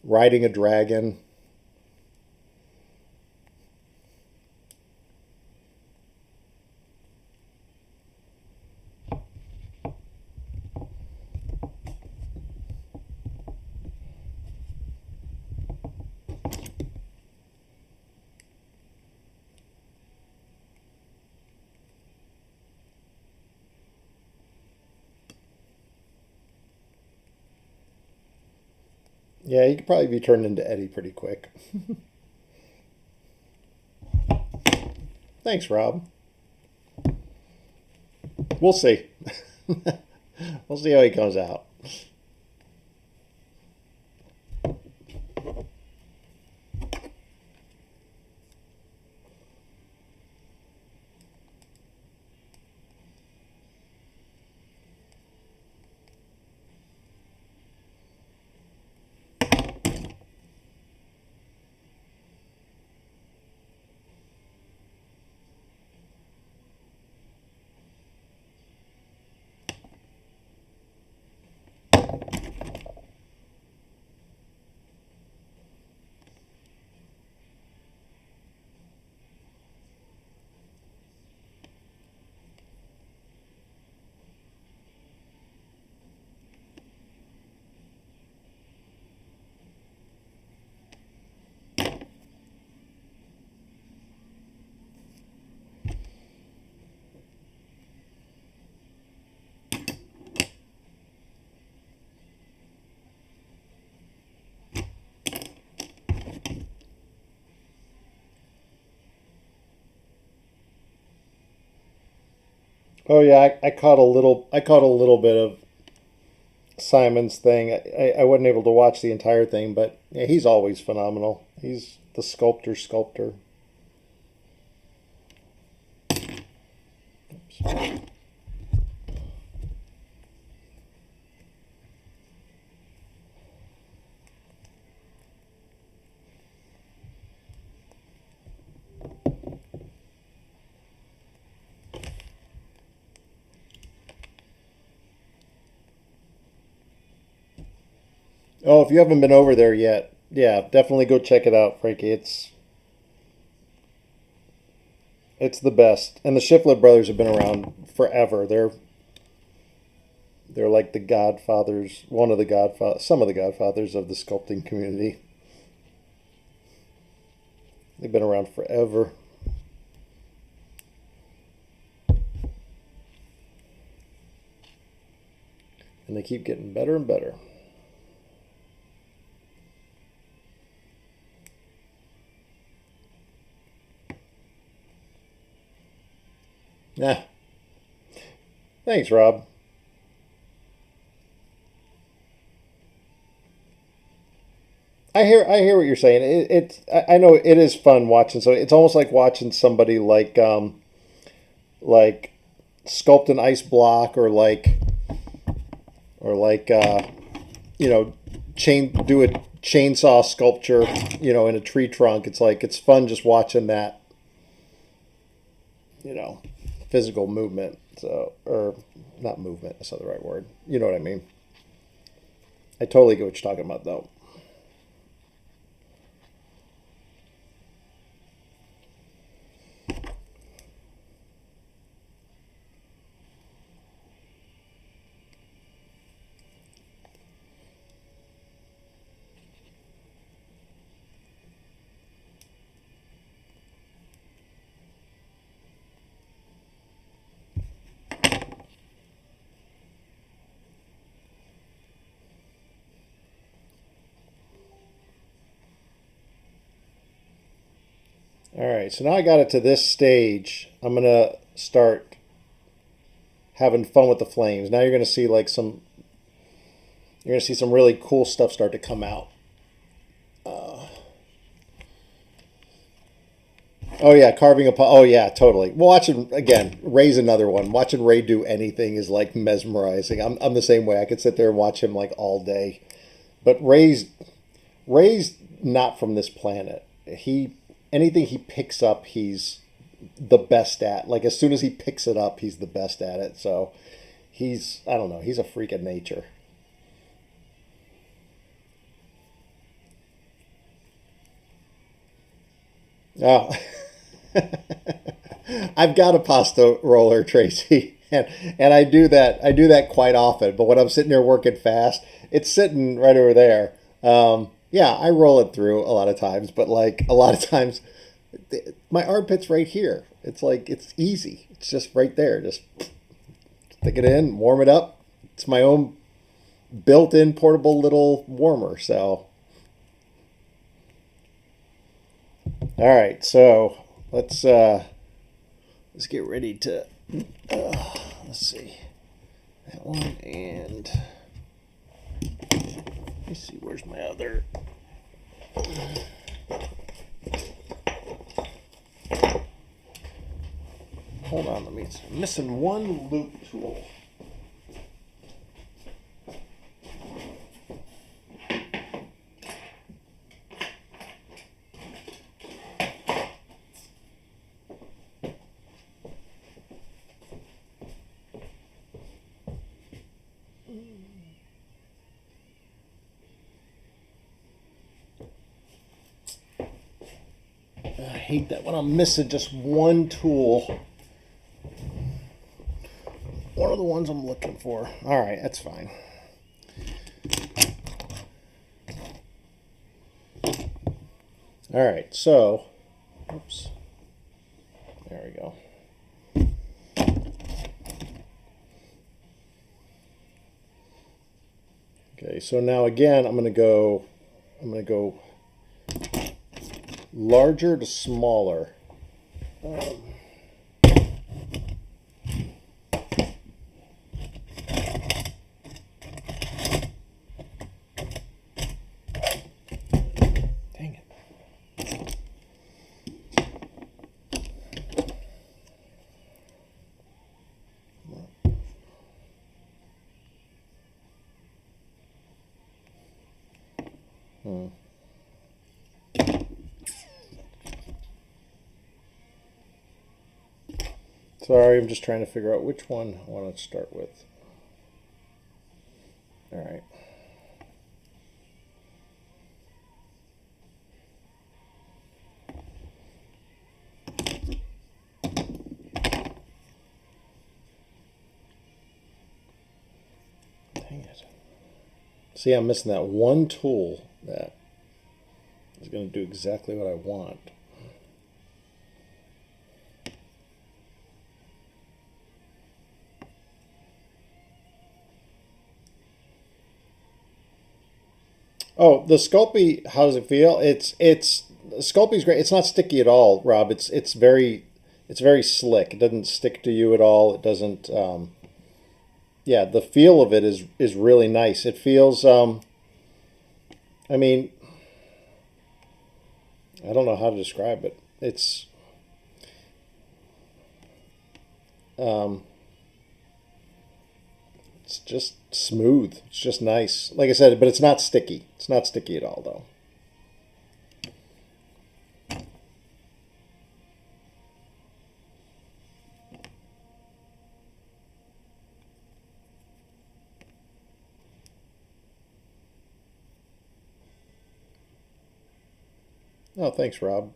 riding a dragon. Yeah, he could probably be turned into Eddie pretty quick. Thanks, Rob. We'll see. We'll see how he comes out. Oh yeah, I caught a little. I caught a little bit of Simon's thing. I wasn't able to watch the entire thing, but yeah, he's always phenomenal. He's the sculptor. Oh, if you haven't been over there yet, yeah, definitely go check it out, Frankie. It's the best. And the Shiflett brothers have been around forever. They're like the godfathers, one of the godfathers, some of the godfathers of the sculpting community. They've been around forever. And they keep getting better and better. Yeah. Thanks, Rob. I hear what you're saying. I know it is fun watching. So it's almost like watching somebody like sculpt an ice block or you know do a chainsaw sculpture in a tree trunk. It's like it's fun just watching that you know physical movement. So or not movement. That's not the right word. You know what I mean. I totally get what you're talking about though. All right, so now I got it to this stage. I'm gonna start having fun with the flames. Now you're gonna see some really cool stuff start to come out. Oh yeah, carving a oh yeah, totally. Watching again, Ray's another one. Watching Ray do anything is like mesmerizing. I'm the same way. I could sit there and watch him like all day. But Ray's not from this planet. He anything he picks up, he's the best at. Like as soon as he picks it up, he's the best at it. So he's I don't know, he's a freak of nature. Oh, I've got a pasta roller, Tracy, and I do that. I do that quite often. But when I'm sitting there working fast, it's sitting right over there. Yeah, I roll it through a lot of times, but like a lot of times, my armpit's right here. It's like it's easy. It's just right there. Just stick it in, warm it up. It's my own built-in portable little warmer. So, all right. So let's get ready to. Let's see that one and. Let me see, where's my other? Hold on, I'm missing one loop tool. I hate that when I'm missing just one tool. One of the ones I'm looking for. All right, that's fine. All right, so, oops, there we go. Okay, so now again, I'm gonna go larger to smaller. Sorry, I'm just trying to figure out which one I want to start with. All right. Dang it. See, I'm missing that one tool that is going to do exactly what I want. Oh, the Sculpey, how does it feel? It's Sculpey's great. It's not sticky at all, Rob. It's very slick. It doesn't stick to you at all. It doesn't. Yeah, the feel of it is really nice. It feels. I mean, I don't know how to describe it. Um, it's just smooth. It's just nice. Like I said, but it's not sticky. It's not sticky at all, though. Oh, thanks, Rob.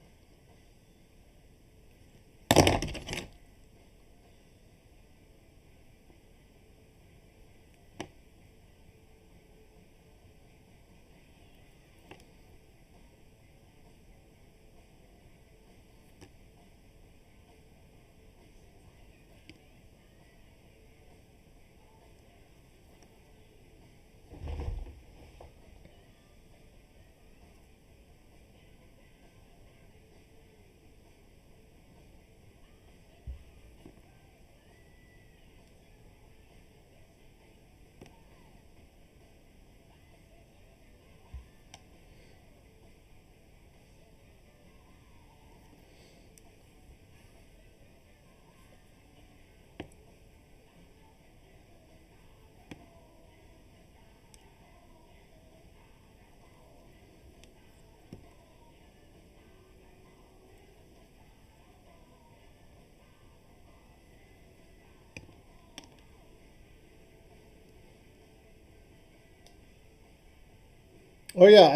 Oh yeah,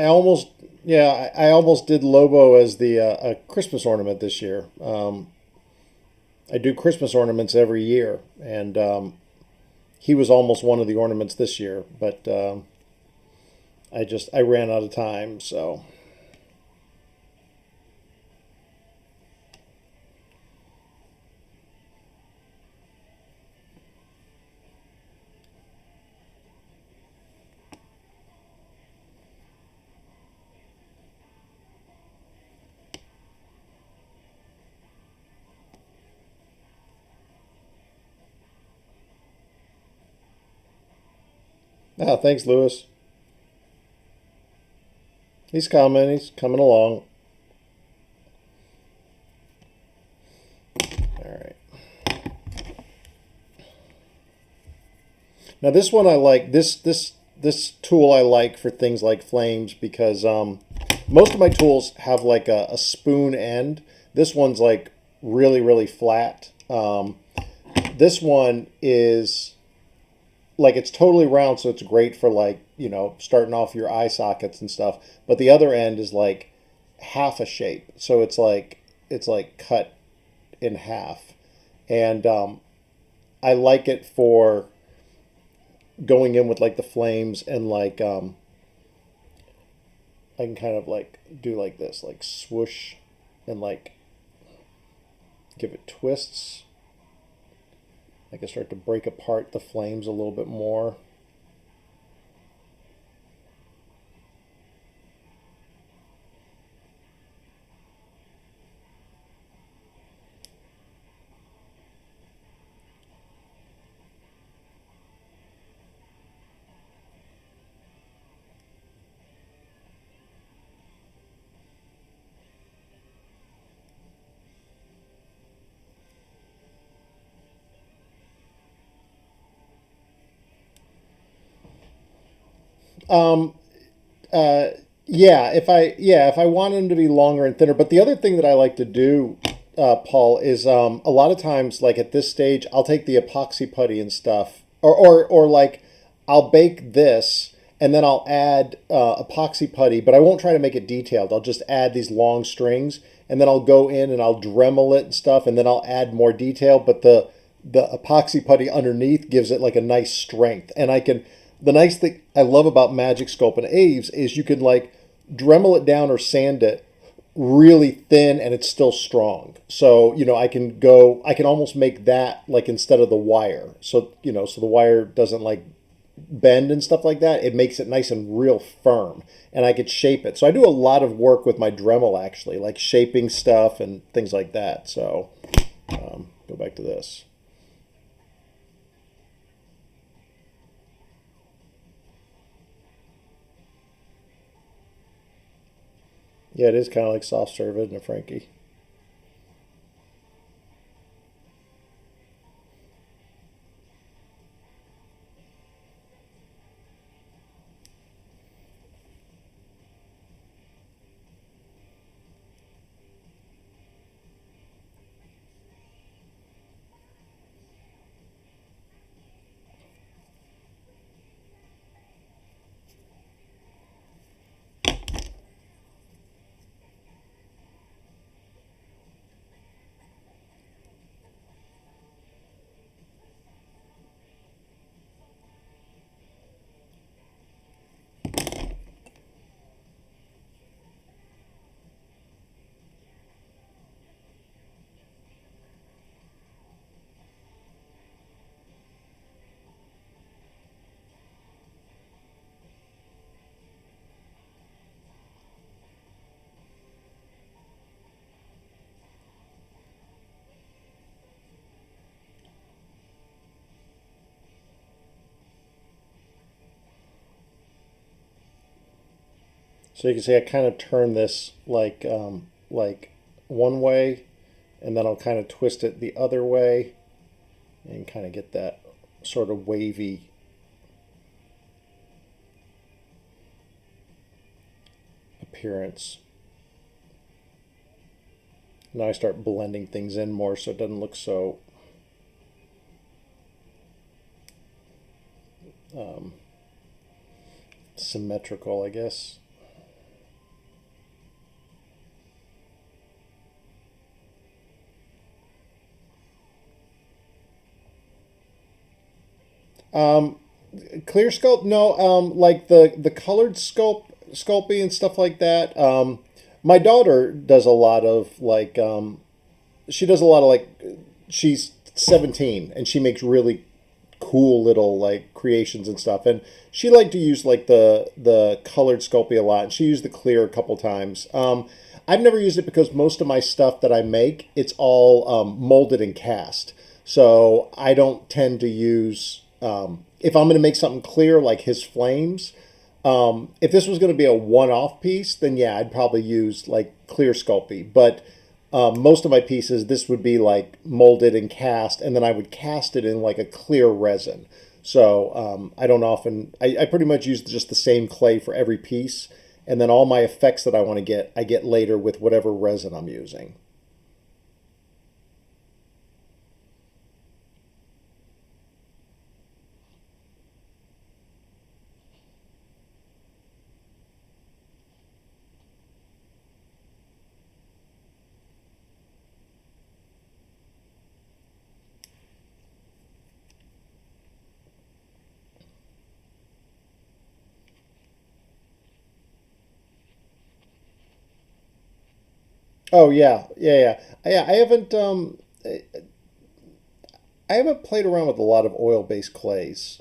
I almost did Lobo as the a Christmas ornament this year. I do Christmas ornaments every year, and he was almost one of the ornaments this year, but I ran out of time, so. Ah, thanks, Lewis. He's coming. He's coming along. All right. Now this one I like. This tool I like for things like flames because most of my tools have like a spoon end. This one's like really flat. This one is like it's totally round, so it's great for like starting off your eye sockets and stuff. But the other end is like half a shape, so it's like cut in half, and I like it for going in with like the flames and like I can kind of like do like this, like swoosh, and like give it twists. I can start to break apart the flames a little bit more. Um, uh, if I want them to be longer and thinner. But the other thing that I like to do, Paul, is a lot of times, like at this stage, I'll take the epoxy putty and stuff, or like I'll bake this and then I'll add epoxy putty, but I won't try to make it detailed. I'll just add these long strings and then I'll go in and I'll Dremel it and stuff, and then I'll add more detail. But the epoxy putty underneath gives it like a nice strength, and I can. The nice thing I love about Magic Sculpt and Aves is you can like Dremel it down or sand it really thin and it's still strong. So, I can almost make that like instead of the wire. So, so the wire doesn't like bend and stuff like that. It makes it nice and real firm, and I could shape it. So I do a lot of work with my Dremel actually, like shaping stuff and things like that. So, go back to this. Yeah, it is kind of like soft serve, isn't it, Frankie? So you can see I kind of turn this like one way, and then I'll kind of twist it the other way and kind of get that sort of wavy appearance. Now I start blending things in more so it doesn't look so um, symmetrical, I guess. Um, Clear sculpt, no. Like the colored sculpey and stuff like that. My daughter does a lot of like she does a lot of like she's 17 and she makes really cool little like creations and stuff, and she liked to use like the colored sculpey a lot, and she used the clear a couple times. I've never used it because most of my stuff that I make, it's all molded and cast, so I don't tend to use if I'm going to make something clear like his flames. If this was going to be a one-off piece, then yeah, I'd probably use like clear sculpey. But most of my pieces, this would be like molded and cast, and then I would cast it in like a clear resin. So I don't often, I pretty much use just the same clay for every piece, and then all my effects that I want to get, I get later with whatever resin I'm using. Oh yeah. I haven't played around with a lot of oil-based clays.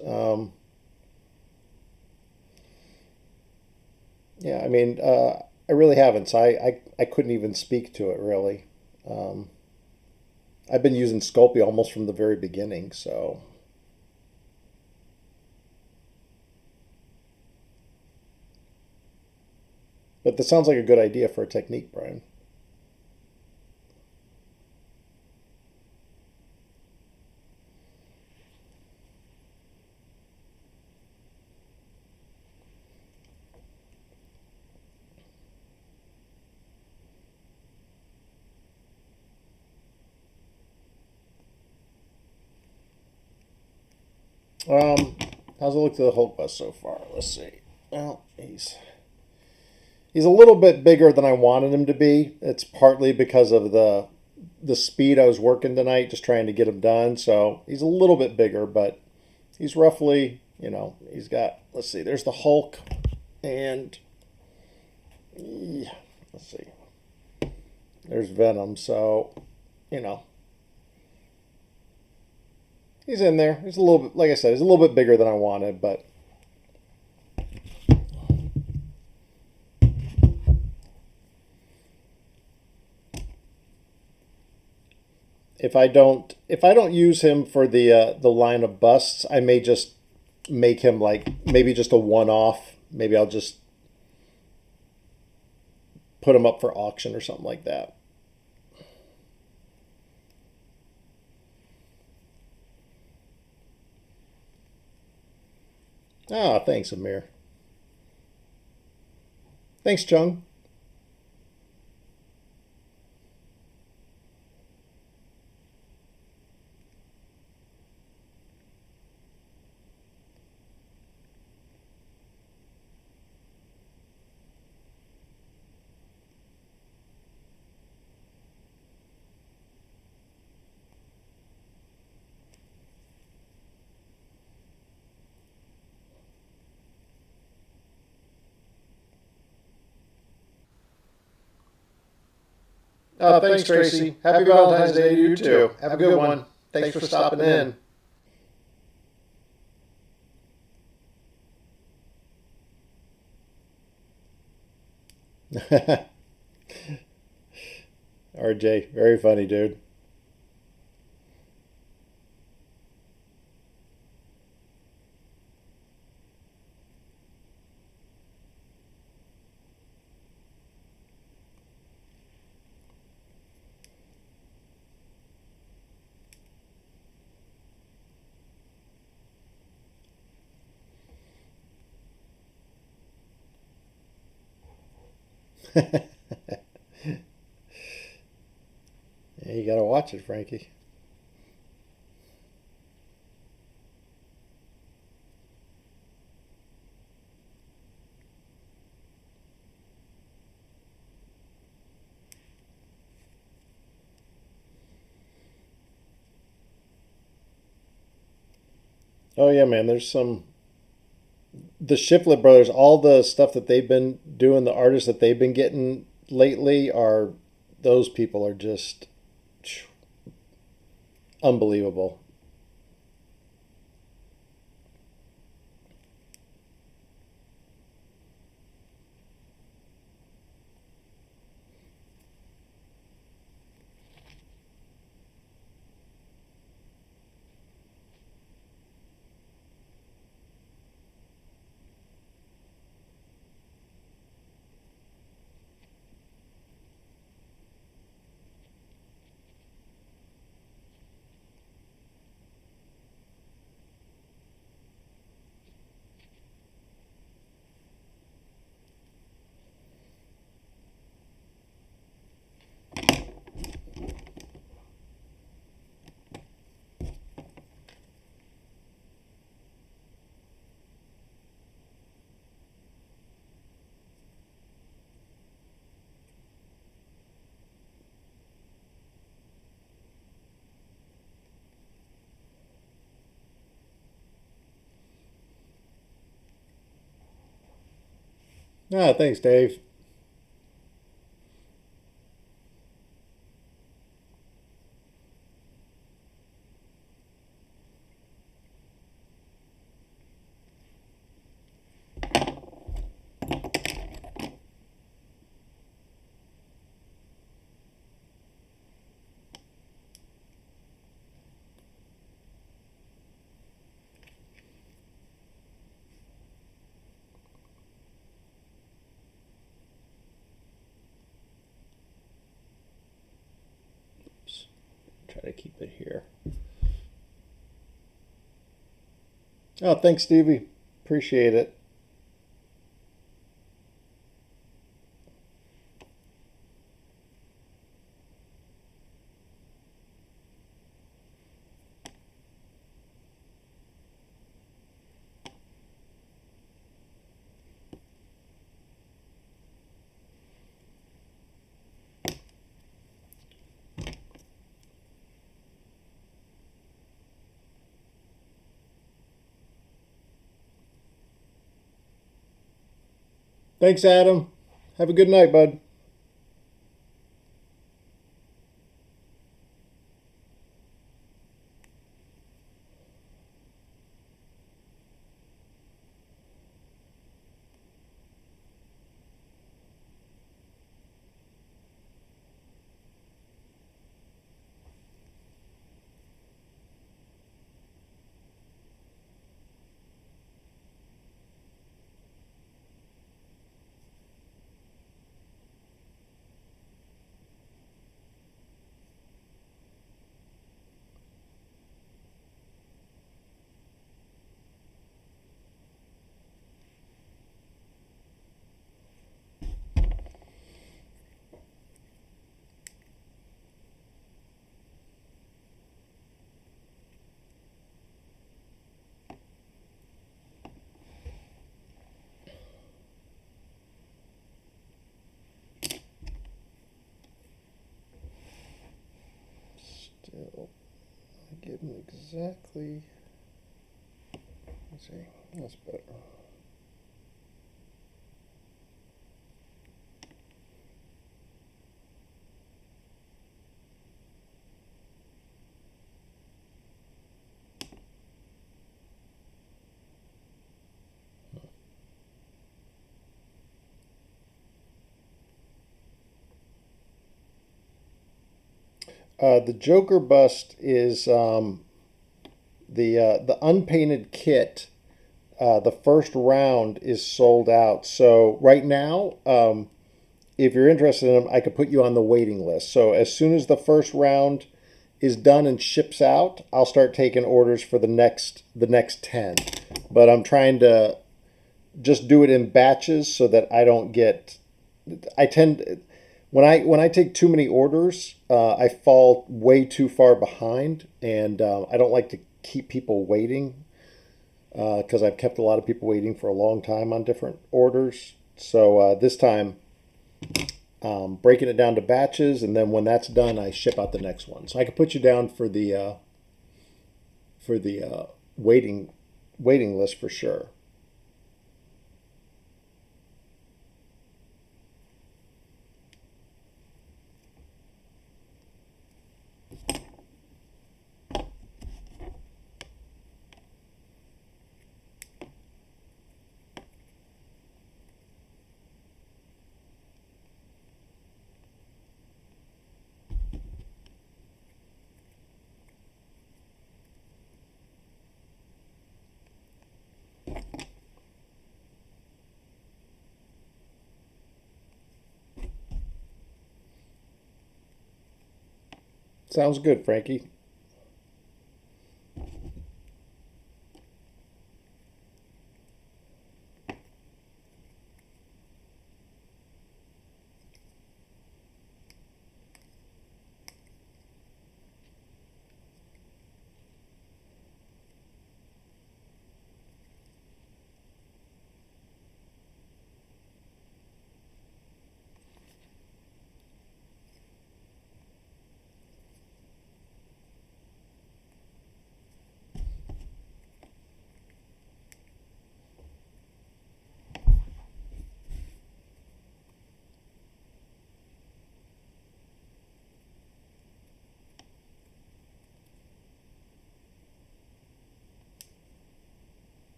Yeah, I mean, I really haven't. So I couldn't even speak to it really. Um, I've been using Sculpey almost from the very beginning. So, but this sounds like a good idea for a technique, Brian. Um, how's it look to the Hulk bus so far? Let's see. Well, he's a little bit bigger than I wanted him to be. It's partly because of the speed I was working tonight, just trying to get him done. So he's a little bit bigger, but he's roughly, he's got. Let's see. There's the Hulk, and yeah, let's see. There's Venom. So, you know, he's in there. He's a little bit, like I said, he's a little bit bigger than I wanted, but if I don't use him for the line of busts, I may just make him like maybe just a one off. Maybe I'll just put him up for auction or something like that. Ah, thanks, Amir. Thanks, Chung. Thanks, Tracy. Happy Valentine's Day to you too. Have a good one. Thanks for stopping in. RJ, very funny, dude. Yeah, you gotta watch it, Frankie. Oh yeah, man. There's some the Shiflett brothers. All the stuff that they've been doing, the artists that they've been getting lately are those people are just unbelievable. Ah, thanks, Dave. Oops. Try to keep it here. Oh, thanks, Stevie. Appreciate it. Thanks, Adam. Have a good night, bud. Still getting exactly. Let's see. That's better. The Joker bust is the unpainted kit. The first round is sold out. So right now, if you're interested in them, I could put you on the waiting list. So as soon as the first round is done and ships out, I'll start taking orders for the next 10. But I'm trying to just do it in batches so that I don't get. I tend when I take too many orders, I fall way too far behind, and I don't like to keep people waiting because I've kept a lot of people waiting for a long time on different orders. So this time, breaking it down to batches, and then when that's done, I ship out the next one. So I could put you down for the waiting list for sure. Sounds good, Frankie.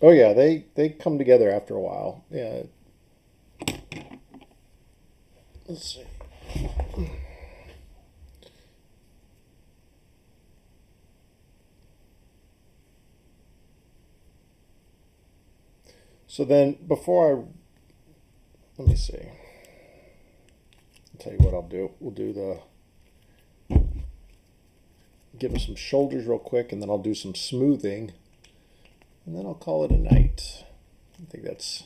Oh yeah, they come together after a while. Yeah. Let's see. So then before I let me see. I'll tell you what I'll do. We'll do the give him some shoulders real quick, and then I'll do some smoothing, and then I'll call it a night. I think that's.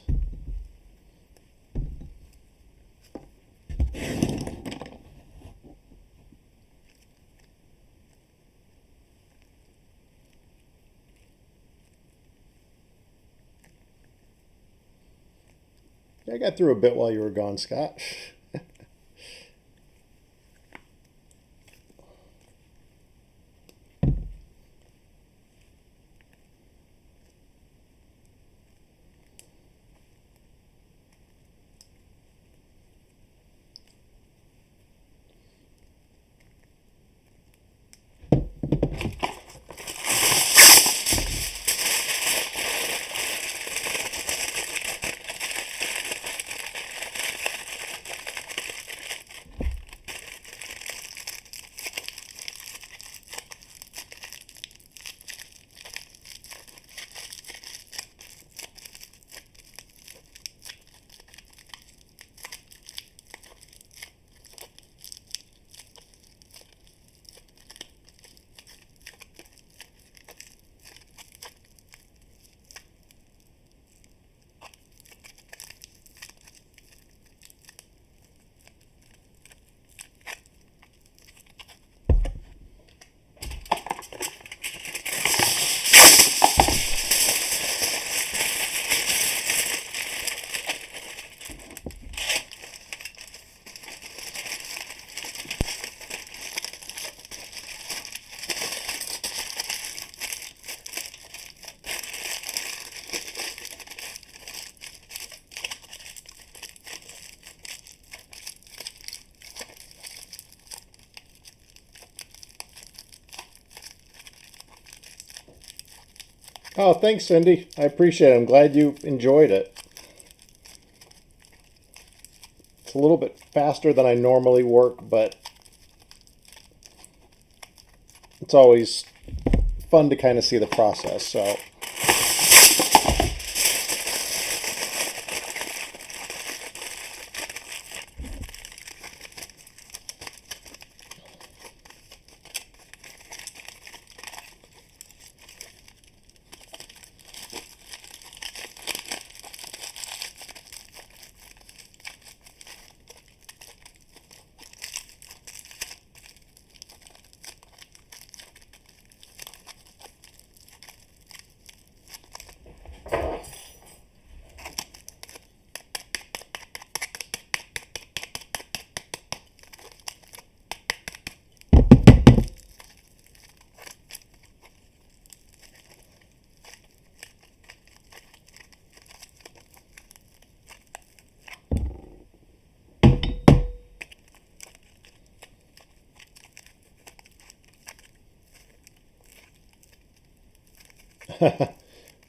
I got through a bit while you were gone, Scott. Oh, thanks, Cindy. I appreciate it. I'm glad you enjoyed it. It's a little bit faster than I normally work, but it's always fun to kind of see the process. So,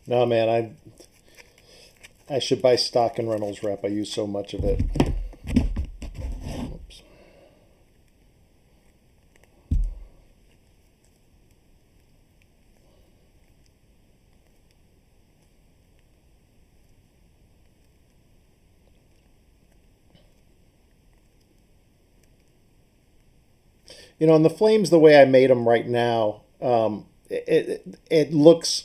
no, man, I should buy stock in Reynolds Wrap. I use so much of it. Oops. And the flames, the way I made them right now, it looks.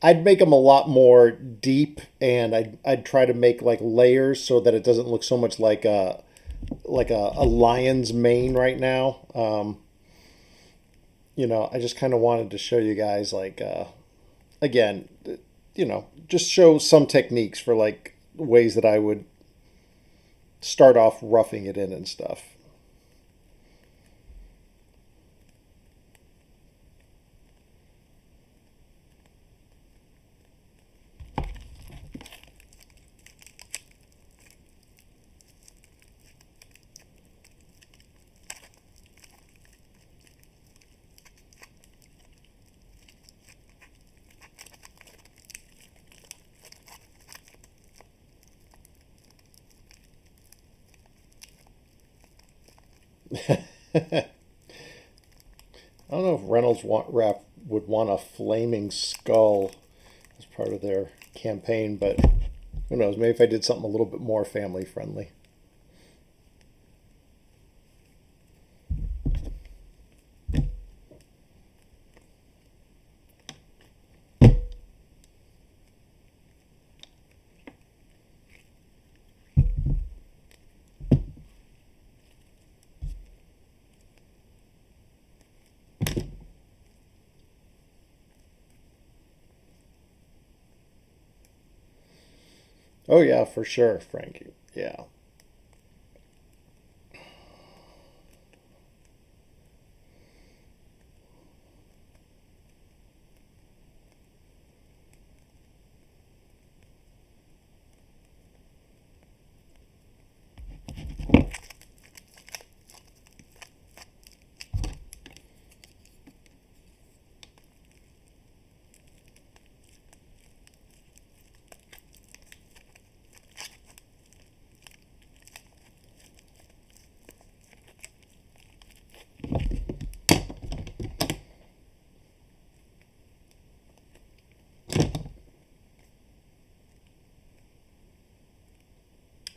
I'd make them a lot more deep, and I'd try to make like layers so that it doesn't look so much like a lion's mane right now. I just kind of wanted to show you guys like again, just show some techniques for like ways that I would start off roughing it in and stuff. I don't know if Reynolds would want a flaming skull as part of their campaign, but who knows? Maybe if I did something a little bit more family friendly. Oh yeah, for sure, Frankie. Yeah.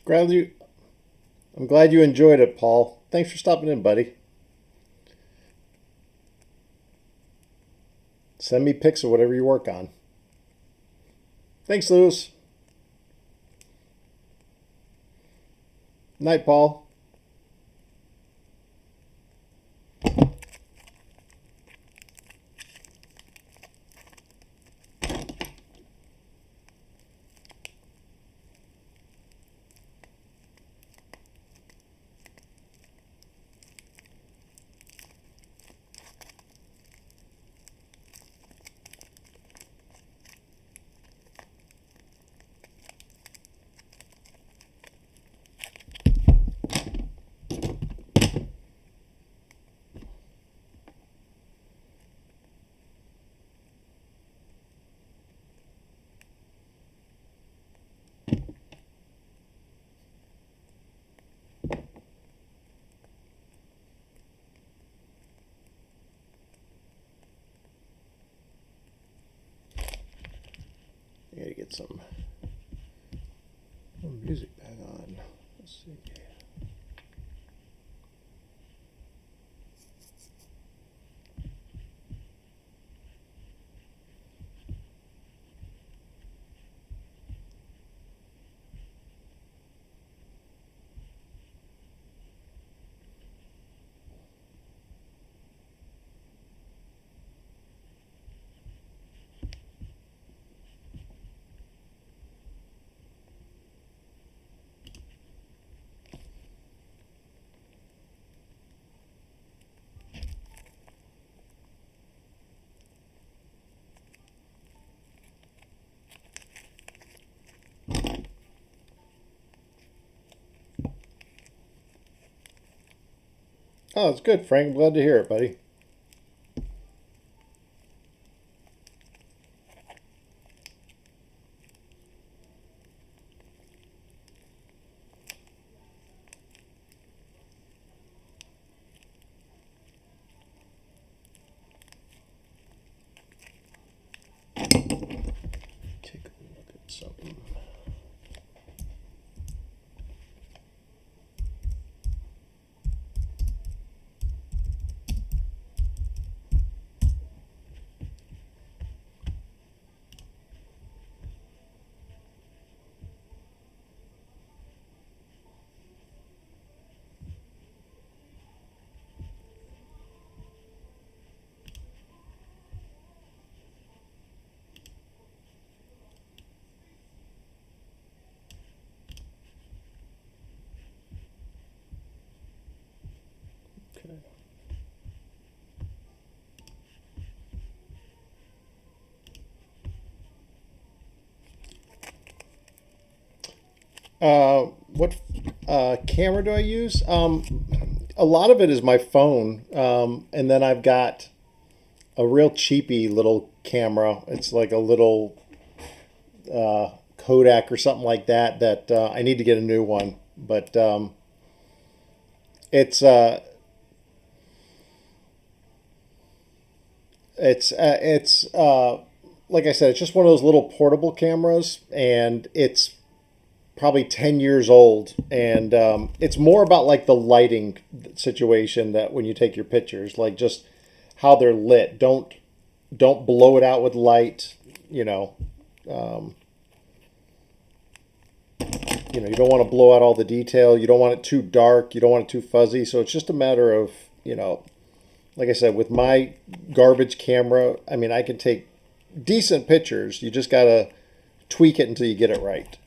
Glad you. I'm glad you enjoyed it, Paul. Thanks for stopping in, buddy. Send me pics of whatever you work on. Thanks, Lewis. Night, Paul. I gotta get some music back on. Let's see. Oh, it's good, Frank. I'm glad to hear it, buddy. Take a look at something. Okay. What camera do I use? A lot of it is my phone, and then I've got a real cheapy little camera. It's like a little Kodak or something like that. I need to get a new one, but it's It's like I said, it's just one of those little portable cameras, and it's probably 10 years old, and it's more about like the lighting situation, that when you take your pictures, like just how they're lit. Don't blow it out with light. You know, um, you don't want to blow out all the detail. You don't want it too dark. You don't want it too fuzzy. So it's just a matter of, like I said, with my garbage camera, I mean, I can take decent pictures. You just gotta tweak it until you get it right.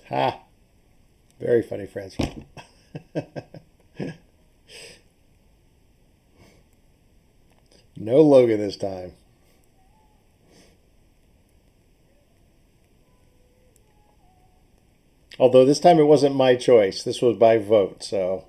Ha! Very funny, Francois. No Logan this time. Although this time it wasn't my choice. This was by vote, so.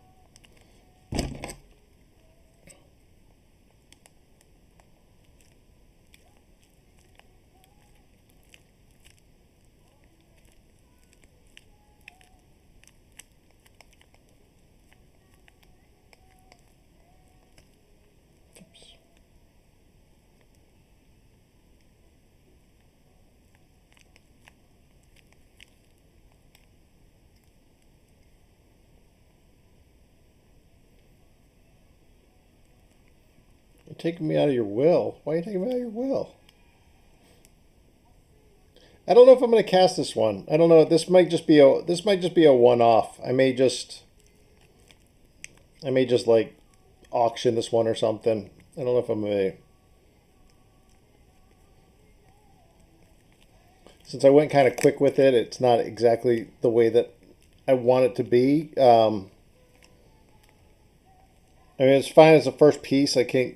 You're taking me out of your will. Why are you taking me out of your will? I don't know if I'm going to cast this one. I don't know. This might just be a one-off. I may just like auction this one or something. I don't know if I'm going to. Since I went kind of quick with it, it's not exactly the way that I want it to be. I mean, it's fine as a first piece. I can't,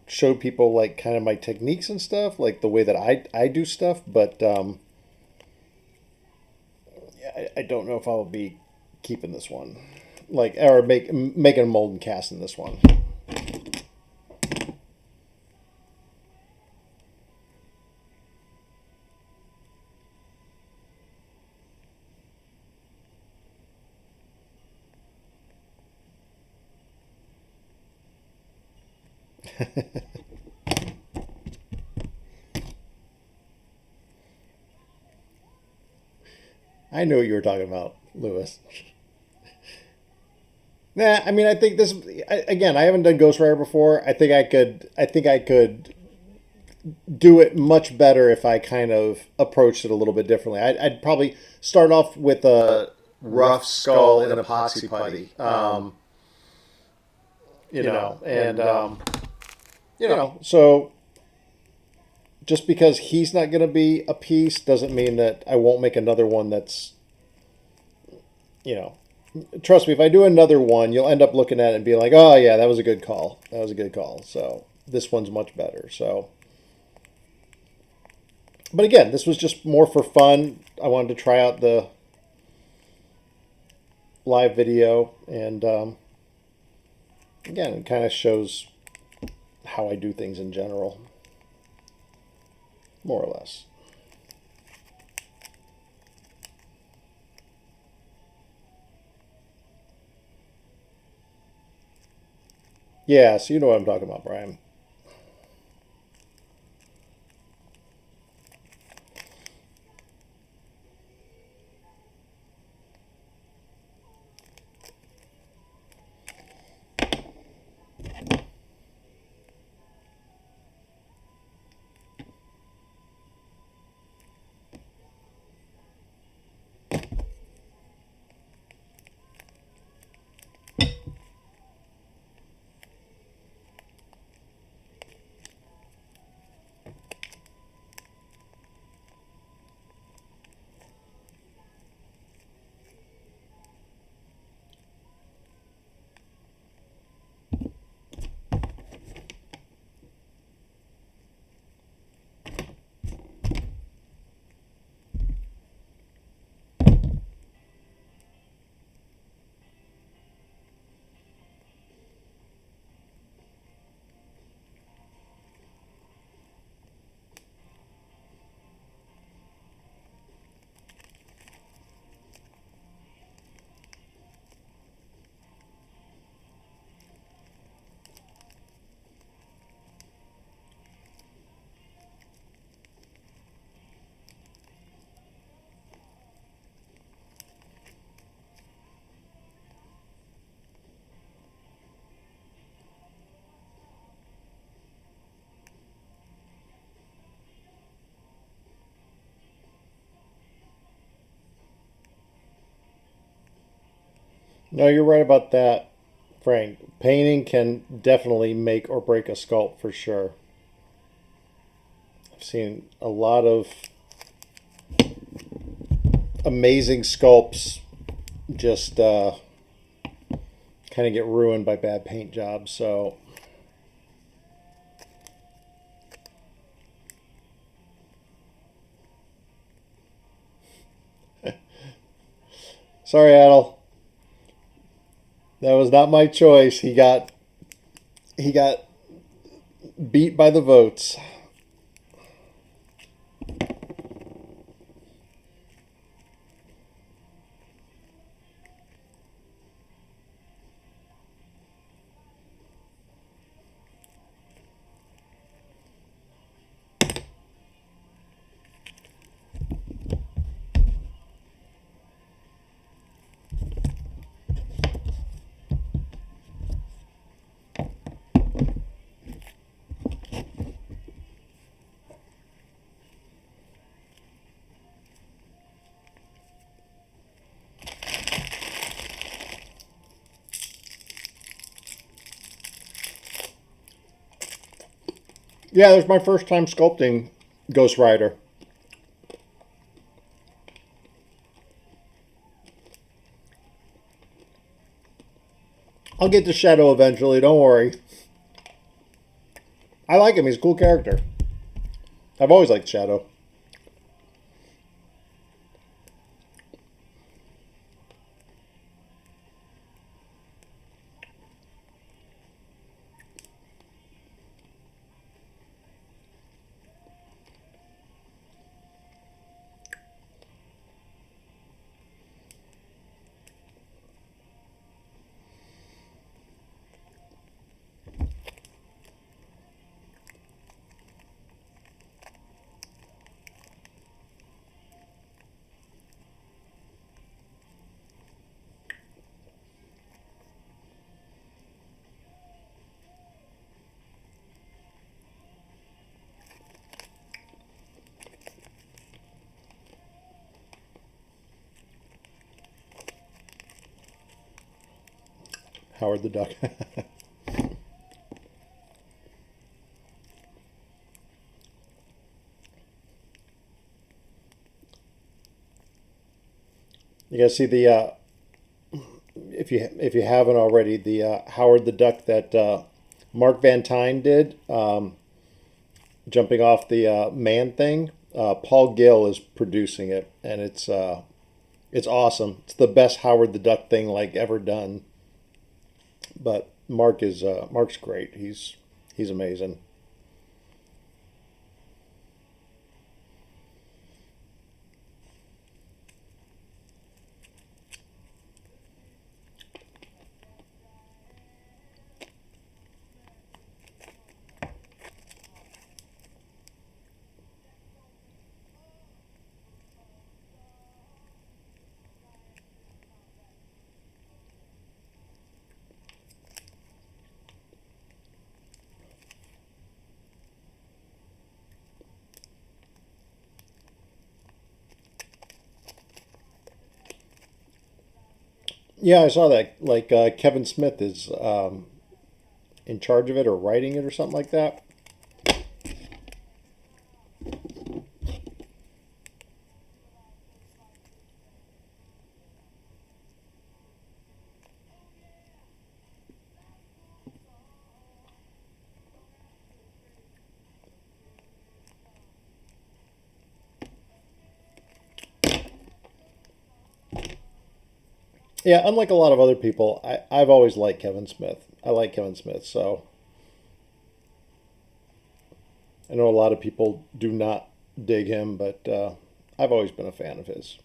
show people like kind of my techniques and stuff, like the way that I do stuff. But yeah, I don't know if I'll be keeping this one, like, or making a mold and casting this one. I know what you were talking about, Lewis. Nah, I mean, I think this again. I haven't done Ghost Rider before. I think I could. I think I could do it much better if I kind of approached it a little bit differently. I'd probably start off with a rough skull and epoxy putty. And so just because he's not going to be a piece doesn't mean that I won't make another one that's, you know, trust me, if I do another one, you'll end up looking at it and being like, "Oh yeah, that was a good call. That was a good call." So this one's much better. So, but again, this was just more for fun. I wanted to try out the live video, and again, it kind of shows how I do things in general, more or less. Yeah, so you know what I'm talking about, Brian. No, you're right about that, Frank. Painting can definitely make or break a sculpt for sure. I've seen a lot of amazing sculpts just kind of get ruined by bad paint jobs. So, sorry, Adel. That was not my choice. He got beat by the votes. Yeah, there's my first time sculpting Ghost Rider. I'll get to Shadow eventually, don't worry. I like him, he's a cool character. I've always liked Shadow. Howard the Duck. You guys see the if you haven't already, the Howard the Duck that Mark Van Tine did, jumping off the man thing. Paul Gill is producing it, and it's awesome. It's the best Howard the Duck thing like ever done. But Mark's great. He's amazing. Yeah, I saw that. Like Kevin Smith is in charge of it or writing it or something like that. Yeah, unlike a lot of other people, I've always liked Kevin Smith. I like Kevin Smith, so I know a lot of people do not dig him, but I've always been a fan of his.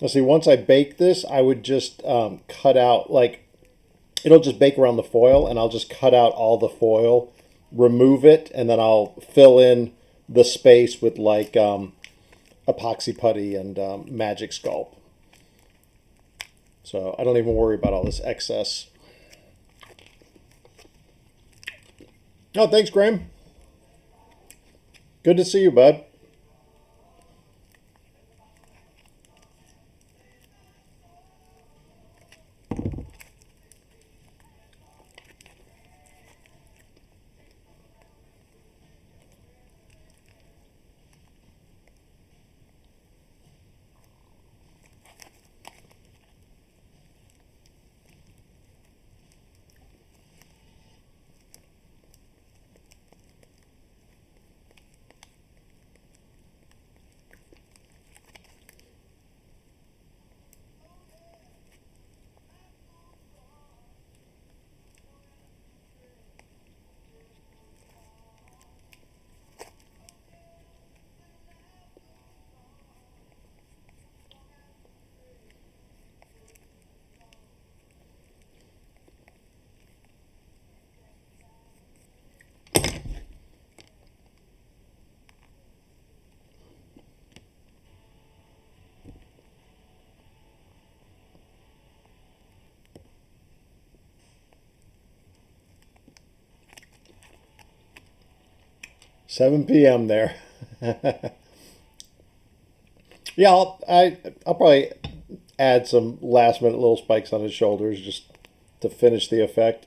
Let's see, once I bake this, I would just cut out, like, it'll just bake around the foil, and I'll just cut out all the foil, remove it, and then I'll fill in the space with, like, epoxy putty and magic sculpt. So I don't even worry about all this excess. Oh, thanks, Graham. Good to see you, bud. 7 p.m. there. Yeah, I'll probably add some last minute little spikes on his shoulders just to finish the effect.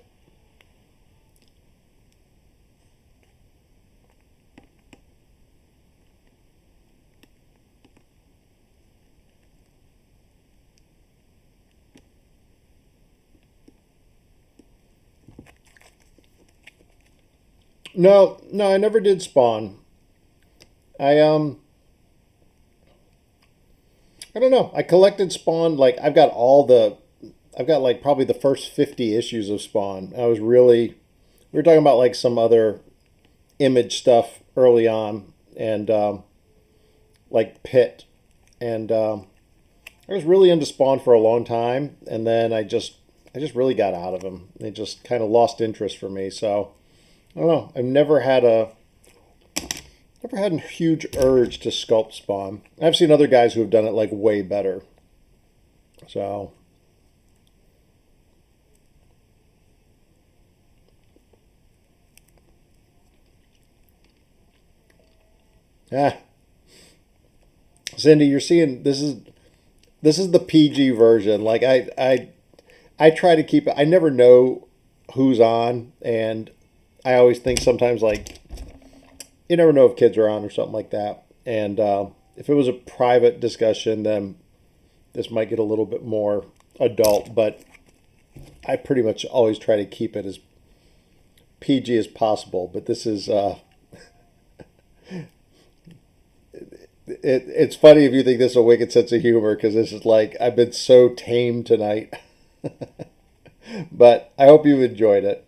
No, no, I never did Spawn. I I don't know. I collected Spawn, like I've got like probably the first 50 issues of Spawn. I was really we were talking about like some other image stuff early on, and like Pit, and I was really into Spawn for a long time, and then I just really got out of him. They just kind of lost interest for me. So I don't know. I've never had a huge urge to sculpt Spawn. I've seen other guys who have done it like way better. So Ah, Cindy, you're seeing this is the PG version. Like I try to keep it. I never know who's on, and I always think sometimes like you never know if kids are on or something like that. And if it was a private discussion, then this might get a little bit more adult. But I pretty much always try to keep it as PG as possible. But this is it's funny if you think this is a wicked sense of humor because this is like I've been so tame tonight. But I hope you enjoyed it.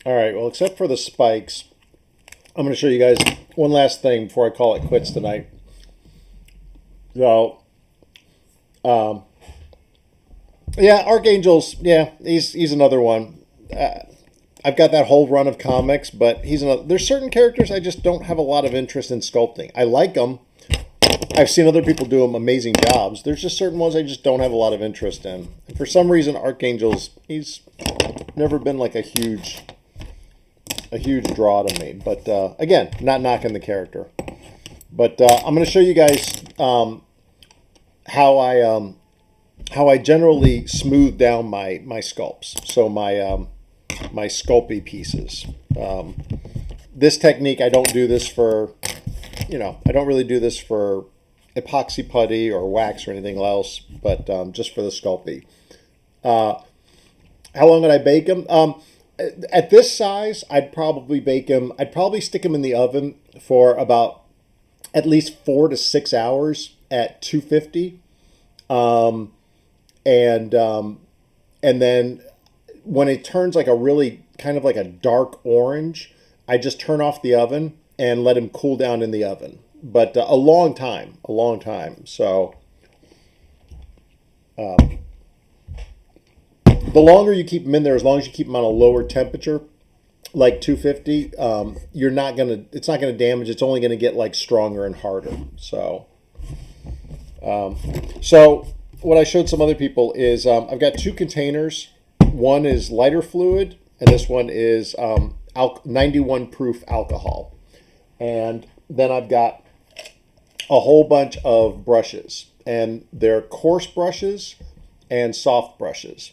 All right. Well, except for the spikes, I'm going to show you guys one last thing before I call it quits tonight. So, um, yeah, Archangel's, yeah, he's another one. Uh, I've got that whole run of comics, but he's another. There's certain characters I just don't have a lot of interest in sculpting. I like them. I've seen other people do them amazing jobs. There's just certain ones I just don't have a lot of interest in. And for some reason, Archangel's he's never been like a huge draw to me. But again, not knocking the character. But I'm going to show you guys how I generally smooth down my sculpts. So my sculpey pieces. This technique, I don't do this for, I don't really do this for epoxy putty or wax or anything else, but just for the sculpey. How long would I bake them? At this size, I'd probably bake them. I'd probably stick them in the oven for about at least 4 to 6 hours at 250, and then when it turns like a really kind of like a dark orange, I just turn off the oven and let him cool down in the oven. But a long time, a long time. So the longer you keep them in there, as long as you keep them on a lower temperature, like 250, you're not gonna. It's not gonna damage. It's only gonna get like stronger and harder. So what I showed some other people is I've got two containers. One is lighter fluid, and this one is 91 proof alcohol. And then I've got a whole bunch of brushes, and they're coarse brushes and soft brushes.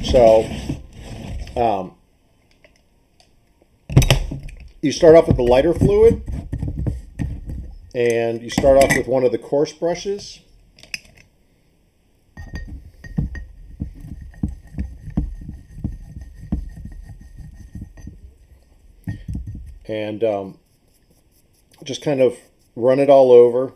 So you start off with the lighter fluid, and you start off with one of the coarse brushes. And just kind of run it all over.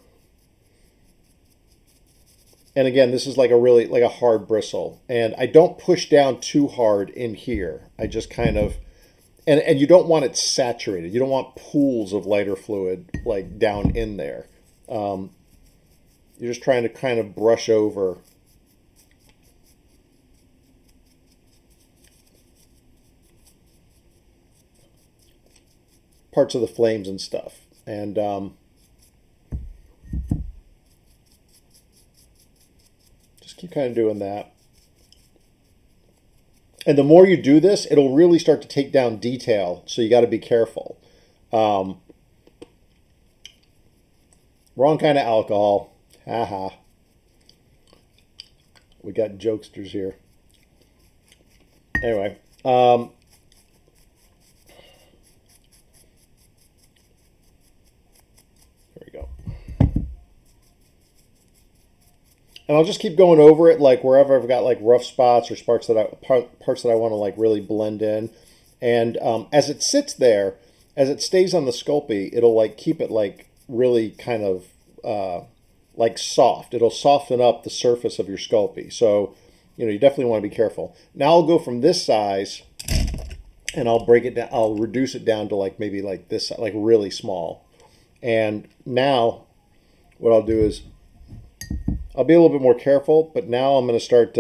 And again, this is like a hard bristle. And I don't push down too hard in here. I just kind of, and you don't want it saturated. You don't want pools of lighter fluid like down in there. You're just trying to kind of brush over parts of the flames and stuff. And just keep kind of doing that. And the more you do this, it'll really start to take down detail. So you got to be careful. Wrong kind of alcohol. Haha. We got jokesters here. Anyway. There we go. And I'll just keep going over it, like wherever I've got like rough spots or parts that I want to like really blend in. And as it sits there, as it stays on the Sculpey, it'll like keep it like really kind of like soft. It'll soften up the surface of your Sculpey. So you definitely want to be careful. Now I'll go from this size, and I'll break it down. I'll reduce it down to like maybe like this, like really small. And now what I'll do is I'll be a little bit more careful, but now I'm going to start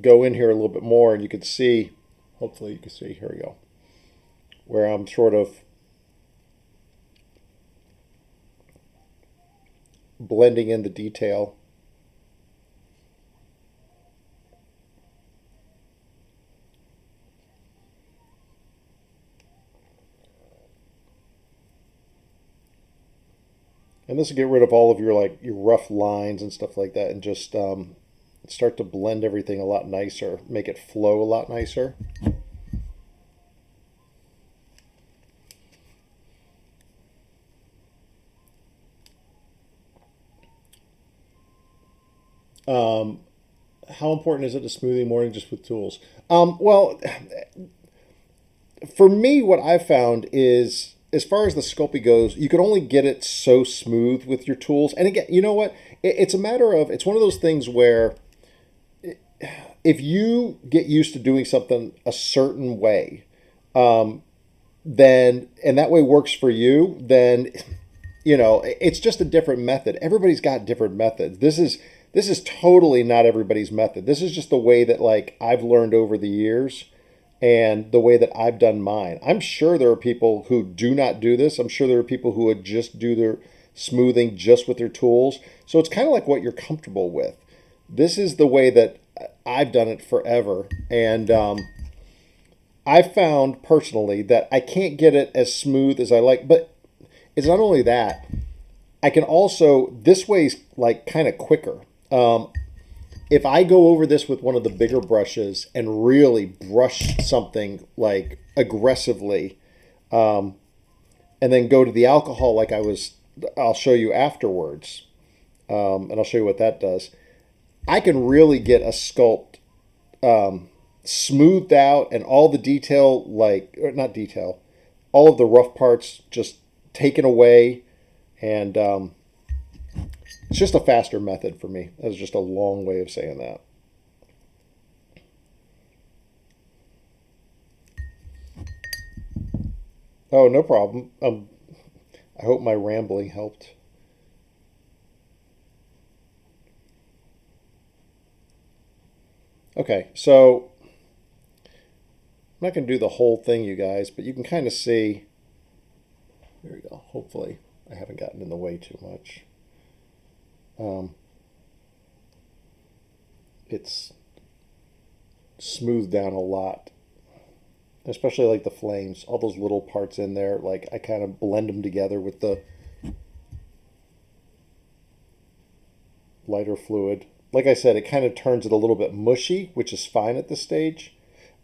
go in here a little bit more, and you can see, hopefully you can see, here we go, where I'm sort of blending in the detail. And this will get rid of all of your like your rough lines and stuff like that, and just start to blend everything a lot nicer, make it flow a lot nicer. Um, how important is it to smoothing morning just with tools? Well, for me, what I've found is, as far as the Sculpey goes, you can only get it so smooth with your tools. And again, you know what? It's a matter of, it's one of those things where if you get used to doing something a certain way, then, and that way works for you, then, it's just a different method. Everybody's got different methods. This is totally not everybody's method. This is just the way that like I've learned over the years and the way that I've done mine. I'm sure there are people who do not do this. I'm sure there are people who would just do their smoothing just with their tools. So it's kind of like what you're comfortable with. This is the way that I've done it forever. And I've found personally that I can't get it as smooth as I like. But it's not only that, I can also, this way's like kind of quicker. If I go over this with one of the bigger brushes and really brush something like aggressively, and then go to the alcohol like I'll show you afterwards, and I'll show you what that does. I can really get a sculpt smoothed out and all the detail, like, or not detail, all of the rough parts just taken away, and it's just a faster method for me. That's just a long way of saying that. Oh, no problem. I hope my rambling helped. Okay, so I'm not going to do the whole thing, you guys, but you can kind of see. There we go. Hopefully, I haven't gotten in the way too much. It's smoothed down a lot, especially like the flames, all those little parts in there. Like I kind of blend them together with the lighter fluid. Like I said, it kind of turns it a little bit mushy, which is fine at this stage.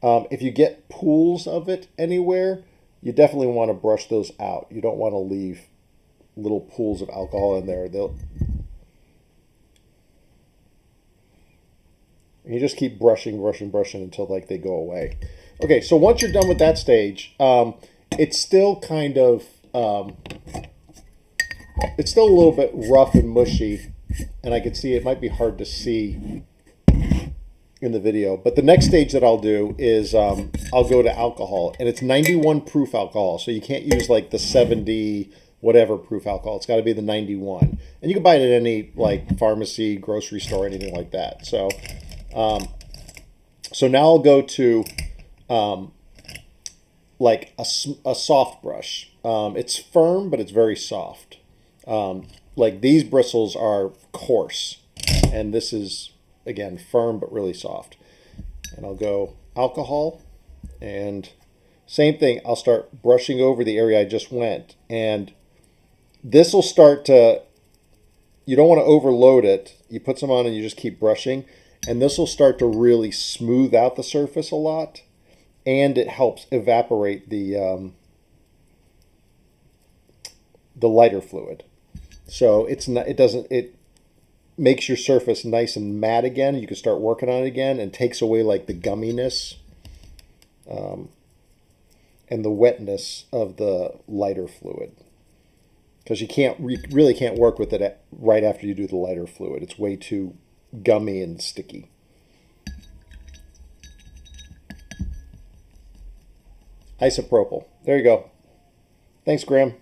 If you get pools of it anywhere, you definitely want to brush those out. You don't want to leave little pools of alcohol in there. You just keep brushing, brushing, brushing until like they go away. Okay, so once you're done with that stage, it's still kind of it's still a little bit rough and mushy, and I can see it might be hard to see in the video. But the next stage that I'll do is I'll go to alcohol, and it's 91 proof alcohol, so you can't use like the 70 whatever proof alcohol. It's got to be the 91, and you can buy it at any like pharmacy, grocery store, anything like that. So now I'll go to like a soft brush. It's firm, but it's very soft. Like these bristles are coarse, and this is, again, firm but really soft. And I'll go alcohol, and same thing. I'll start brushing over the area I just went, and this will start to, you don't want to overload it. You put some on and you just keep brushing, and this will start to really smooth out the surface a lot, and it helps evaporate the lighter fluid. So it's not, it makes your surface nice and matte again. You can start working on it again, and takes away like the gumminess and the wetness of the lighter fluid, because you really can't work with it right after you do the lighter fluid. It's way too gummy and sticky. Isopropyl. There you go. Thanks, Graham.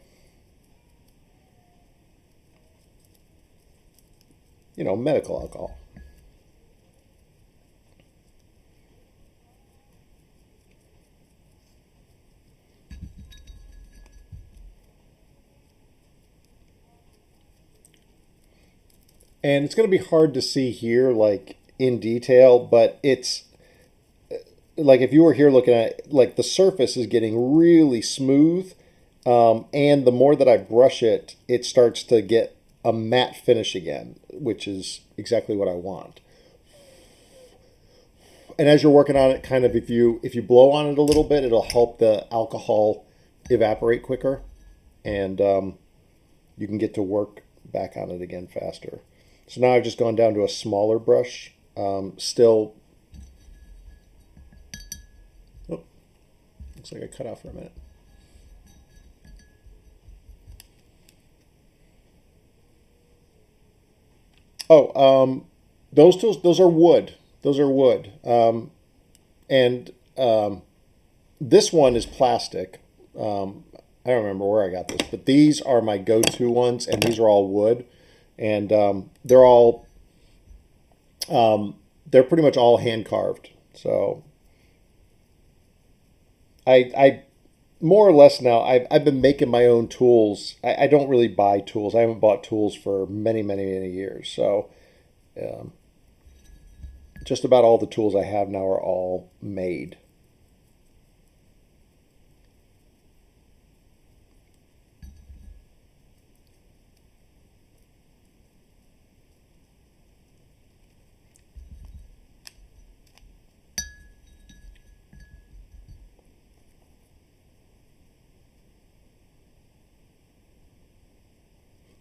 Medical alcohol. And it's going to be hard to see here, like in detail, but it's like if you were here looking at it, like the surface is getting really smooth, and the more that I brush it, it starts to get a matte finish again, which is exactly what I want. And as you're working on it, kind of if you blow on it a little bit, it'll help the alcohol evaporate quicker, and you can get to work back on it again faster. So now I've just gone down to a smaller brush. Still, oh, looks like I cut out for a minute. Oh, those tools, those are wood. Those are wood. And this one is plastic. I don't remember where I got this, but these are my go-to ones, and these are all wood, and they're all they're pretty much all hand carved. So I more or less now I've been making my own tools. I don't really buy tools. I haven't bought tools for many years. So um, just about all the tools I have now are all made.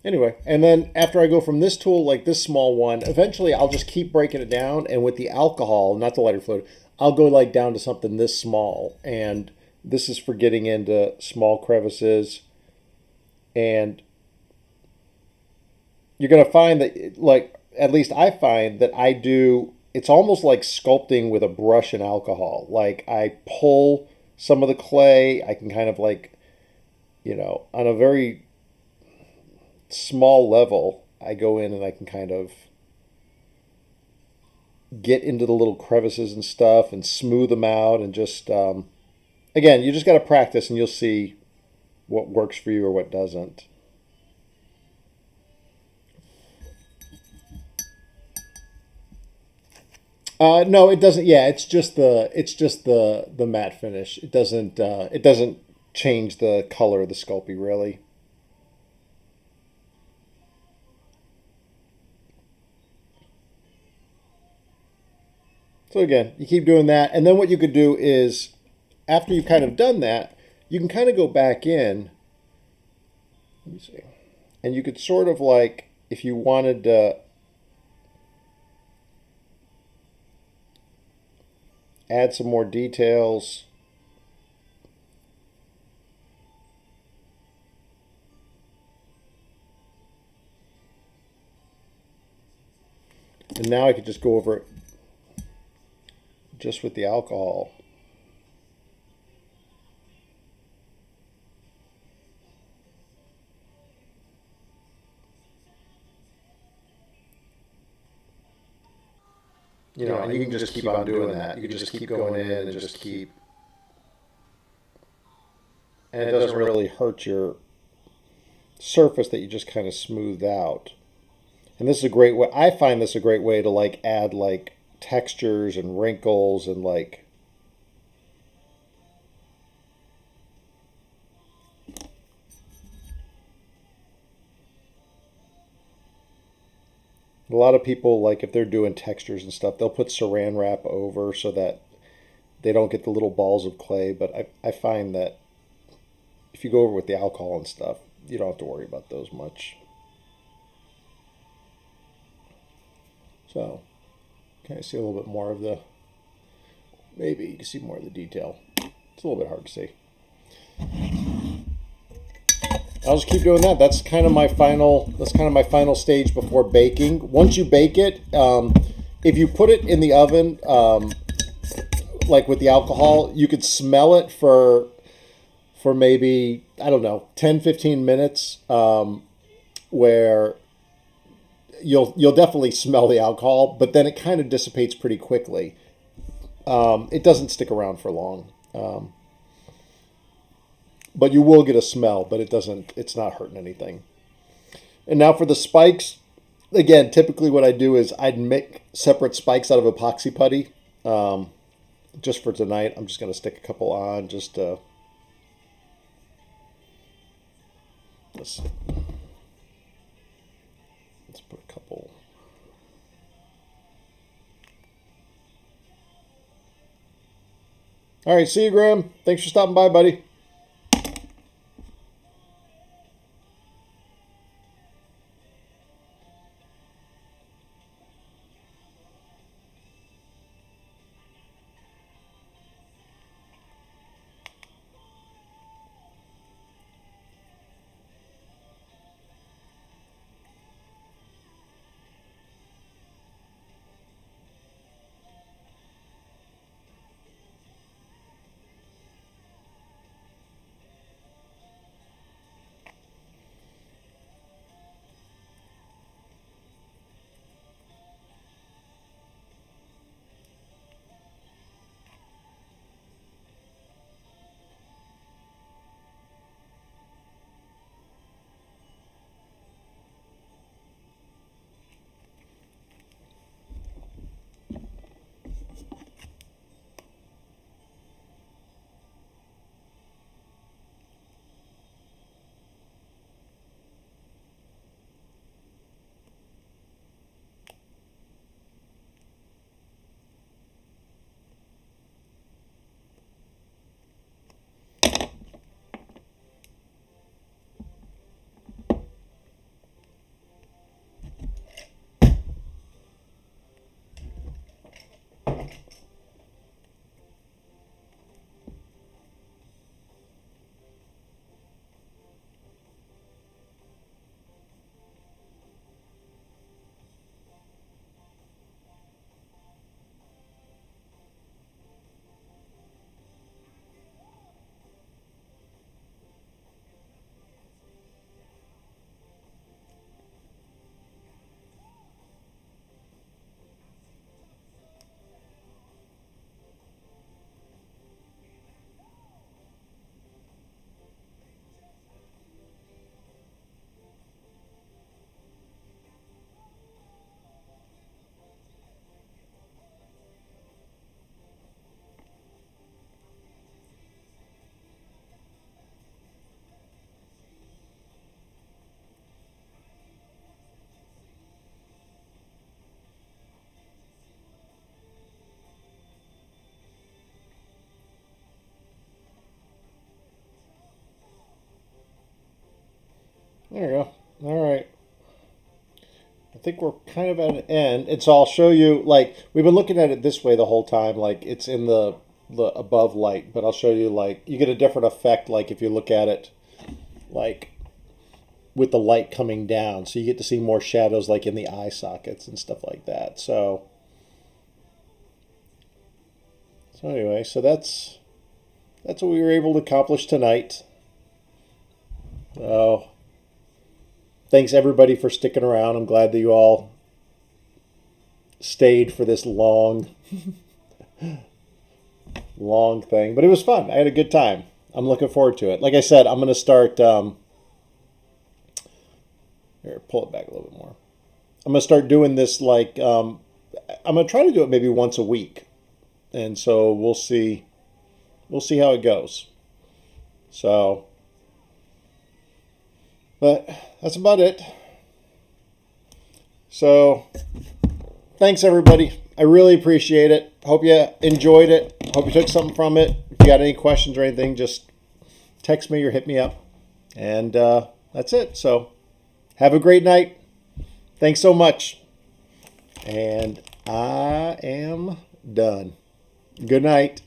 Anyway, and then after I go from this tool, like this small one, eventually I'll just keep breaking it down. And with the alcohol, not the lighter fluid, I'll go like down to something this small. And this is for getting into small crevices. And you're going to find that, like, at least I find that I do, it's almost like sculpting with a brush and alcohol. Like I pull some of the clay, I can kind of like, on a very small level, I go in and I can kind of get into the little crevices and stuff and smooth them out and just again, you just got to practice and you'll see what works for you or what doesn't. No, it doesn't. Yeah, it's just the matte finish. It doesn't change the color of the Sculpey really. So again, you keep doing that, and then what you could do is, after you've kind of done that, you can kind of go back in. Let me see, and you could sort of like, if you wanted to add some more details. And now I could just go over it just with the alcohol. And you can just keep on doing that. You can just keep going in and just keep, and it doesn't really hurt your surface that you just kind of smoothed out. And this is a great way. I find this a great way to like add like textures and wrinkles and like a lot of people, like if they're doing textures and stuff, they'll put saran wrap over so that they don't get the little balls of clay. But I find that if you go over with the alcohol and stuff, you don't have to worry about those much. So, can I see a little bit more of the, maybe you can see more of the detail. It's a little bit hard to see. I'll just keep doing that. That's kind of my final. That's kind of my final stage before baking. Once you bake it, if you put it in the oven, like with the alcohol, you could smell it for maybe, I don't know, 10-15 minutes, where you'll definitely smell the alcohol, but then it kind of dissipates pretty quickly. It doesn't stick around for long. But you will get a smell, but it doesn't. It's not hurting anything. And now for the spikes, again, typically what I do is I'd make separate spikes out of epoxy putty. Just for tonight, I'm just going to stick a couple on. Just let's see. Let's put a couple. All right, see you, Graham. Thanks for stopping by, buddy. There you go. All right. I think we're kind of at an end. And so I'll show you, like, we've been looking at it this way the whole time, like it's in the above light, but I'll show you, like, you get a different effect, like if you look at it, like, with the light coming down. So you get to see more shadows, like in the eye sockets and stuff like that. So anyway, so that's what we were able to accomplish tonight. So thanks everybody for sticking around. I'm glad that you all stayed for this long, long thing, but it was fun. I had a good time. I'm looking forward to it. Like I said, I'm going to start. Here, pull it back a little bit more. I'm going to start doing this like I'm going to try to do it maybe once a week, and so we'll see. We'll see how it goes. So, but that's about it. So, thanks everybody. I really appreciate it. Hope you enjoyed it. Hope you took something from it. If you got any questions or anything, just text me or hit me up. And that's it. So, have a great night. Thanks so much. And I am done. Good night.